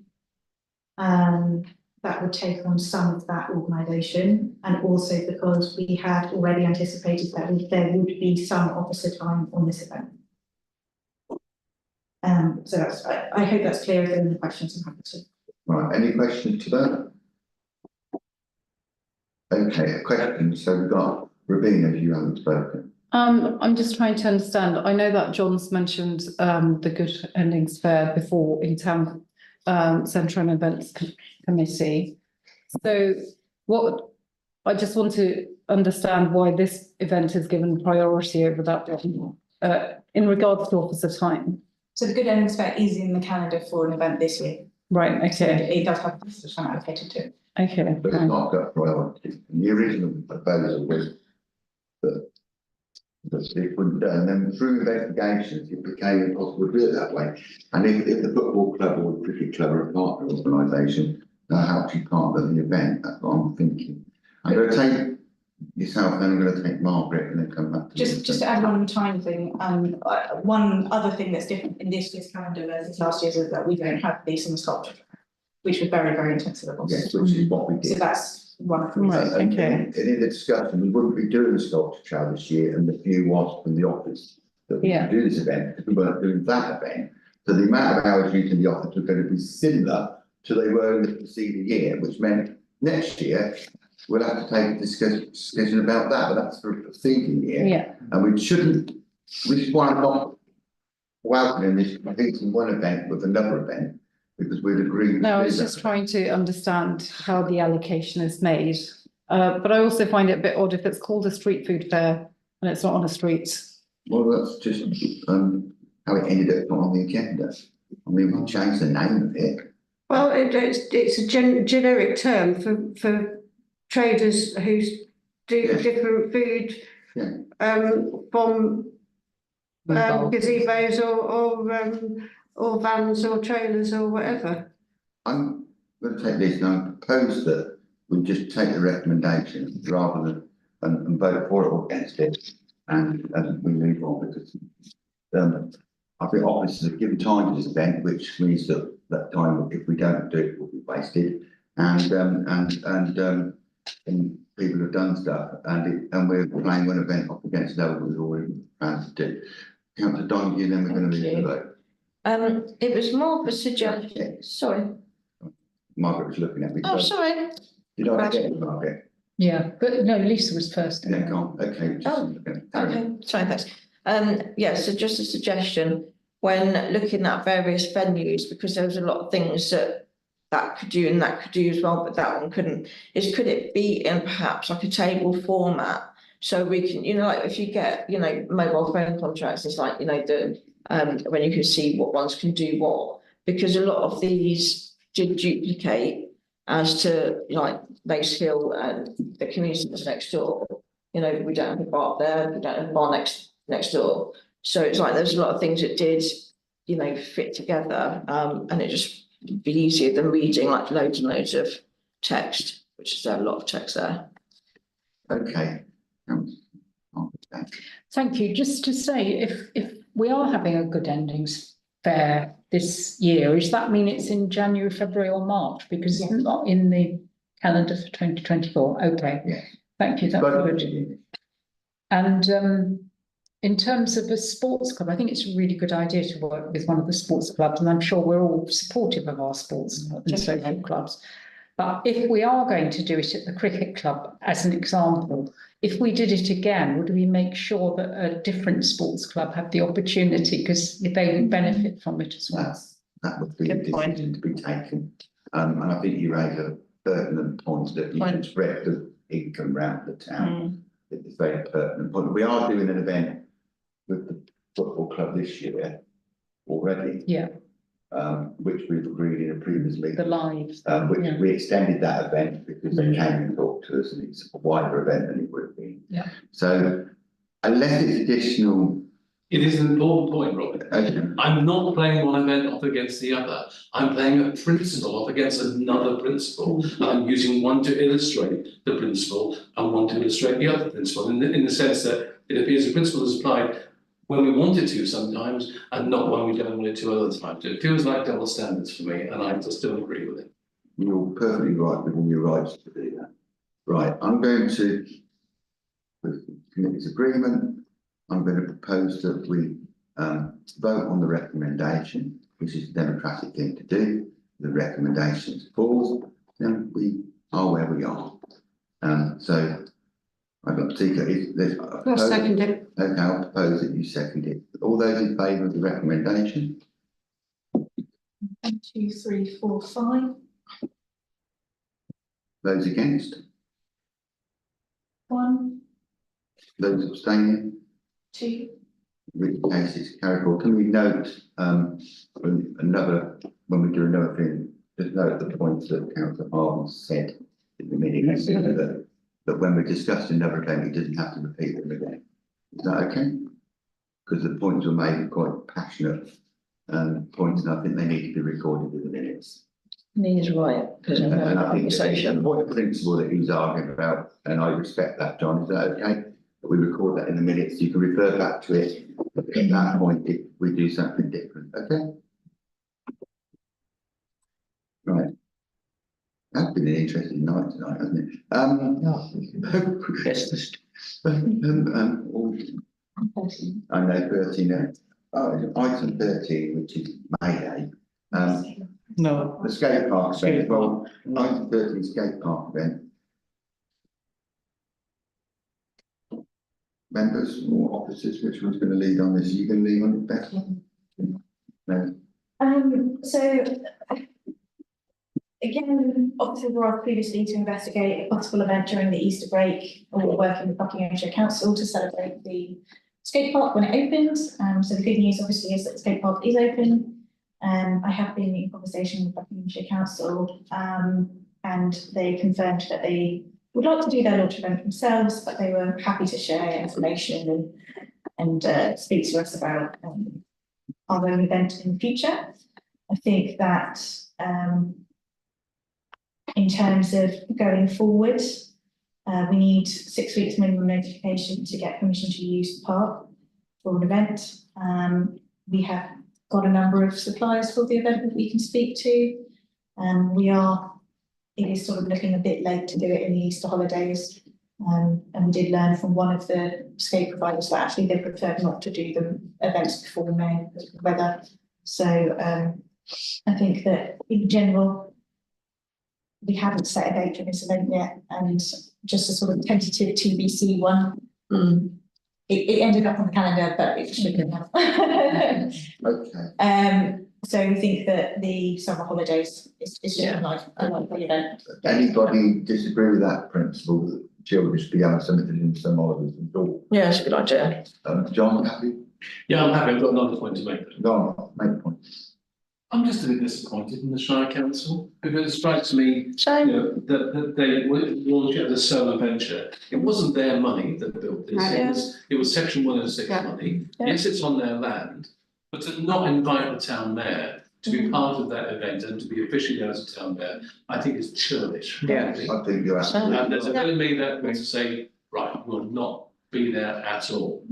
that would take on some of that organisation, and also because we had already anticipated that there would be some officer time on this event. So that's, I hope that's clear. If there are any questions, I'm happy to. Right, any questions to that? Okay, a question. So we've got Rabina, if you haven't spoken. I'm just trying to understand. I know that John's mentioned the Good Endings Fair before in town centre and events committee. So I just want to understand why this event is given priority over that one, in regards to officer time. So the Good Endings Fair is in the calendar for an event this year. Right, okay. So it does have time allocated to it. Okay. But it's not got priority. The original proposal was that it wouldn't do, and then through investigations it became impossible to do it that way. And if the football club or the cricket club are a partner organisation, they'll actually partner the event. That's what I'm thinking. I'm going to take yourself, then I'm going to take Margaret, and then come back to Just to add one tiny thing, one other thing that's different in this year's calendar versus last year's is that we don't have the summer sculpture, which was very, very intensive, of course. Yes, which is what we did. So that's one of the reasons. Right, okay. And in the discussion, we wouldn't be doing the sculpture trail this year, and the view was from the office that we could do this event, because we weren't doing that event. So the amount of hours used in the office was going to be similar to they were in the preceding year, which meant next year we'll have to take a discussion about that, but that's for a preceding year. Yeah. And we shouldn't, which is why I'm not welcoming this competing one event with another event, because we'd agreed. No, I was just trying to understand how the allocation is made. But I also find it a bit odd if it's called a street food fair and it's not on a street. Well, that's just how it ended up not on the agenda. I mean, we can change the name of it. Well, it's a generic term for traders who do different food from gazebos or vans or trailers or whatever. going to take this and I propose that we just take the recommendation rather than and vote for it or against it, and we move on because I think officers are given time to this event, which means that that time, if we don't do it, will be wasted, and people have done stuff, and we're playing one event off against another we've already planned to do. Councillor Donoghue, then we're going to move to vote. It was more of a suggestion, sorry. Margaret was looking at me. Oh, sorry. Did I get it, Margaret? Yeah, but no, Lisa was first. Yeah, go on. Okay. Okay, sorry, thanks. Yeah, so just a suggestion, when looking at various venues, because there was a lot of things that could do and that could do as well, but that one couldn't, could it be in perhaps like a table format? So we can, like if you get, mobile phone contracts, it's like, when you can see what ones can do what, because a lot of these did duplicate as to like Base Hill and the community that's next door. We don't have a bar there, we don't have a bar next door. So it's like there's a lot of things that did, fit together, and it just be easier than reading like loads and loads of text, which is a lot of text there. Okay. Thank you. Just to say, if we are having a good endings fair this year, does that mean it's in January, February or March? Because it's not in the calendar for 2024. Okay. Yeah. Thank you. That's good. And in terms of a sports club, I think it's a really good idea to work with one of the sports clubs, and I'm sure we're all supportive of our sports and social clubs. But if we are going to do it at the cricket club, as an example, if we did it again, would we make sure that a different sports club had the opportunity, because they would benefit from it as well? That would be a decision to be taken. And I think you raise a pertinent point that you can spread the income around the town. It's a very pertinent point. We are doing an event with the football club this year already. Yeah. Which we've agreed in a previous meeting. The lives. Which we extended that event because they came and talked to us, and it's a wider event than it would have been. Yeah. So unless it's additional. It is an important point, Robert. Okay. I'm not playing one event off against the other. I'm playing a principle off against another principle. I'm using one to illustrate the principle and one to illustrate the other principle, in the sense that it appears the principle is applied when we want it to sometimes, and not when we don't want it to other times. It feels like double standards for me, and I just don't agree with it. You're perfectly right within your rights to do that. Right, I'm going to, with the committee's agreement, I'm going to propose that we vote on the recommendation, which is a democratic thing to do. The recommendations falls, then we are where we are. So I've got Tika. I'll second it. Okay, I'll propose that you second it. All those in favour of the recommendation? 1, 2, 3, 4, 5. Those against? 1, Those abstaining? 2. Which case it's carried forward. Can we note when we do another thing, just note the points that Councillor Harden said in the minutes, that when we discussed another game, it doesn't have to repeat them again. Is that okay? Because the points were made quite passionate points, and I think they need to be recorded in the minutes. He's right, because And I'm I think conversation. the point of principle that he's arguing about, and I respect that, John, is that okay? That we record that in the minutes, you can refer back to it at that point if we do something different, okay? Right. That's been an interesting night tonight, hasn't it? Yes. I know 13. Item 13, which is May Day. No. The skate park event. Well, item 13 skate park event. Members or officers, which one's going to lead on this? Are you going to lead on it, Beth? No. So again, officers were asked previously to investigate a possible event during the Easter break, or working with Buckinghamshire Council to celebrate the skate park when it opens. So the good news obviously is that the skate park is open. I have been in conversation with Buckinghamshire Council, and they confirmed that they would like to do their launch event themselves, but they were happy to share information and speak to us about our own event in the future. I think that in terms of going forward, we need 6 weeks minimum notification to get permission to use the park for an event. We have got a number of suppliers for the event that we can speak to. It is sort of looking a bit late to do it in the Easter holidays. And we did learn from one of the escape providers that actually they preferred not to do the events before May because of the weather. So I think that in general, we haven't set a date for this event yet, and just a sort of tentative TBC one. It ended up on the calendar, but it shouldn't have. Okay. So we think that the summer holidays is looking like a likely event. Anybody disagree with that principle, that children should be having something to do in some holidays and all? Yeah, it's a good idea. John, happy? Yeah, I'm happy. I've got another point to make. Go on, make a point. I'm just a bit disappointed in the Shire Council because it strikes me, Shame. you know, that they launched it as a solo venture. It wasn't their money that built this. It was Section 106 money. Yeah. Yes, it's on their land, but to not invite the town mayor to be part of that event and to be officially there as a town mayor, I think is churlish. Yeah. I think you're absolutely And there's a right. bit of me that wants to say, right, we'll not be there at all.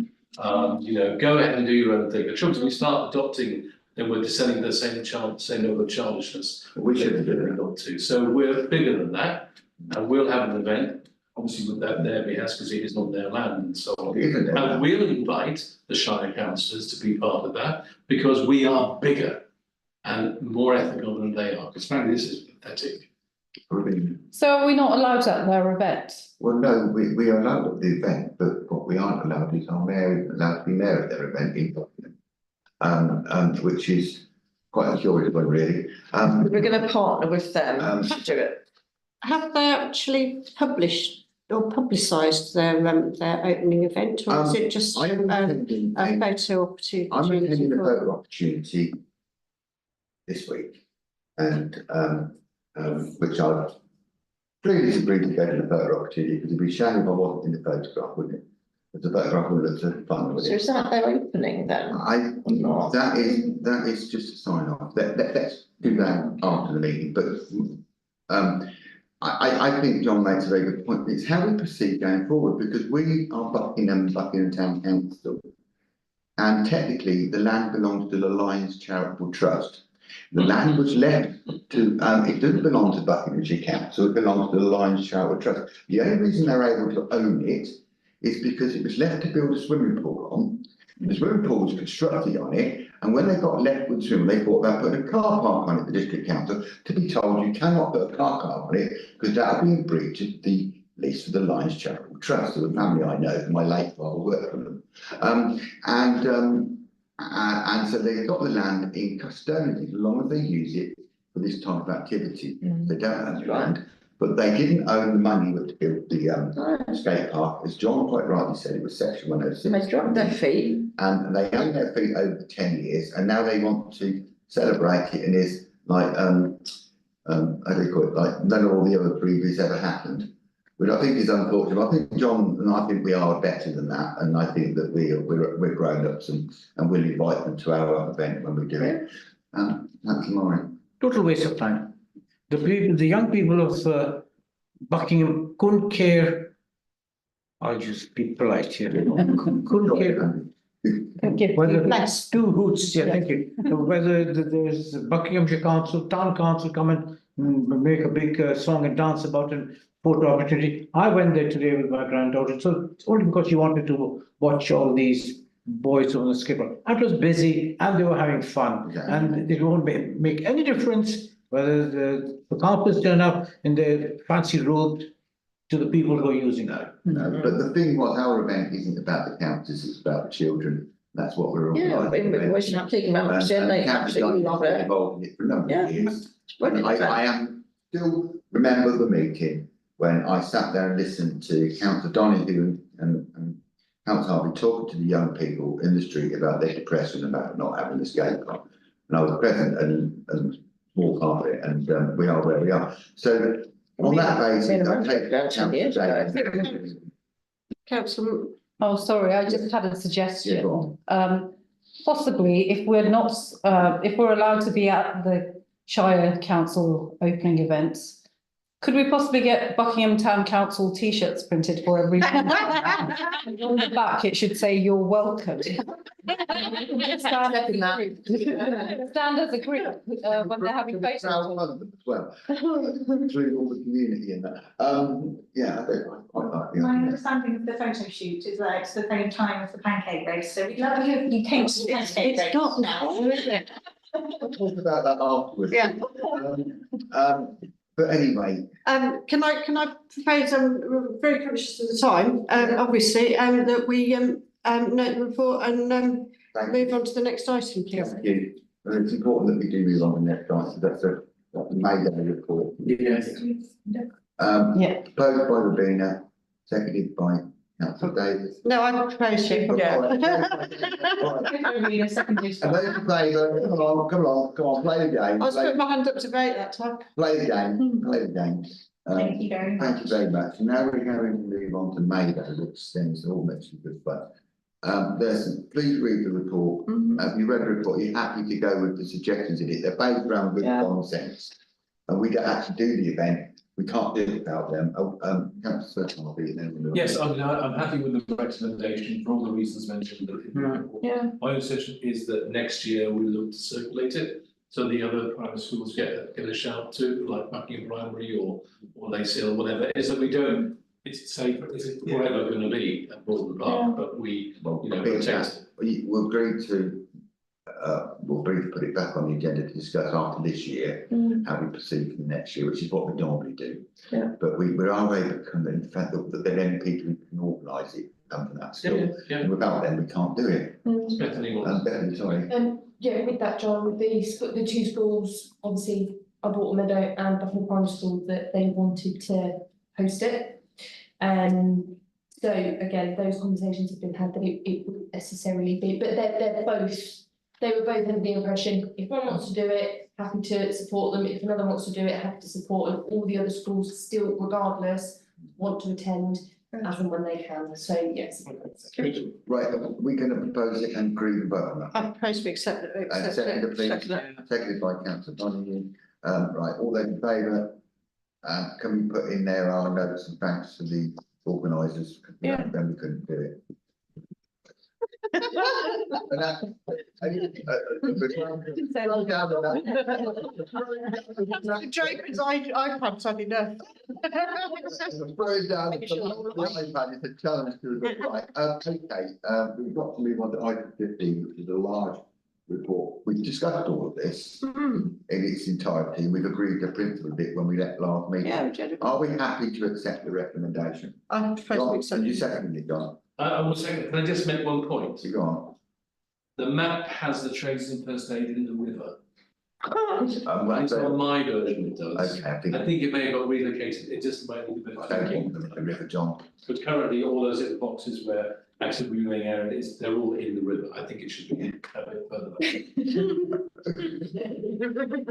You know, go ahead and do your own thing. The trouble is we start adopting, then we're descending the same level of childishness. We shouldn't do We're that. not to. So we're bigger than that, and we'll have an event, obviously with that their behest, because it is on their land and so on. It isn't their land. And we'll invite the Shire councillors to be part of that, because we are bigger and more ethical than they are, because frankly, this is pathetic. So are we not allowed at their event? Well, no, we are allowed at the event, but what we aren't allowed is our mayor isn't allowed to be mayor at their event in Buckigham. Which is quite a curious one, really. We're going to partner with them to do it. Have they actually published or publicised their opening event, or is it just a photo opportunity? I'm attending a photo opportunity this week, and which I've clearly agreed to go to the photo opportunity, because it'd be a shame if I wasn't in the photograph, wouldn't it? But the photograph would look so fun, wouldn't So it? is that their opening then? Not. That is just a sign off. Let's do that after the meeting, but I think John makes a very good point. It's how we proceed going forward, because we are Buckingham Town Council, and technically the land belongs to the Lions Charitable Trust. The land was left to, it doesn't belong to Buckinghamshire Council, it belongs to the Lions Charitable Trust. The only reason they're able to own it is because it was left to build a swimming pool on. The swimming pool was constructed on it, and when they got left with swimming, they thought about putting a car park on it, the district council, to be told you cannot put a car park on it, because that would be in breach of the lease for the Lions Charitable Trust, so the family I know, my late father worked for them. And so they got the land in custody as long as they use it for this type of activity. They don't own the land, but they didn't own the money to build the skate park. As John quite rightly said, it was Section 106. They dropped their feet. And they owned their feet over 10 years, and now they want to celebrate it, and is like, how do you call it, like none of all the other previous ever happened. Which I think is unfortunate. I think John and I think we are better than that, and I think that we're grown-ups and we'll invite them to our event when we do it. That's Lauren. Total waste of time. The young people of Buckingham couldn't care. I'll just be polite here. Couldn't care. Whether two hoots, yeah, thank you. Whether there's Buckinghamshire Council, Town Council come and make a big song and dance about it. Photo opportunity. I went there today with my granddaughter, so it's only because she wanted to watch all these boys on the skipper. I was busy and they were having fun, and it won't make any difference whether the councils turn up in their fancy robes to the people who are using that. No, but the thing was, our event isn't about the councils, it's about the children. That's what we're all. Yeah, I've been with Western Taking members, and they absolutely love it. Involved in it for a number of years. I am still remember the meeting when I sat there and listened to Councillor Donahue and Councillor Harvey talking to the young people in the street about their depression about not having a skate park. And I was present and walked part of it, and we are where we are. So on that basis, I take Councillor. Oh, sorry, I just had a suggestion. Possibly if we're not, if we're allowed to be at the Shire Council opening events, Could we possibly get Buckingham Town Council t-shirts printed for every? And on the back, it should say "You're welcome." Stand as a group when they're having photos. As well, including all the community in that. Yeah, I quite like the My idea. understanding of the photo shoot is that it's the same time as the Pancake Race, so we'd love you if you came to the Pancake Race. It's not now, is it? We'll talk about that afterwards. Yeah. But anyway, can I propose, we're very conscious of the time, obviously, that we, note the report and, thank move on to the next item, please. you. It's important that we do move on to the next item. That's the May Day report. Yes. Yeah. Proposed by Rabina, seconded by Councillor Davis. No, I proposed it. Yeah. Yeah. And those in favour, come on, play the game. I was putting my hand up to vote that time. Play the game, play the game. Thank you very much. Thank you very much. And now we're going to move on to May Day, which sends all mentioned good fun. Please read the report. Have you read the report? You're happy to go with the suggestions in it. They're based around good common sense. And we don't actually do the event. We can't do it without them. Councillor Harvey, then. Yes, I'm happy with the recommendation for all the reasons mentioned in the report. Yeah. My own suggestion is that next year we look to circulate it, so the other primary schools get a shout too, like Buckigham Primary or Lace Hill, whatever it is, that we don't, it's safe, it's forever going to be at Broadwood Park, but we, protect. We'll agree to, we'll agree to put it back on the agenda to discuss after this year, how we proceed for the next year, which is what we normally do. Yeah. But we are able to come in, the fact that there are then people who can organise it, come from that school. And without them, we can't do it. Bethany, sorry. Yeah, with that, John, with the two schools, obviously, Broughton Meadow and Buckingham Primary School, that they wanted to host it. So again, those conversations have been had that it wouldn't necessarily be, but they were both under the impression, if one wants to do it, happy to support them. If another wants to do it, happy to support, and all the other schools still, regardless, want to attend as and when they can. So yes. Right, we're going to propose it and agree to vote on that. I propose we accept it. Seconded, please. Seconded by Councillor Donoghue. Right, all those in favour, can we put in there our notes and thanks to the organisers? Yeah. Then we couldn't do it. The joke is iPad's had enough. Throwing down the iPad is a challenge to it. Right, okay, we've got to move on to item 15, which is a large report. We've discussed all of this in its entirety. We've agreed to principle of it when we left last meeting. Yeah, are we happy to accept the recommendation? I propose we accept And you it. seconded it, John? I will say, can I just make one point? You go on. The map has the traces and first aid in the river. It's Okay, on my version it does. I think I think it may have got relocated, it just might need a bit I of don't thinking. want them in the river, John. But currently, all those little boxes where active viewing area is, they're all in the river. I think it should be a bit further back.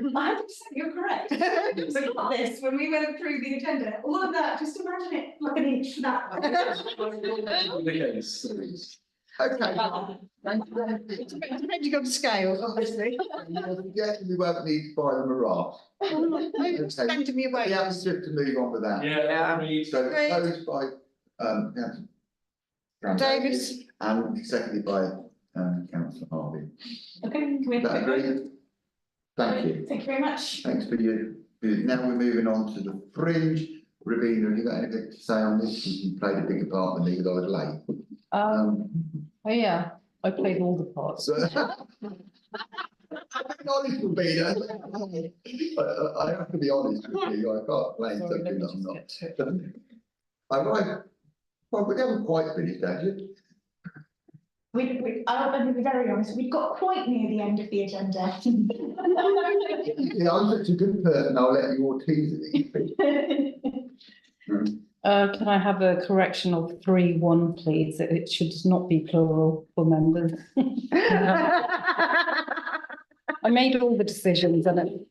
100%, you're correct. We got this when we went through the agenda. All of that, just imagine it like an inch that way. The case. Okay. Depending on scale, obviously. Yes, we won't need to buy them a raft. Send me away. Yeah, just to move on with that. Yeah. Agreed. So proposed by Councillor Davis. and seconded by Councillor Harvey. Okay, can we Is that have a vote? agreed? Thank you. Thank you very much. Thanks for you. Now we're moving on to the Fringe. Ravina, have you got anything to say on this? Because you played a bigger part than me because I was late. Oh yeah, I played all the parts. So, I'm honest with Ravina. I have to be honest with you. I can't play Sorry, let something me that I'm just not. get to it. Well, we haven't quite finished, have you? I'm going to be very honest, we've got quite near the end of the agenda. Yeah, I'm such a good person, I'll let you all tease it. Can I have a correction of 3-1, please? It should not be plural for members. I made all the decisions and it.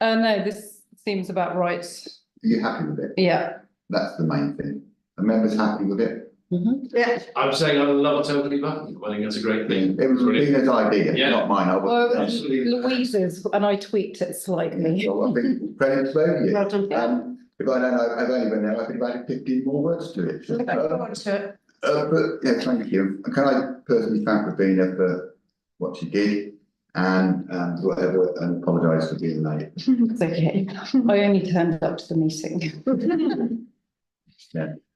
No, this seems about right. Are you happy with it? Yeah. That's the main thing. Are members happy with it? Yeah. I'm saying I love Totally Buckingham. I think that's a great thing. It was Rina's idea, Yeah. not mine. I Well, wasn't. Absolutely. Louise's, and I tweaked it slightly. Well, I think credit to both of you. Well done. If I don't know, I've only been there, I could have added 15 more words to it. Look forward to it. But yeah, thank you. Can I personally thank Ravina for what she did and whatever, and apologise for being late. It's okay. I only turned up to the meeting.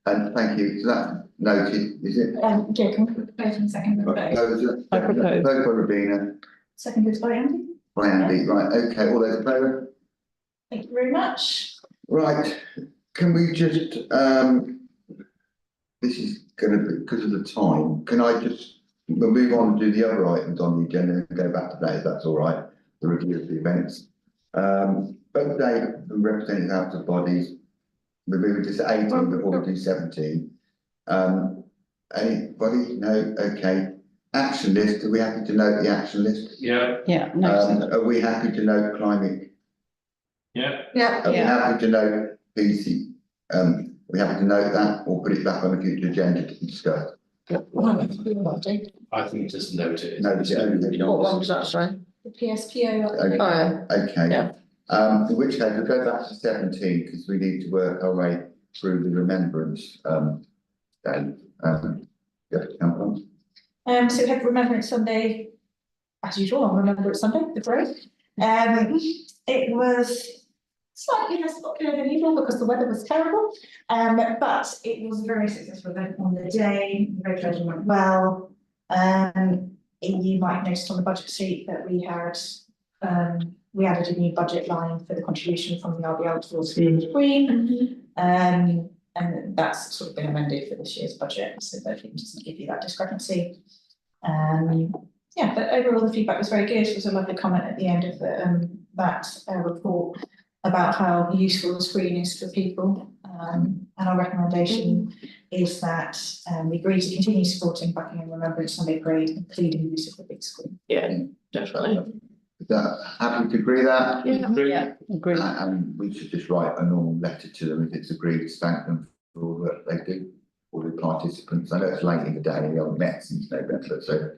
And thank you. So that noted, is it? Yeah, can we put both in second? Right, Vote. those I propose. Both by Ravina, Seconded by Andy. by Andy, right, okay, all those in favour? Thank you very much. Right, can we just, this is gonna be, because of the time, can I just, we'll move on and do the other items on the agenda and go back to that, if that's all right, the review of the events. Update from representing out of bodies, we're moving to 18 before we do 17. Anybody? No, okay. Action list, are we happy to note the action list? Yeah, Yeah, no. Are we happy to note climate? yeah. Yeah. Are we happy to note PC? Are we happy to note that or put it back on the future agenda to discuss? I think just note it. Note it only. What one was that, sorry? The PSPO. Okay. Oh, Okay. Yeah. In which case we'll go back to 17 because we need to work our way through the remembrance day. Yeah, come on. So we had Remembrance Sunday, as usual, on Remembrance Sunday, the parade. It was slightly less popular than usual because the weather was terrible. But it was a very successful event on the day, the registration went well. You might notice on the budget sheet that we added a new budget line for the contribution from the RBL towards Food Green. And that's sort of been amended for this year's budget, so that it doesn't give you that discrepancy. Yeah, but overall the feedback was very good. There was a lovely comment at the end of that report about how useful the screen is for people. And our recommendation is that we agree to continue supporting Buckingham Remembrance Sunday Parade, including the use of the big screen. Yeah, definitely. Is that happy to agree that? Yeah, agree. And we should just write a normal letter to them if it's agreed to thank them for all that they do, all the participants. I know it's late in the day, we haven't met since November, so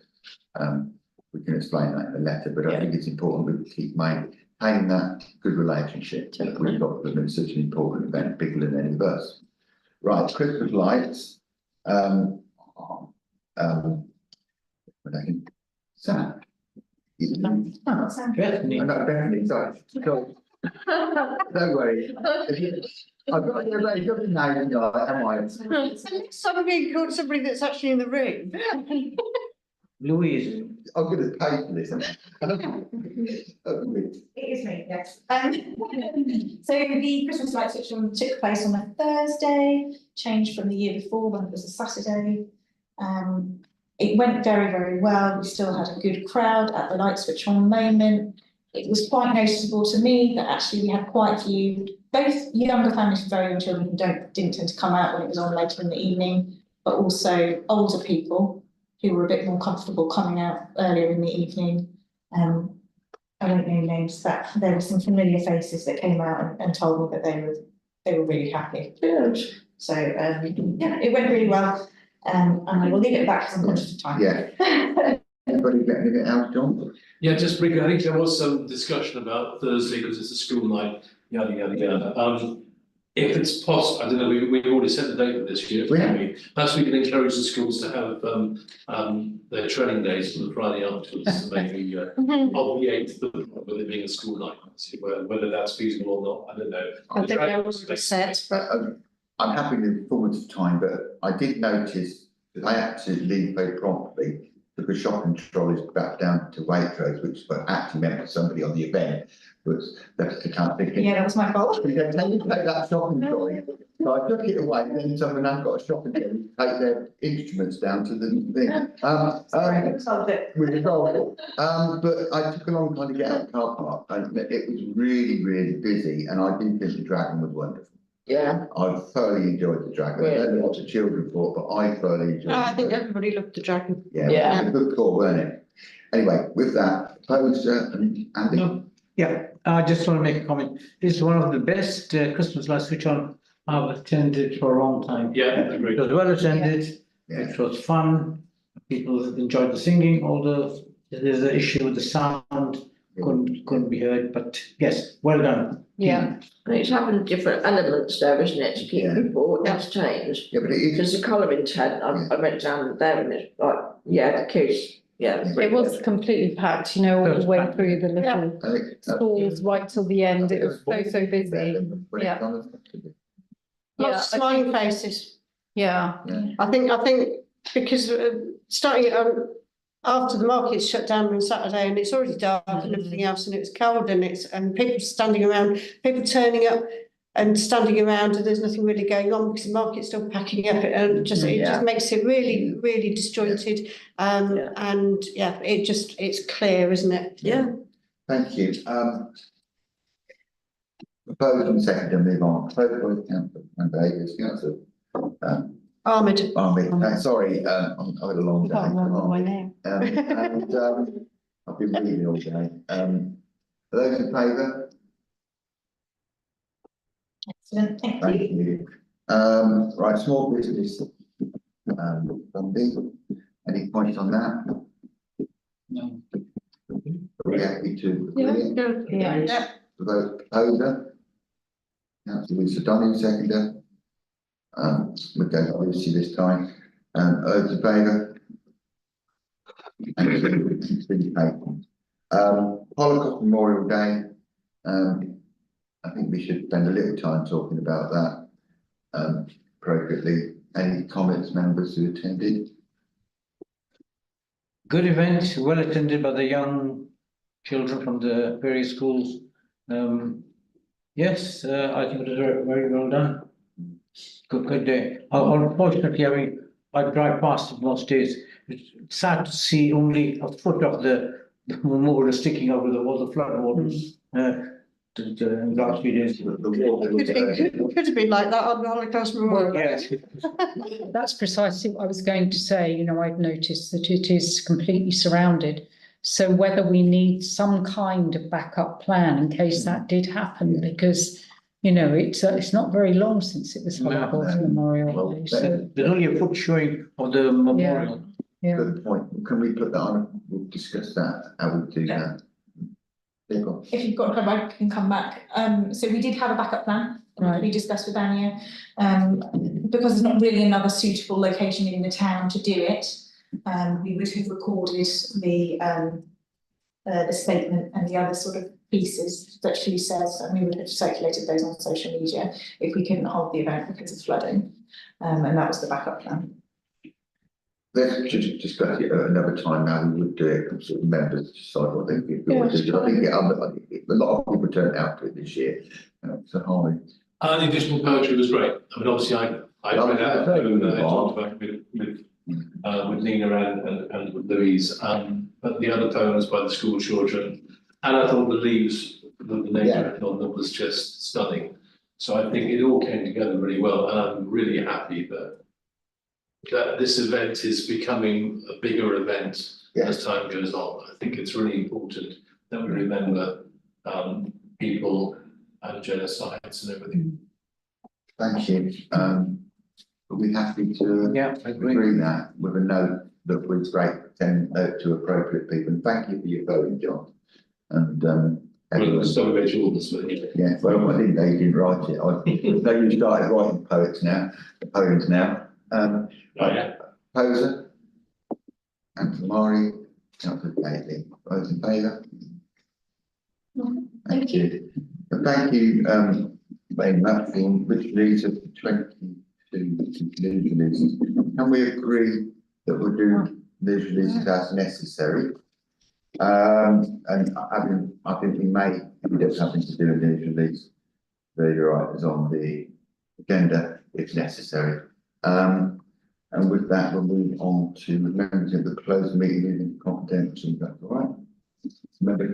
we can explain that in the letter, but I think it's important we keep maintaining that good relationship that we've got with them in such an important event, bigger than any of us. Right, Christmas lights. Sam. Oh, not Sam. Bethany. I'm not definitely sorry. Cool. Don't worry. I've got your name, am I? somebody called somebody that's actually in the room. Louise. I'm gonna pay for this. It is me, yes. So the Christmas light switch took place on a Thursday, changed from the year before when it was a Saturday. It went very, very well. We still had a good crowd at the light switch on moment. It was quite noticeable to me that actually we had quite a few, both younger families with very young children who didn't tend to come out when it was on later in the evening, but also older people who were a bit more comfortable coming out earlier in the evening. I don't know names, but there were some familiar faces that came out and told me that they were really happy. Good. So yeah, it went really well. And I will leave it back because I'm conscious of time. Yeah. Anybody get anything else, John? Yeah, just briefly, I think there was some discussion about Thursday because it's a school night, yada, yada, yada. If it's possible, I don't know, we already set the date for this year. Perhaps we can encourage the schools to have their training days on the Friday afterwards, to maybe obviate with it being a school night. Whether that's feasible or not, I don't know. I think that was set, but I'm happy to move forward to time, but I did notice that I had to leave very promptly because shopping trolleys back down to Waitrose, which actually meant that somebody on the event was left to count thinking. Yeah, that was my fault. Can you take that shopping trolley? So I took it away, and then someone had got a shopping trolley to take their instruments down to the thing. Sorry, we resolved it. We resolved it. But I took a long time to get out of the car park, and it was really, really busy, and I didn't think the Dragon was wonderful. yeah. I thoroughly enjoyed the Dragon. I don't know what the children thought, but I thoroughly enjoyed it. I think everybody loved the Dragon. Yeah, it was a good call, wasn't it? Anyway, with that, opposed, and Andy? Yeah, I just want to make a comment. It's one of the best Christmas lights switch on I've attended for a long time. Yeah, agreed. It was well attended, Yeah. it was fun, people enjoyed the singing, although there's an issue with the sound, couldn't be heard, but yes, well done. Yeah, And it's having different elements there, isn't it, to keep Yeah. people entertained? Yeah, but it is, Because the colouring tent, I went down there and it's like, yeah, the kids, yeah. it was completely packed, you know, all the way through the little I think. stalls right till the end. It was so busy. Yeah. Lots of smiling faces. Yeah. I think because starting after the market's shut down on Saturday and it's already dark and everything else and it's cold and people standing around, people turning up and standing around and there's nothing really going on because the market's still packing up and it just makes it really disjointed. And yeah, it's clear, isn't it? Yeah. Thank you. Proposed and seconded, and move on. Proposed by Councillor Davis, Councillor Ahmed. Sorry, I've had a long day. Can't remember my name. I've been reading all day. Those in favour? Excellent, thank you. Thank you. Right, small business funding. Any points on that? No. Are we happy to? Yeah. Vote proposer. Councillor Lisa Dunning, seconder. We'll go to Lucy this time. Those in favour? Holocaust Memorial Day. I think we should spend a little time talking about that appropriately. Any comments, members who attended? Good event, well attended by the young children from the various schools. Yes, I think it was very well done. Good day. Unfortunately, I drive past it most days. It's sad to see only a foot of the memorial sticking over all the flood waters. The last few days. It could have been like that on the Holocaust Memorial. Yes. That's precisely what I was going to say. You know, I've noticed that it is completely surrounded. So whether we need some kind of backup plan in case that did happen, because, you know, it's not very long since it was Holocaust Memorial Day. So there's only a foot showing of the memorial. Yeah. Good point. Can we put that on? We'll discuss that. How we do that. If you've got, I can come back. So we did have a backup plan, Right. we discussed with Anya. Because there's not really another suitable location in the town to do it. We would have recorded the statement and the other sort of pieces that she says, and we would have circulated those on social media if we couldn't hold the event because of flooding. And that was the backup plan. Let's just discuss it at another time. Now we would do it. Sort of members decide what they think. I think a lot of people turned out to it this year. So Harvey. The additional poetry was great. I mean, obviously, I read out and I talked about it with Nina and with Louise, but the other poems by the school children, and I thought the leaves, the nature on them was just stunning. So I think it all came together really well, and I'm really happy that this event is becoming a bigger event as time goes on. I think it's really important that we remember people and genocides and everything. Thank you. Are we happy to agree that with a note that was great, send note to appropriate people? And thank you for your voting, John. And So we made all this, yeah, well, I didn't know you didn't write it. I know you started writing poems now. Poser, Councillor Murray, Councillor Gately, those in favour? Thank you. And thank you very much for which leads us to 22 news releases. Can we agree that we'll do news releases as necessary? And I think we may end up having to do a news release video items on the agenda if necessary. And with that, we'll move on to members of the closed meeting in confidential. That's all right. Member